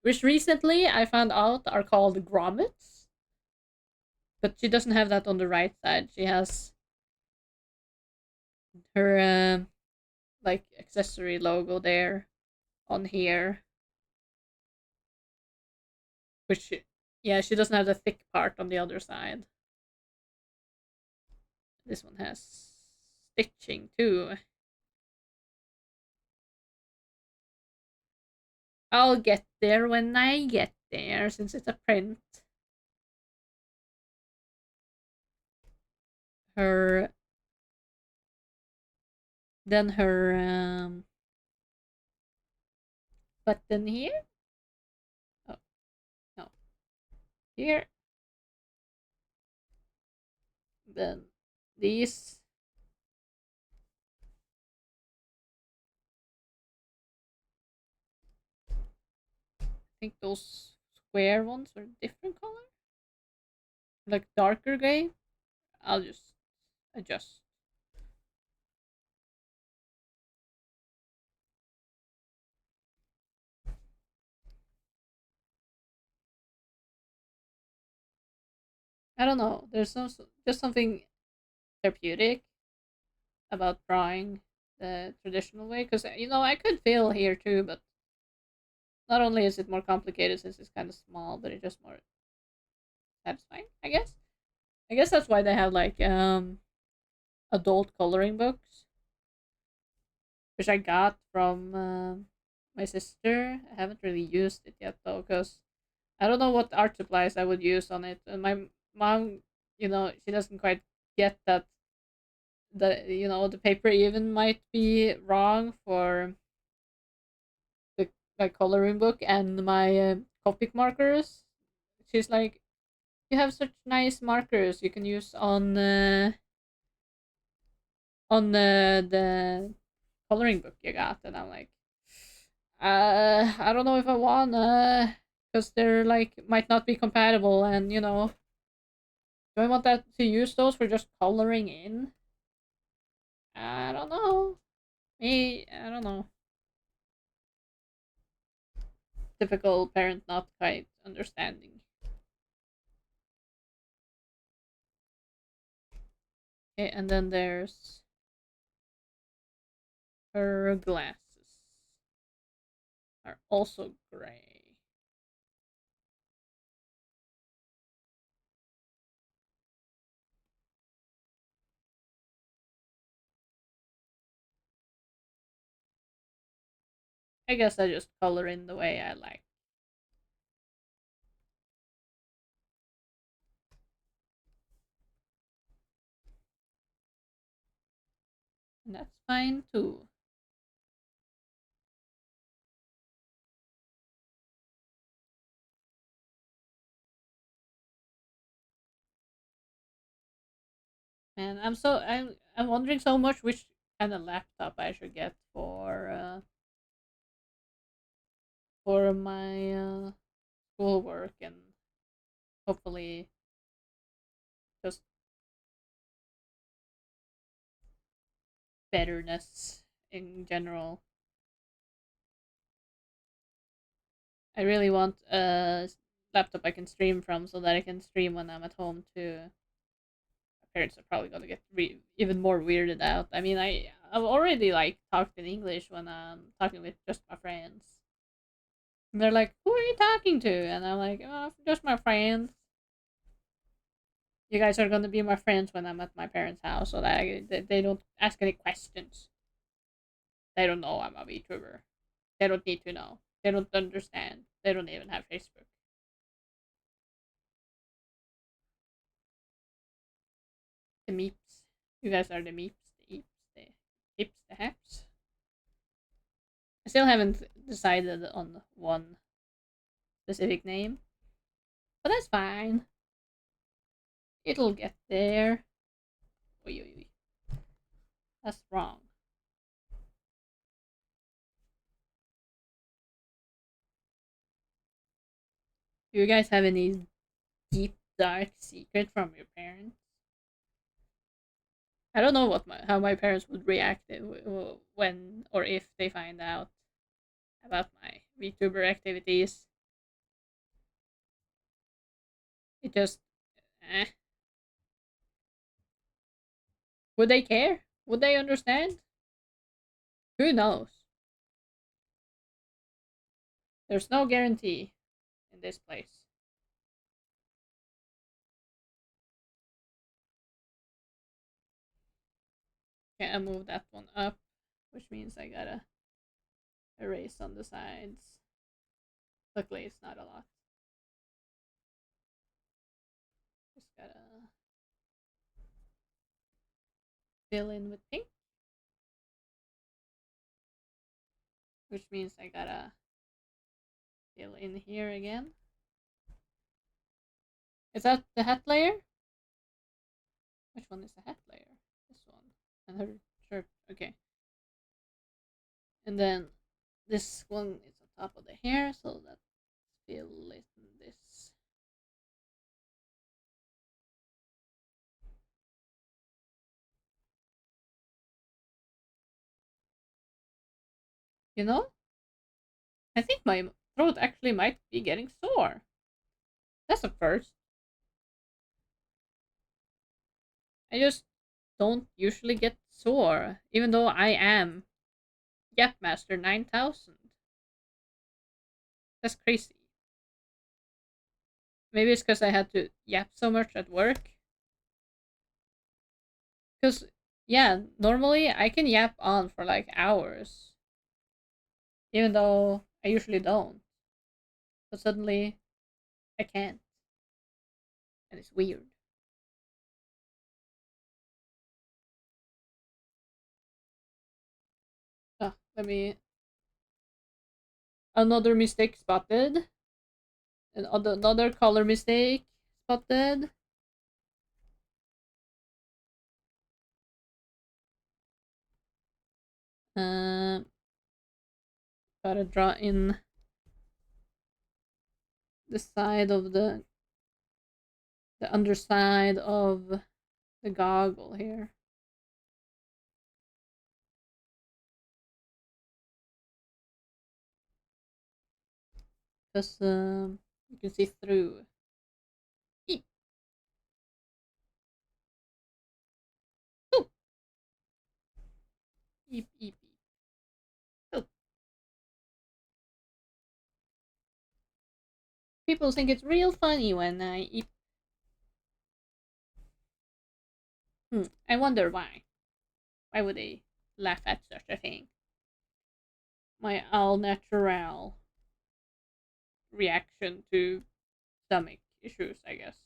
which recently I found out are called grommets. But she doesn't have that on the right side. She has her like accessory logo there on here, which yeah, she doesn't have the thick part on the other side. This one has stitching too. I'll get there when I get there, since it's a print. Her then her button here. Oh no, here. Then these. I think those square ones are different color, like darker gray. I'll just adjust. I don't know. There's just something therapeutic about drawing the traditional way, because I could fail here too, but not only is it more complicated since it's kind of small, but it's just more satisfying. I guess that's why they have like adult coloring books, which I got from my sister. I haven't really used it yet though, because I don't know what art supplies I would use on it, and my mom, she doesn't quite get that the paper even might be wrong for the my coloring book and my Copic markers. She's like, you have such nice markers you can use on the coloring book you got, and I'm like, I don't know if I wanna, because they're like might not be compatible, and do I want that to use those for just coloring in? I don't know. I don't know. Typical parent not quite understanding. Okay, and then there's her glasses are also gray. I guess I just color in the way I like. And that's fine too. And I'm wondering so much which kind of laptop I should get for my schoolwork and hopefully just betterness in general. I really want a laptop I can stream from so that I can stream when I'm at home too. My parents are probably gonna get even more weirded out. I mean, I've already like talked in English when I'm talking with just my friends. And they're like, "Who are you talking to?" And I'm like, "Oh, just my friends. You guys are gonna be my friends when I'm at my parents' house, so that they don't ask any questions. They don't know I'm a VTuber. They don't need to know. They don't understand. They don't even have Facebook. The meeps. You guys are the meeps, the eeps, the hips, the haps. I still haven't decided on one specific name, but that's fine. It'll get there. Oi, oi, oi. That's wrong. Do you guys have any deep, dark secret from your parents? I don't know how my parents would react when or if they find out about my VTuber activities. It just, eh. Would they care? Would they understand? Who knows? There's no guarantee in this place. Okay, I move that one up, which means I gotta erase on the sides. Luckily, it's not a lot. Just gotta fill in with pink, which means I gotta fill in here again. Is that the hat layer? Which one is the hat layer? This one. And her shirt. Okay. And then this one is on top of the hair, so let's fill it in this. You know, I think my throat actually might be getting sore. That's a first. I just don't usually get sore, even though I am Yap Master 9000. That's crazy. Maybe it's because I had to yap so much at work. Because, yeah, normally I can yap on for like hours, even though I usually don't. But suddenly I can't, and it's weird. Ah, let me. Another mistake spotted. Another color mistake spotted. Um, gotta draw in the side of the underside of the goggle here. Because you can see through. Eep. Oh, eep, eep, eep. Oh. People think it's real funny when I eep. I wonder why. Why would they laugh at such a thing? My all natural reaction to stomach issues, I guess.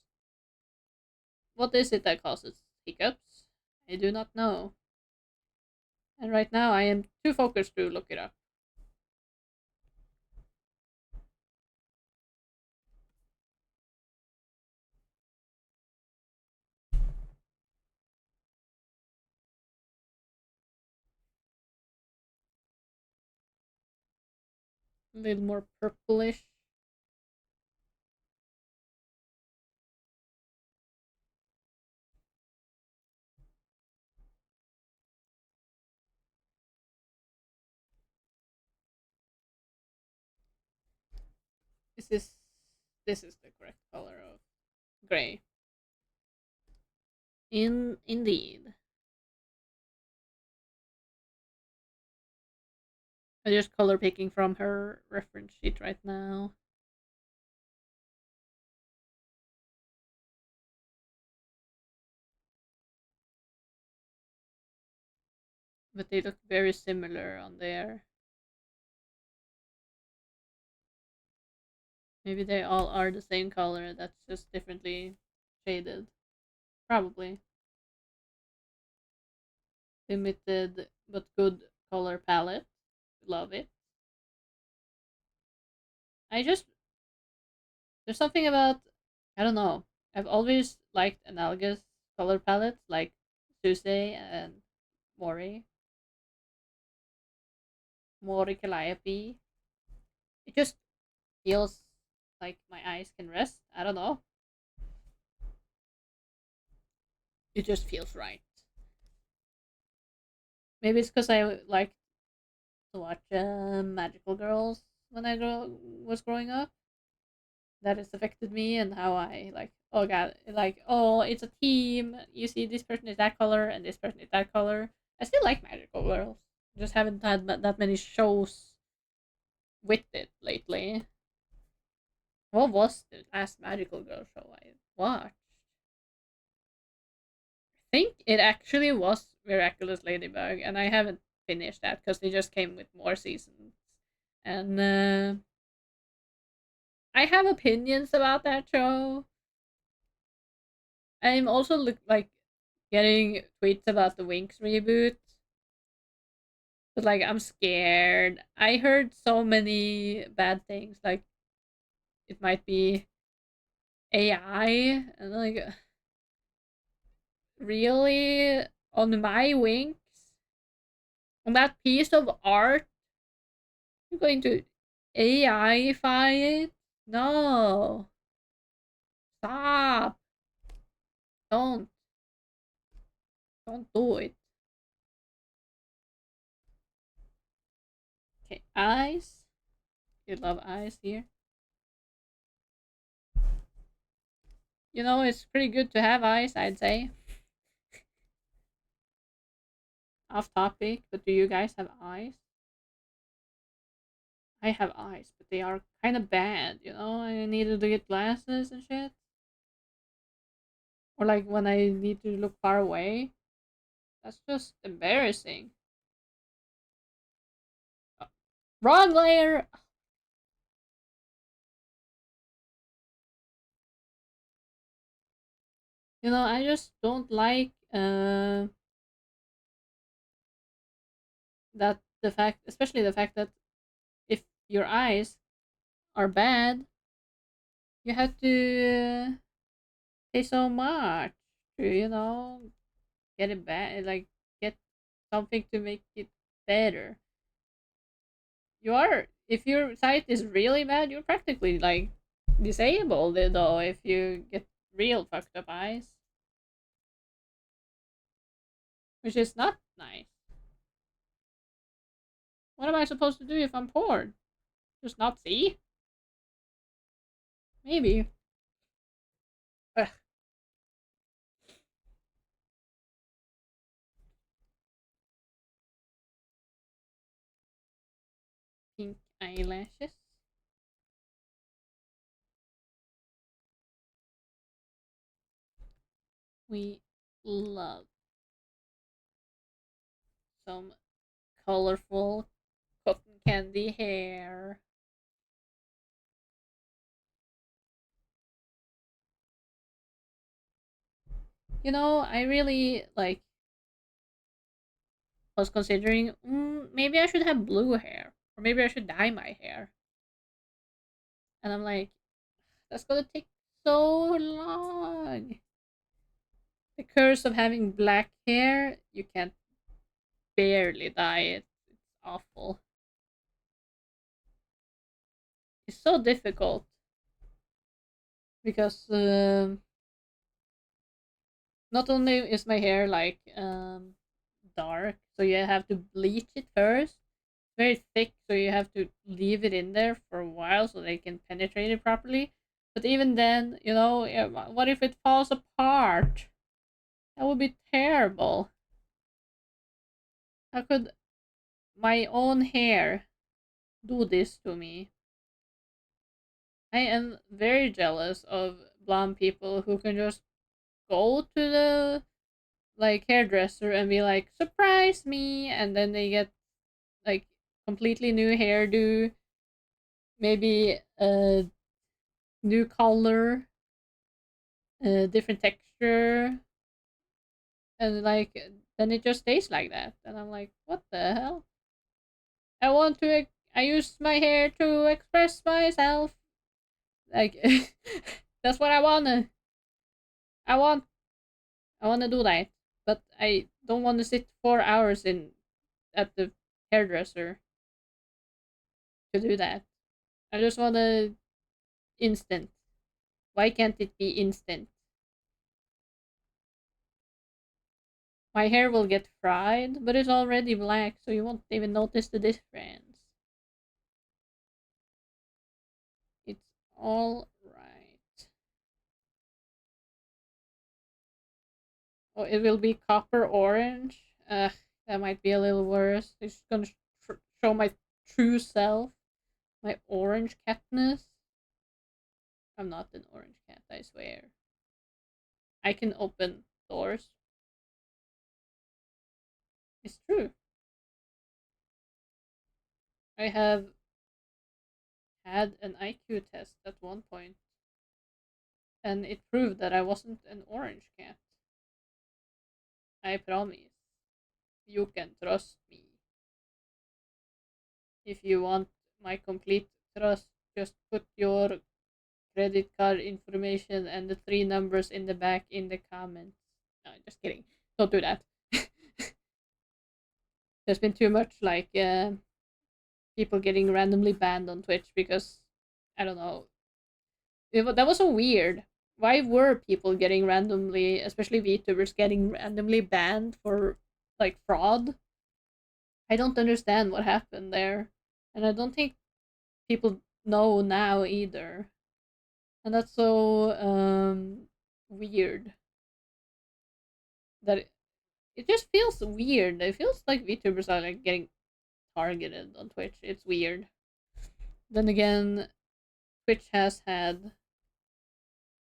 What is it that causes hiccups? I do not know. And right now I am too focused to look it up. A little more purplish. This is this is the correct color of gray. Indeed. I'm just color picking from her reference sheet right now. But they look very similar on there. Maybe they all are the same color, that's just differently shaded. Probably. Limited but good color palette. Love it. I just there's something about I don't know. I've always liked analogous color palettes like Suse and Mori. Mori Calliope. It just feels like my eyes can rest. I don't know. It just feels right. Maybe it's because I like to watch Magical Girls when was growing up. That has affected me and how I like. Oh god, like oh, it's a team. You see, this person is that color and this person is that color. I still like Magical Girls. Just haven't had that many shows with it lately. What was the last Magical Girl show I watched? I think it actually was Miraculous Ladybug, and I haven't finished that because they just came with more seasons. And I have opinions about that show. I'm also like getting tweets about the Winx reboot, but like I'm scared. I heard so many bad things, like it might be AI, and like really on my Winx, on that piece of art, you're going to AI-fy it? No, stop! Don't, don't do it. Okay, eyes. You love eyes here. You know, it's pretty good to have eyes, I'd say. Off topic, but do you guys have eyes? I have eyes, but they are kind of bad, you know? I needed to get glasses and shit. Or like when I need to look far away. That's just embarrassing. Uh, Wrong layer! You know, I just don't like that the fact, especially the fact that if your eyes are bad, you have to pay so much to, you know, get it back, like get something to make it better. You are, if your sight is really bad, you're practically like disabled though if you get real fucked up eyes, which is not nice. What am I supposed to do if I'm poor? Just not see? Maybe. Ugh, pink eyelashes. We love some colorful cotton candy hair. You know, I really like was considering maybe I should have blue hair or maybe I should dye my hair. And I'm like, that's gonna take so long. The curse of having black hair, you can't barely dye it. It's awful. It's so difficult because not only is my hair like dark, so you have to bleach it first. very thick, so you have to leave it in there for a while so they can penetrate it properly. But even then, yeah, what if it falls apart? That would be terrible. How could my own hair do this to me? I am very jealous of blonde people who can just go to the like hairdresser and be like, surprise me, and then they get like completely new hairdo, maybe a new color, a different texture, and like then it just stays like that. And I'm like, what the hell? I want to. I use my hair to express myself. Like that's what I wanna. I want. I wanna do that, but I don't want to sit 4 hours in at the hairdresser to do that. I just want to instant. Why can't it be instant? My hair will get fried, but it's already black, so you won't even notice the difference. It's all right. Oh, it will be copper orange. That might be a little worse. It's gonna show my true self, my orange catness. I'm not an orange cat, I swear. I can open doors. It's true. I have had an IQ test at one point, and it proved that I wasn't an orange cat. I promise. You can trust me. If you want my complete trust, just put your credit card information and the three numbers in the back in the comments. No, just kidding. Don't do that. There's been too much like people getting randomly banned on Twitch because I don't know. That was so weird. Why were people getting randomly, especially VTubers, getting randomly banned for like fraud? I don't understand what happened there, and I don't think people know now either. And that's so weird that it just feels weird. It feels like VTubers are like getting targeted on Twitch. It's weird. Then again, Twitch has had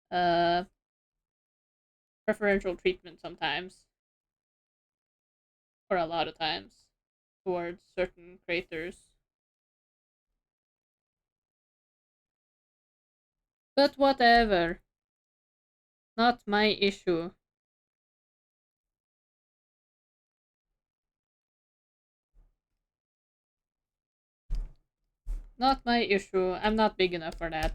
uh preferential treatment sometimes, or a lot of times, towards certain creators. But whatever, not my issue. Not my issue. I'm not big enough for that.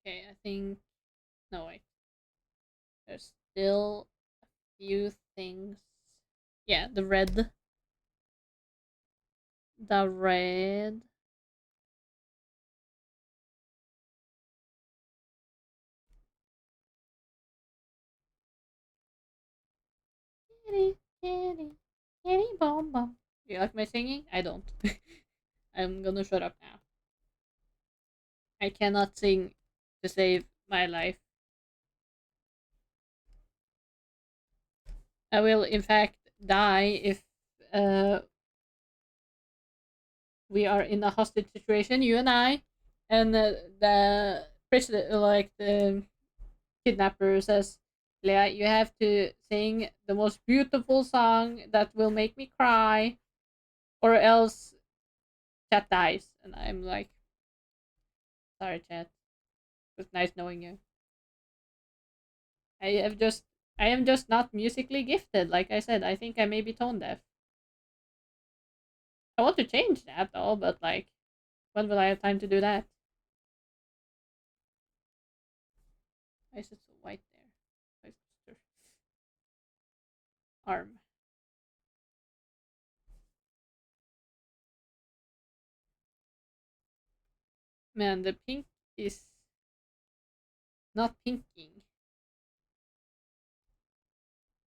Okay, I think. No, wait. There's still a few things. Yeah, the red. The red. Kitty, kitty, kitty, bum bum. You like my singing? I don't. I'm gonna shut up now. I cannot sing to save my life. I will, in fact, die if uh, we are in a hostage situation, you and I, and the president, like the kidnapper, says, Leah, you have to sing the most beautiful song that will make me cry, or else chat dies. And I'm like, sorry, chat. It was nice knowing you. I have just I am just not musically gifted. Like I said, I think I may be tone deaf. I want to change that though, but like, when will I have time to do that? Why is it so white there? My sister arm. Man, the pink is not pinking.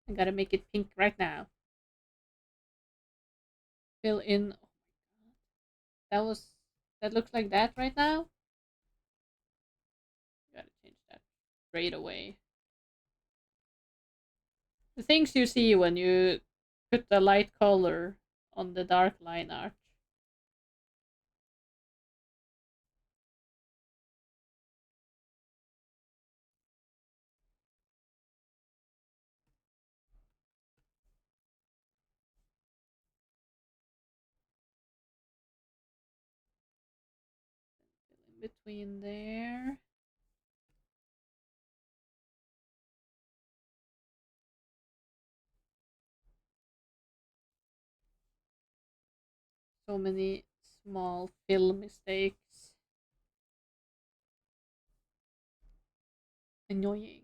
I gotta make it pink right now. Fill in. That was. That looks like that right now. Gotta change that straight away. The things you see when you put the light color on the dark line art. In between there. So many small fill mistakes. Annoying.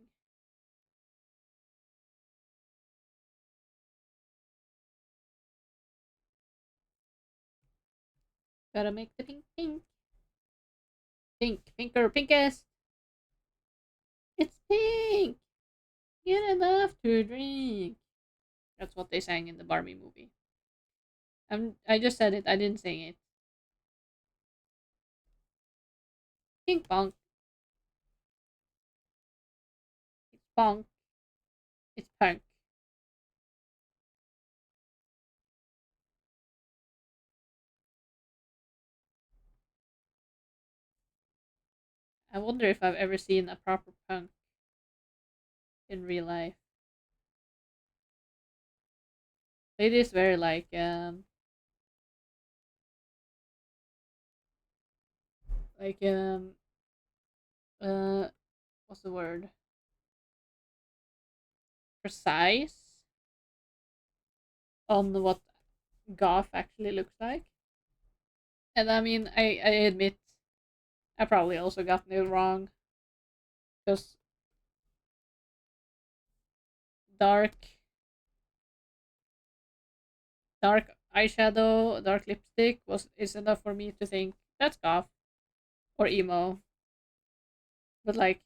Gotta make the pink pink. Pink, pinker, pinkest. It's pink. Get enough to drink. That's what they sang in the Barbie movie. I just said it. I didn't sing it. Pink punk. It's punk. It's punk. I wonder if I've ever seen a proper punk in real life. It is very like uh what's the word? Precise on what goth actually looks like. And I mean, I admit I probably also got it wrong because dark dark eyeshadow, dark lipstick was is enough for me to think that's goth or emo. But like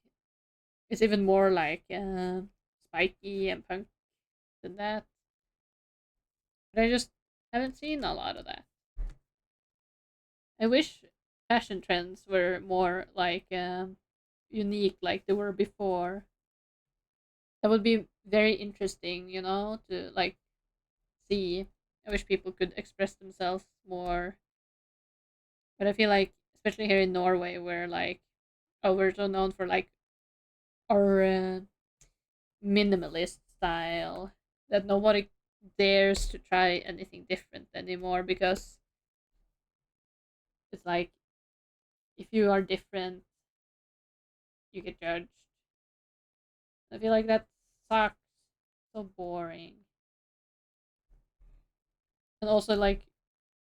it's even more like spiky and punk than that. But I just haven't seen a lot of that. I wish fashion trends were more like unique like they were before. That would be very interesting, to like see. I wish people could express themselves more. But I feel like, especially here in Norway, where like, oh, we're so known for like our minimalist style, that nobody dares to try anything different anymore because it's like if you are different, you get judged. I feel like that sucks. So boring. And also like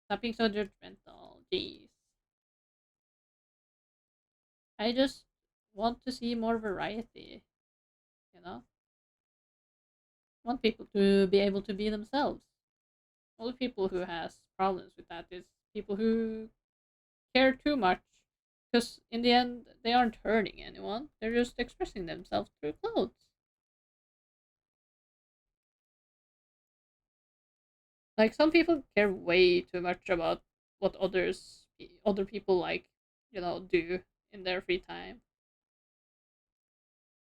not being so judgmental. Jeez. I just want to see more variety, you know? Want people to be able to be themselves. All the people who has problems with that is people who care too much because in the end they aren't hurting anyone. They're just expressing themselves through clothes. Like some people care way too much about what other people like, do in their free time.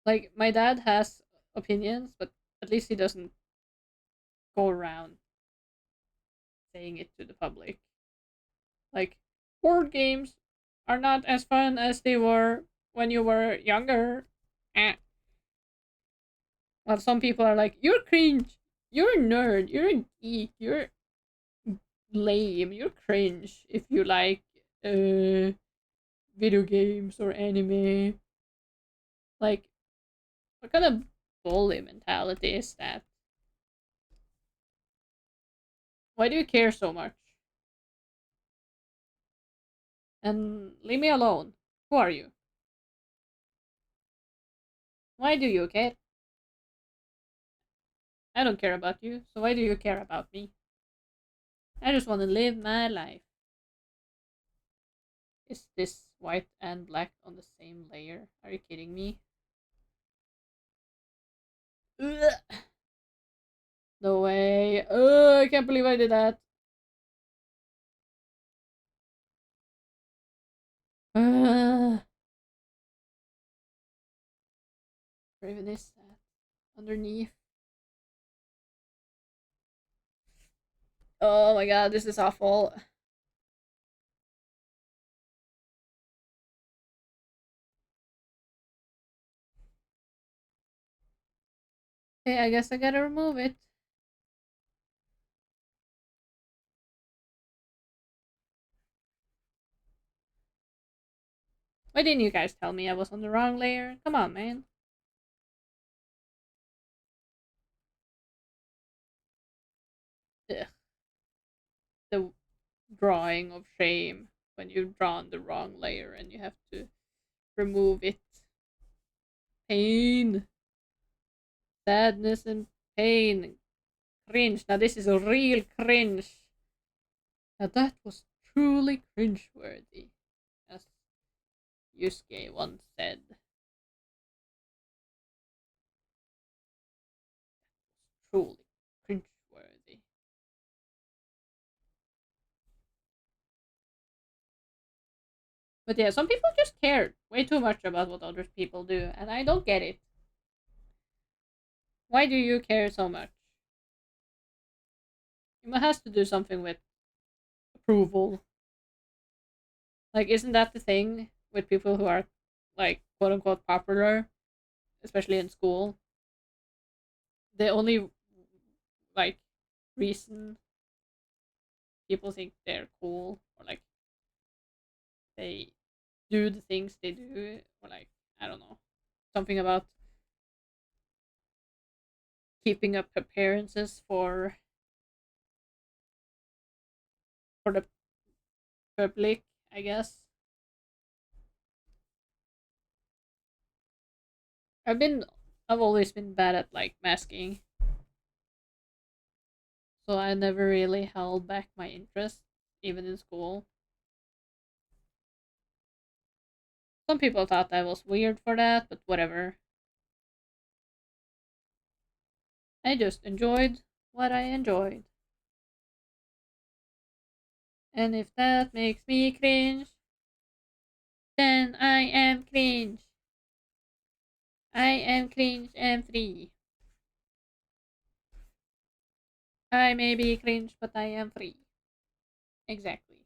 Like my dad has opinions, but at least he doesn't go around saying it to the public. Like board games are not as fun as they were when you were younger. Eh. Well, some people are like, "You're cringe. You're a nerd. You're a geek. You're lame. You're cringe if you like uh video games or anime." Like, what kind of bully mentality is that? Why do you care so much? And leave me alone. Who are you? Why do you care? I don't care about you, so why do you care about me? I just want to live my life. Is this white and black on the same layer? Are you kidding me? Ugh. No way. Oh, I can't believe I did that. Uh, where even is that? Underneath. Oh my god, this is awful. Okay, I guess I gotta remove it. Why didn't you guys tell me I was on the wrong layer? Come on, man. Ugh. The drawing of shame when you've drawn the wrong layer and you have to remove it. Pain. Sadness and pain. Cringe. Now this is a real cringe. Now that was truly cringeworthy, as Yusuke once said. Truly cringeworthy. But yeah, some people just care way too much about what other people do, and I don't get it. Why do you care so much? It has to do something with approval. Like, isn't that the thing with people who are, like, quote unquote popular, especially in school? The only, like, reason people think they're cool, or, like, they do the things they do, or, like, I don't know, something about keeping up appearances for the public, I guess. I've been, I've always been bad at, like, masking, so I never really held back my interest, even in school. Some people thought I was weird for that, but whatever. I just enjoyed what I enjoyed. And if that makes me cringe, then I am cringe. I am cringe and free. I may be cringe, but I am free. Exactly.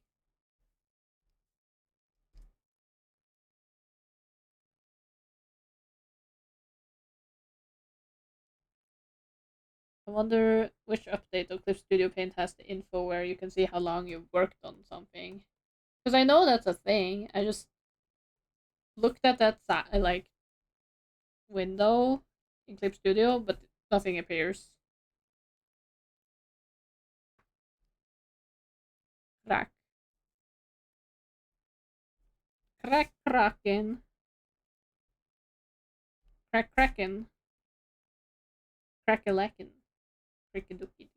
I wonder which update of Clip Studio Paint has the info where you can see how long you've worked on something. Because I know that's a thing. I just looked at that like window in Clip Studio, but nothing appears. Crack. Crack kraken. Crack kraken. Crackalacken. Frickadookity.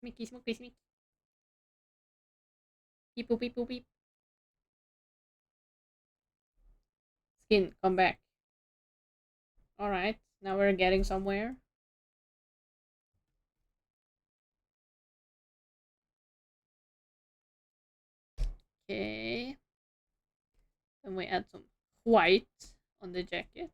Smicky, smoky, smicky. Beep, boop, beep, boop, beep. Skin, come back. Alright, now we're getting somewhere. Okay. Then we add some white on the jacket.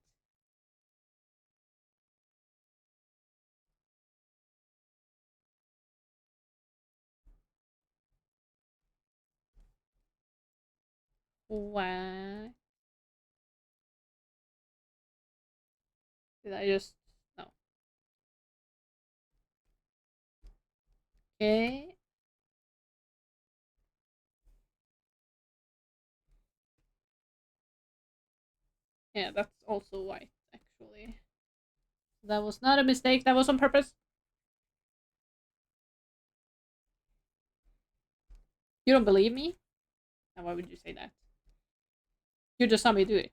Why? Did I just... No. Okay. Yeah, that's also white, actually. That was not a mistake, that was on purpose. You don't believe me? Now, why would you say that? You just saw me do it.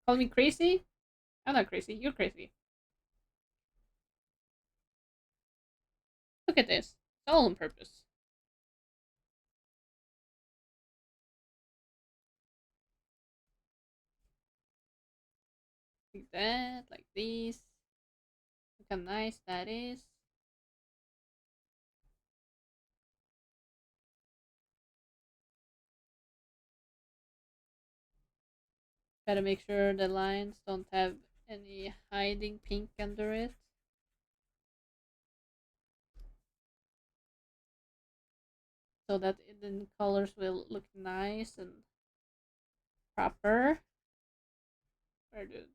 Call me crazy? I'm not crazy, you're crazy. Look at this. It's all on purpose. that, like this. Look how nice that is. Gotta make sure the lines don't have any hiding pink under it. So that the colors will look nice and proper. Where did this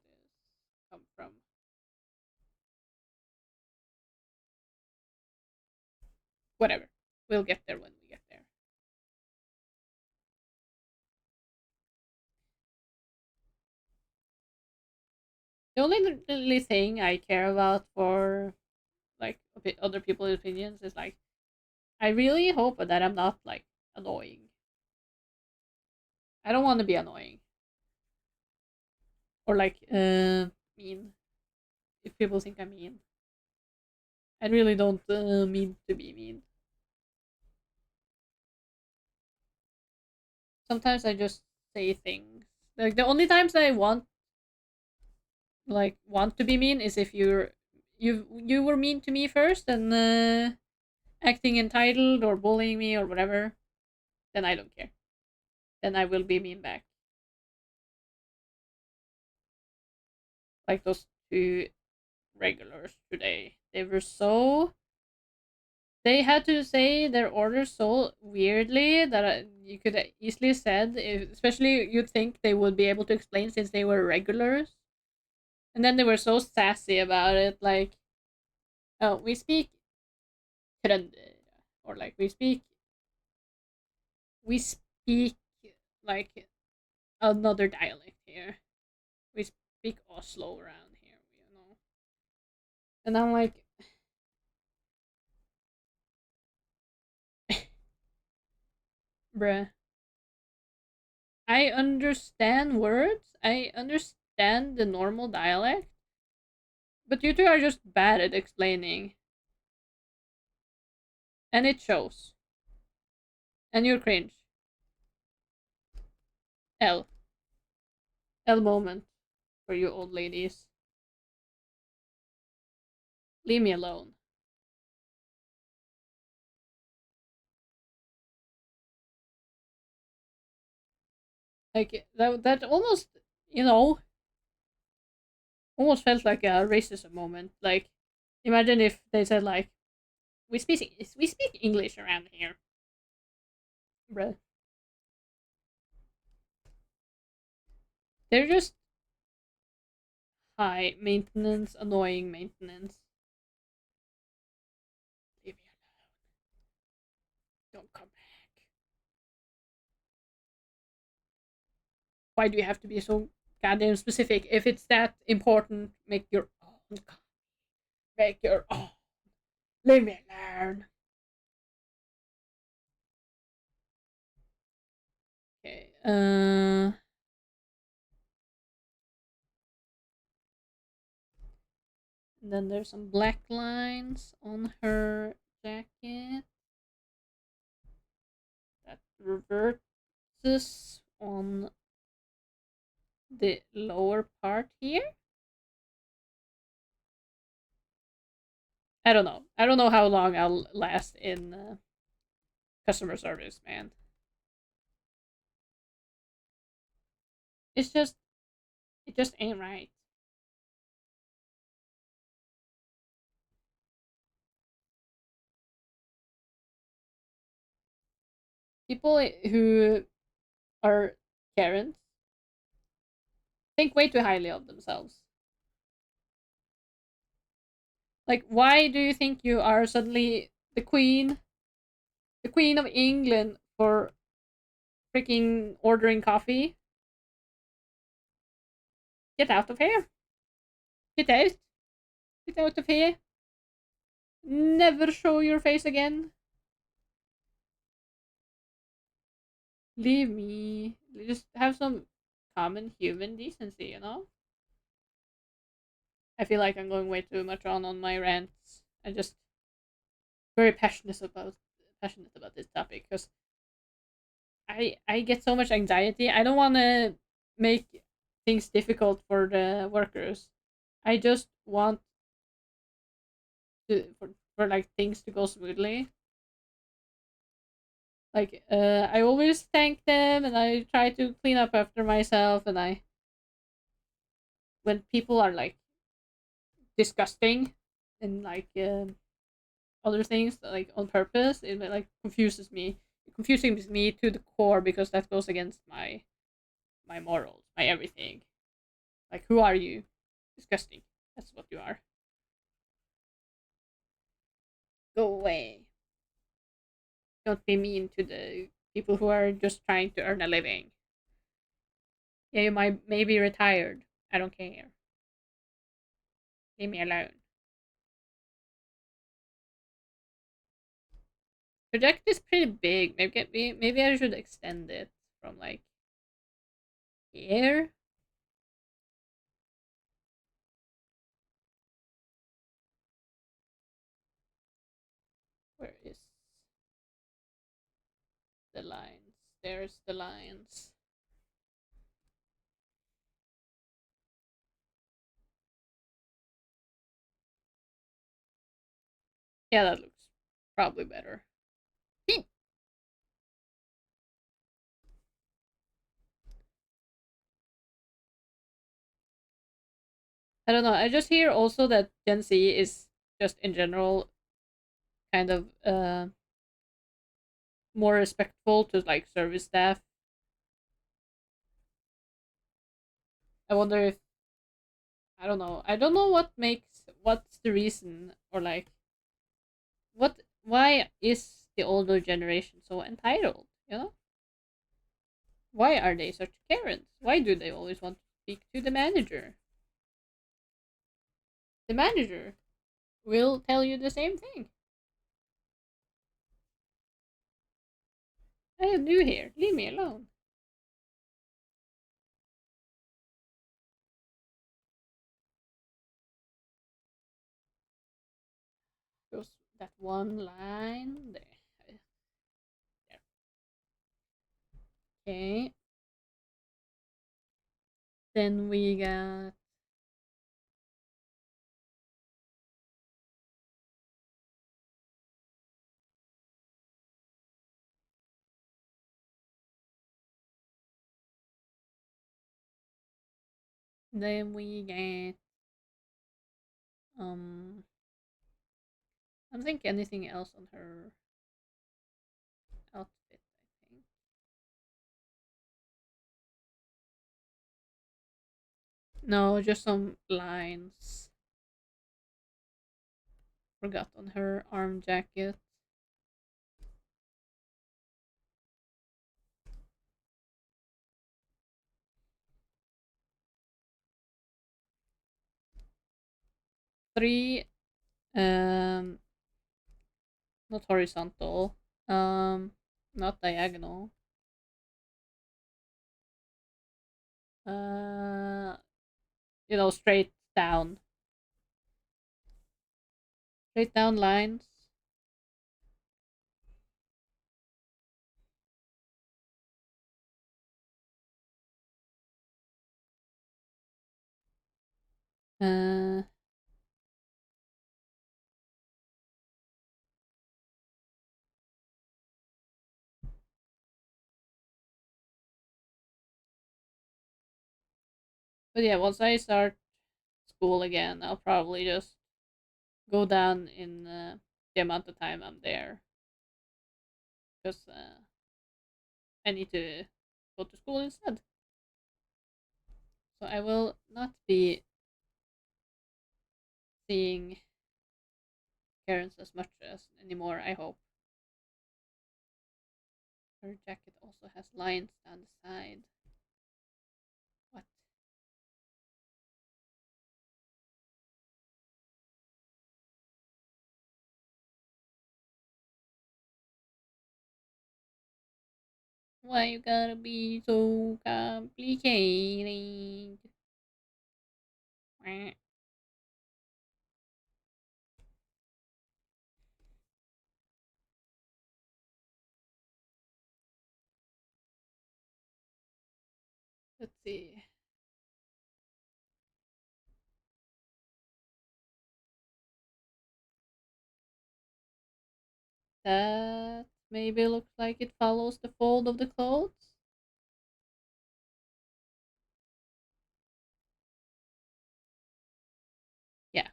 come from? Whatever. We'll get there when we get there. The only really thing I care about for like other people's opinions is like I really hope that I'm not like annoying. I don't want to be annoying or like mean. If people think I'm mean, I really don't mean to be mean. Sometimes I just say things. Like the only times I want to be mean is if you were mean to me first and acting entitled or bullying me or whatever, then I don't care. Then I will be mean back. Like those two regulars today. They had to say their orders so weirdly that you could easily said, especially you'd think they would be able to explain since they were regulars. And then they were so sassy about it, like, oh, we speak trønder, or like we speak like another dialect here. We speak Oslo around here. And I'm like, bruh, I understand words. I understand the normal dialect, but you two are just bad at explaining, and it shows. And you're cringe. L. L moment for you old ladies. Leave me alone. Like that almost, you know, almost felt like a racism moment. Like, imagine if they said like, we speak English around here, bruh. They're just high maintenance, annoying maintenance. Leave me alone. Don't come back. Why do you have to be so goddamn specific? If it's that important, make your own. Make your own. Leave me alone. Okay. And then there's some black lines on her jacket that reverses on the lower part here. I don't know. I don't know how long I'll last in customer service, man. It's just, it just ain't right. People who are Karens think way too highly of themselves. Like, why do you think you are suddenly the queen of England for freaking ordering coffee? Get out of here. Get out. Get out of here. Never show your face again. Leave me. Just have some common human decency. I feel like I'm going way too much on my rants. I'm just very passionate about this topic because I get so much anxiety. I don't want to make things difficult for the workers. I just want for like things to go smoothly. Like I always thank them and I try to clean up after myself, and I when people are like disgusting and like other things like on purpose, it like confuses me. It confuses me to the core because that goes against my morals, my everything. Like, who are you? Disgusting. That's what you are. Go away. Don't be mean to the people who are just trying to earn a living. Yeah, you might maybe retired. I don't care. Leave me alone. Project is pretty big. Maybe I should extend it from like here. Where is the lines? There's the lines. Yeah, that looks probably better. Beep. I don't know. I just hear also that Gen Z is just in general kind of more respectful to like service staff. I wonder if I don't know. I don't know what's the reason or like why is the older generation so entitled, you know? Why are they such Karens? Why do they always want to speak to the manager? The manager will tell you the same thing. I am new here. Leave me alone. Goes that one line there. Okay. Then we got then we get um I don't think anything else on her outfit, I think. No, just some lines. Forgot on her arm jacket. Three not horizontal. Um not diagonal. Uh straight down. Straight down lines. Uh but yeah, once I start school again, I'll probably just go down in the amount of time I'm there because I need to go to school instead. So I will not be seeing Karens as much as anymore, I hope. Her jacket also has lines down the side. What? Why you gotta be so complicated? Let's see. That maybe looks like it follows the fold of the clothes. Yeah.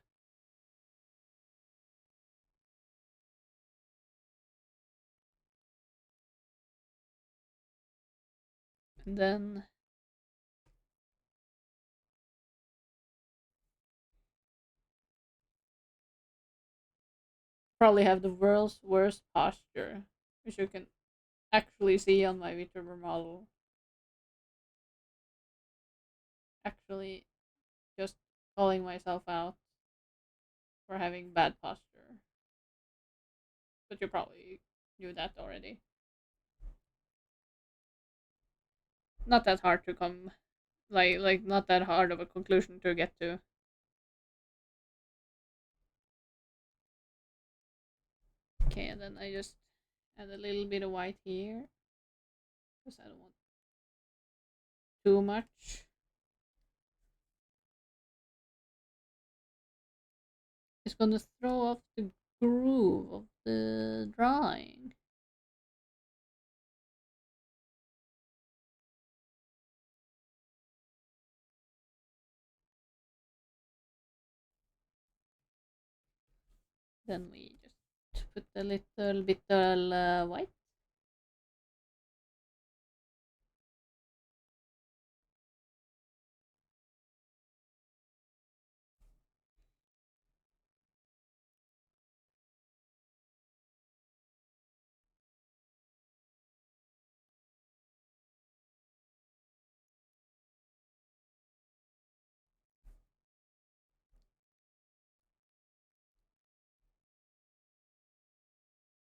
And then probably have the world's worst posture, which you can actually see on my VTuber model. Actually, just calling myself out for having bad posture. But you probably knew that already. Not that hard to come, like not that hard of a conclusion to get to. Okay, and then I just add a little bit of white here because I don't want too much. It's gonna throw off the groove of the drawing. Then we just put a little bit of white.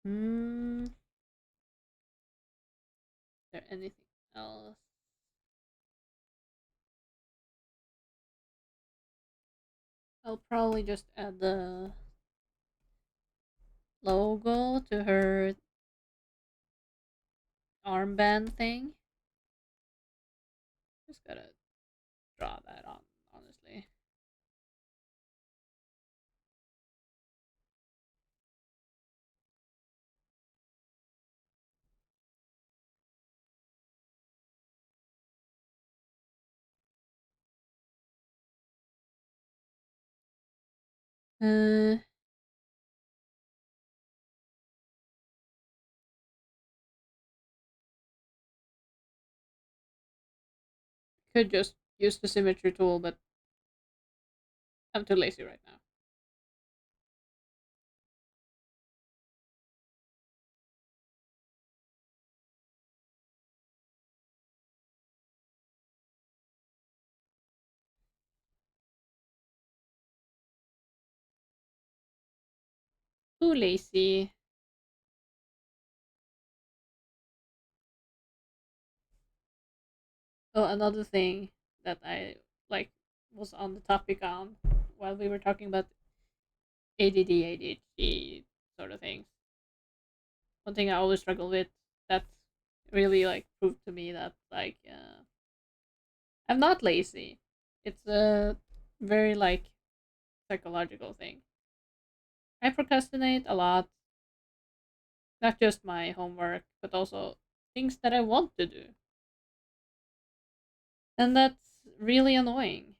Is there anything else? I'll probably just add the logo to her armband thing. Just gotta draw that on, honestly. Uh, could just use the symmetry tool, but I'm too lazy right now. Too lazy. Oh, another thing that I like was on the topic on while we were talking about ADD, ADHD sort of things. One thing I always struggle with that really like proved to me that I'm not lazy. It's a very like psychological thing. I procrastinate a lot, not just my homework, but also things that I want to do. And that's really annoying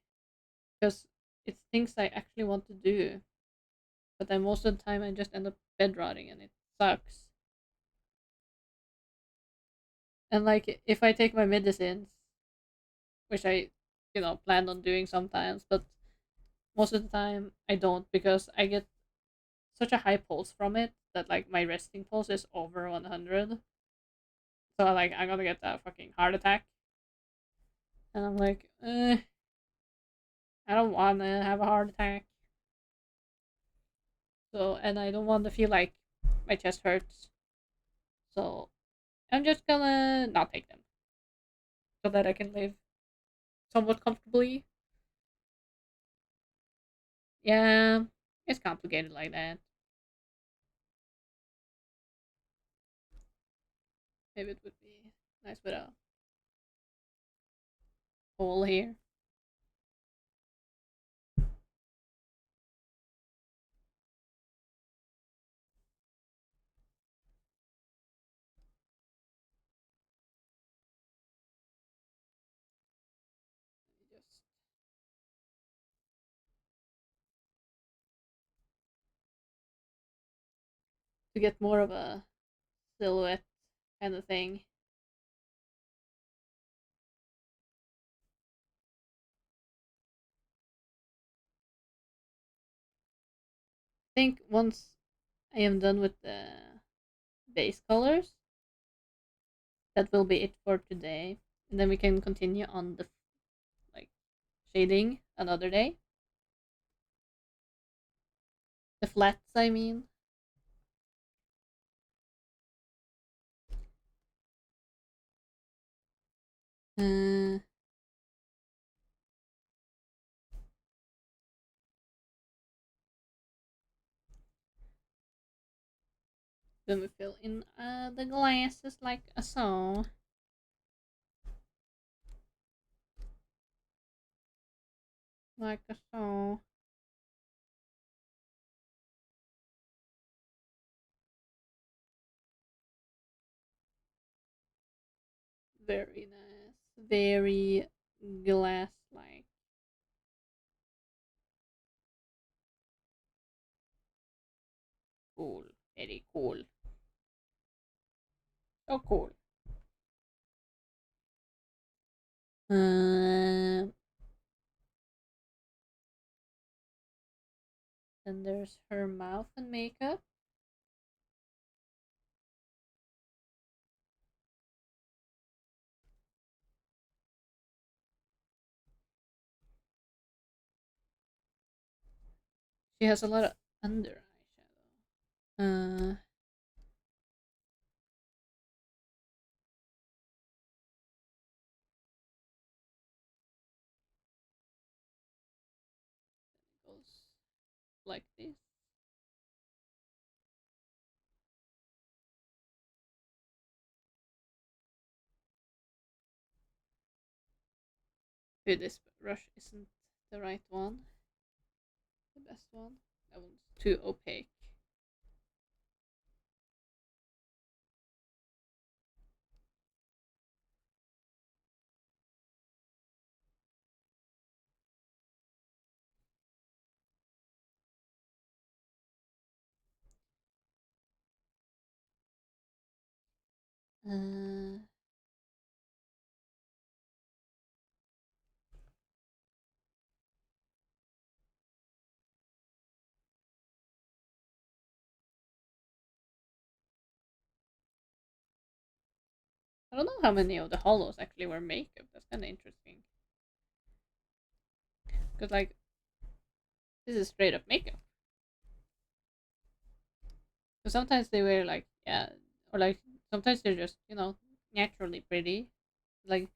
because it's things I actually want to do, but then most of the time I just end up bed rotting and it sucks. And like if I take my medicines, which I, plan on doing sometimes, but most of the time I don't because I get such a high pulse from it that like my resting pulse is over 100. So like I'm gonna get a fucking heart attack, and I'm like, I don't want to have a heart attack. So and I don't want to feel like my chest hurts. So I'm just gonna not take them so that I can live somewhat comfortably. Yeah, it's complicated like that. Maybe it would be nice with a hole here. to get more of a silhouette kind of thing. I think once I am done with the base colors, that will be it for today, and then we can continue on the like shading another day. The flats, I mean. Uh, then we fill in the glasses like so. Like so. Very nice. Very glass like. Cool. Very cool. So cool. Uh, then there's her mouth and makeup. She has a lot of under eyeshadow. Goes like this. Maybe this brush isn't the right one. The best one. That one's too opaque. Uh, I don't know how many of the hollows actually were makeup. That's kind of interesting. Because, like, this is straight up makeup. So sometimes they were, like, yeah, or, like, sometimes they're just, naturally pretty. Like,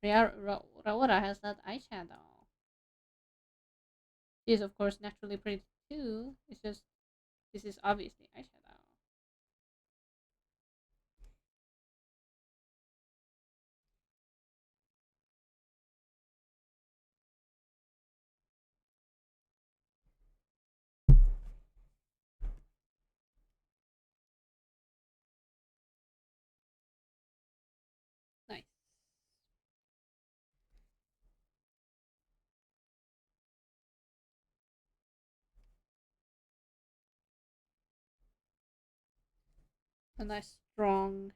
Raora has that eyeshadow. She is, of course, naturally pretty too. It's just, this is obviously eyeshadow. Nice. A nice, strong,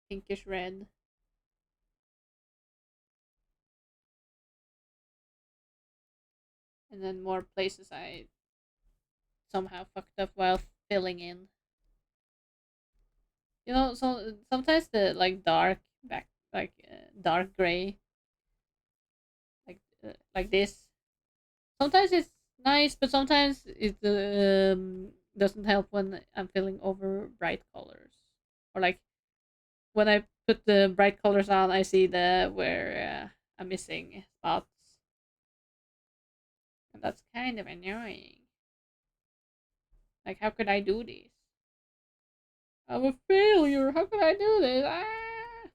pinkish red. And then more places I somehow fucked up while filling in. So sometimes the like dark back, like dark gray, like this. Sometimes it's nice, but sometimes it doesn't help when I'm filling over bright colors, or like when I put the bright colors on, I see the where I'm missing spots, and that's kind of annoying. Like, how could I do this? I'm a failure. How could I do this? Ah!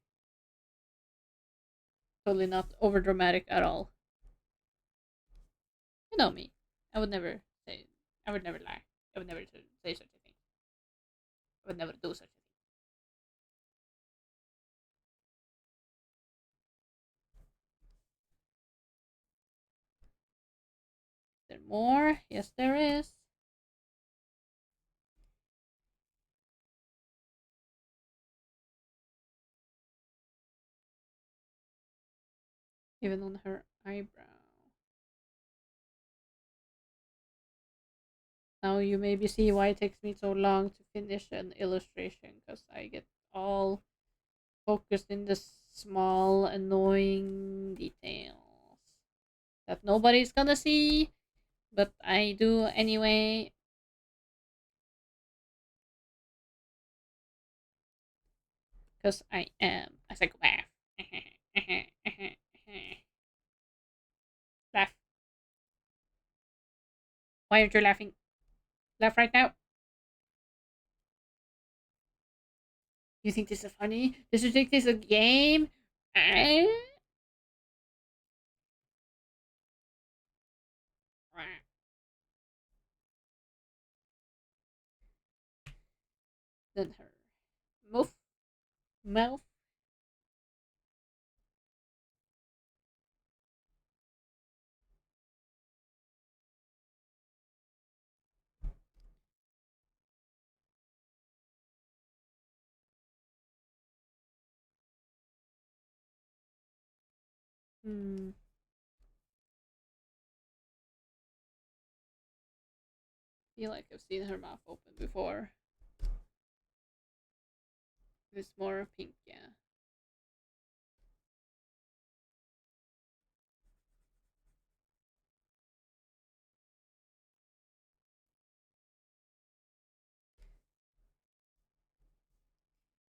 Totally not over dramatic at all. You know me. I would never say. I would never lie. I would never say such a thing. I would never do such a thing. Is there more? Yes, there is. even on her eyebrow. Now you maybe see why it takes me so long to finish an illustration, because I get all focused in the small annoying details that nobody's gonna see, but I do anyway. Because I am a psychopath. Laugh. Why aren't you laughing? Laugh right now. You think this is funny? Did you think this is a game? Then her mouth, mouth. Hmm. I feel like I've seen her mouth open before. It's more pink, yeah.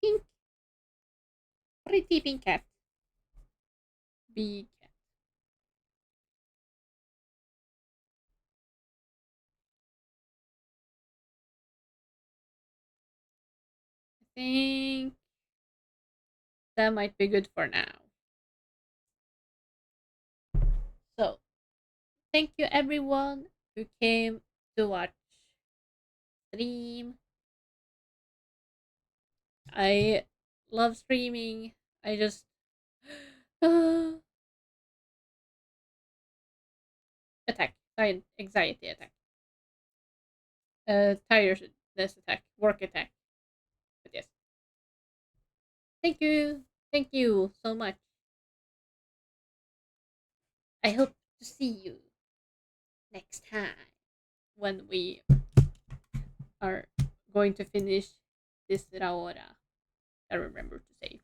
Pink, pretty pink cat. Big cat. I think that might be good for now. So, thank you everyone who came to watch stream. I love streaming. I just attack, anxiety attack, tiredness attack, work attack. But yes, thank you so much. I hope to see you next time when we are going to finish this Raora. I remember to save.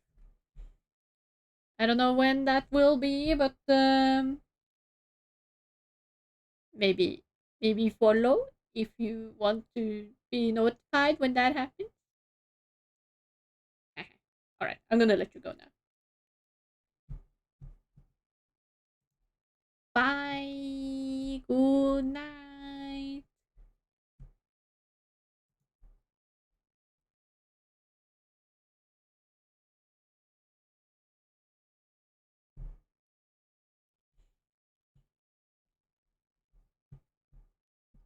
I don't know when that will be, but maybe follow if you want to be notified when that happens. All right, I'm gonna let you go now.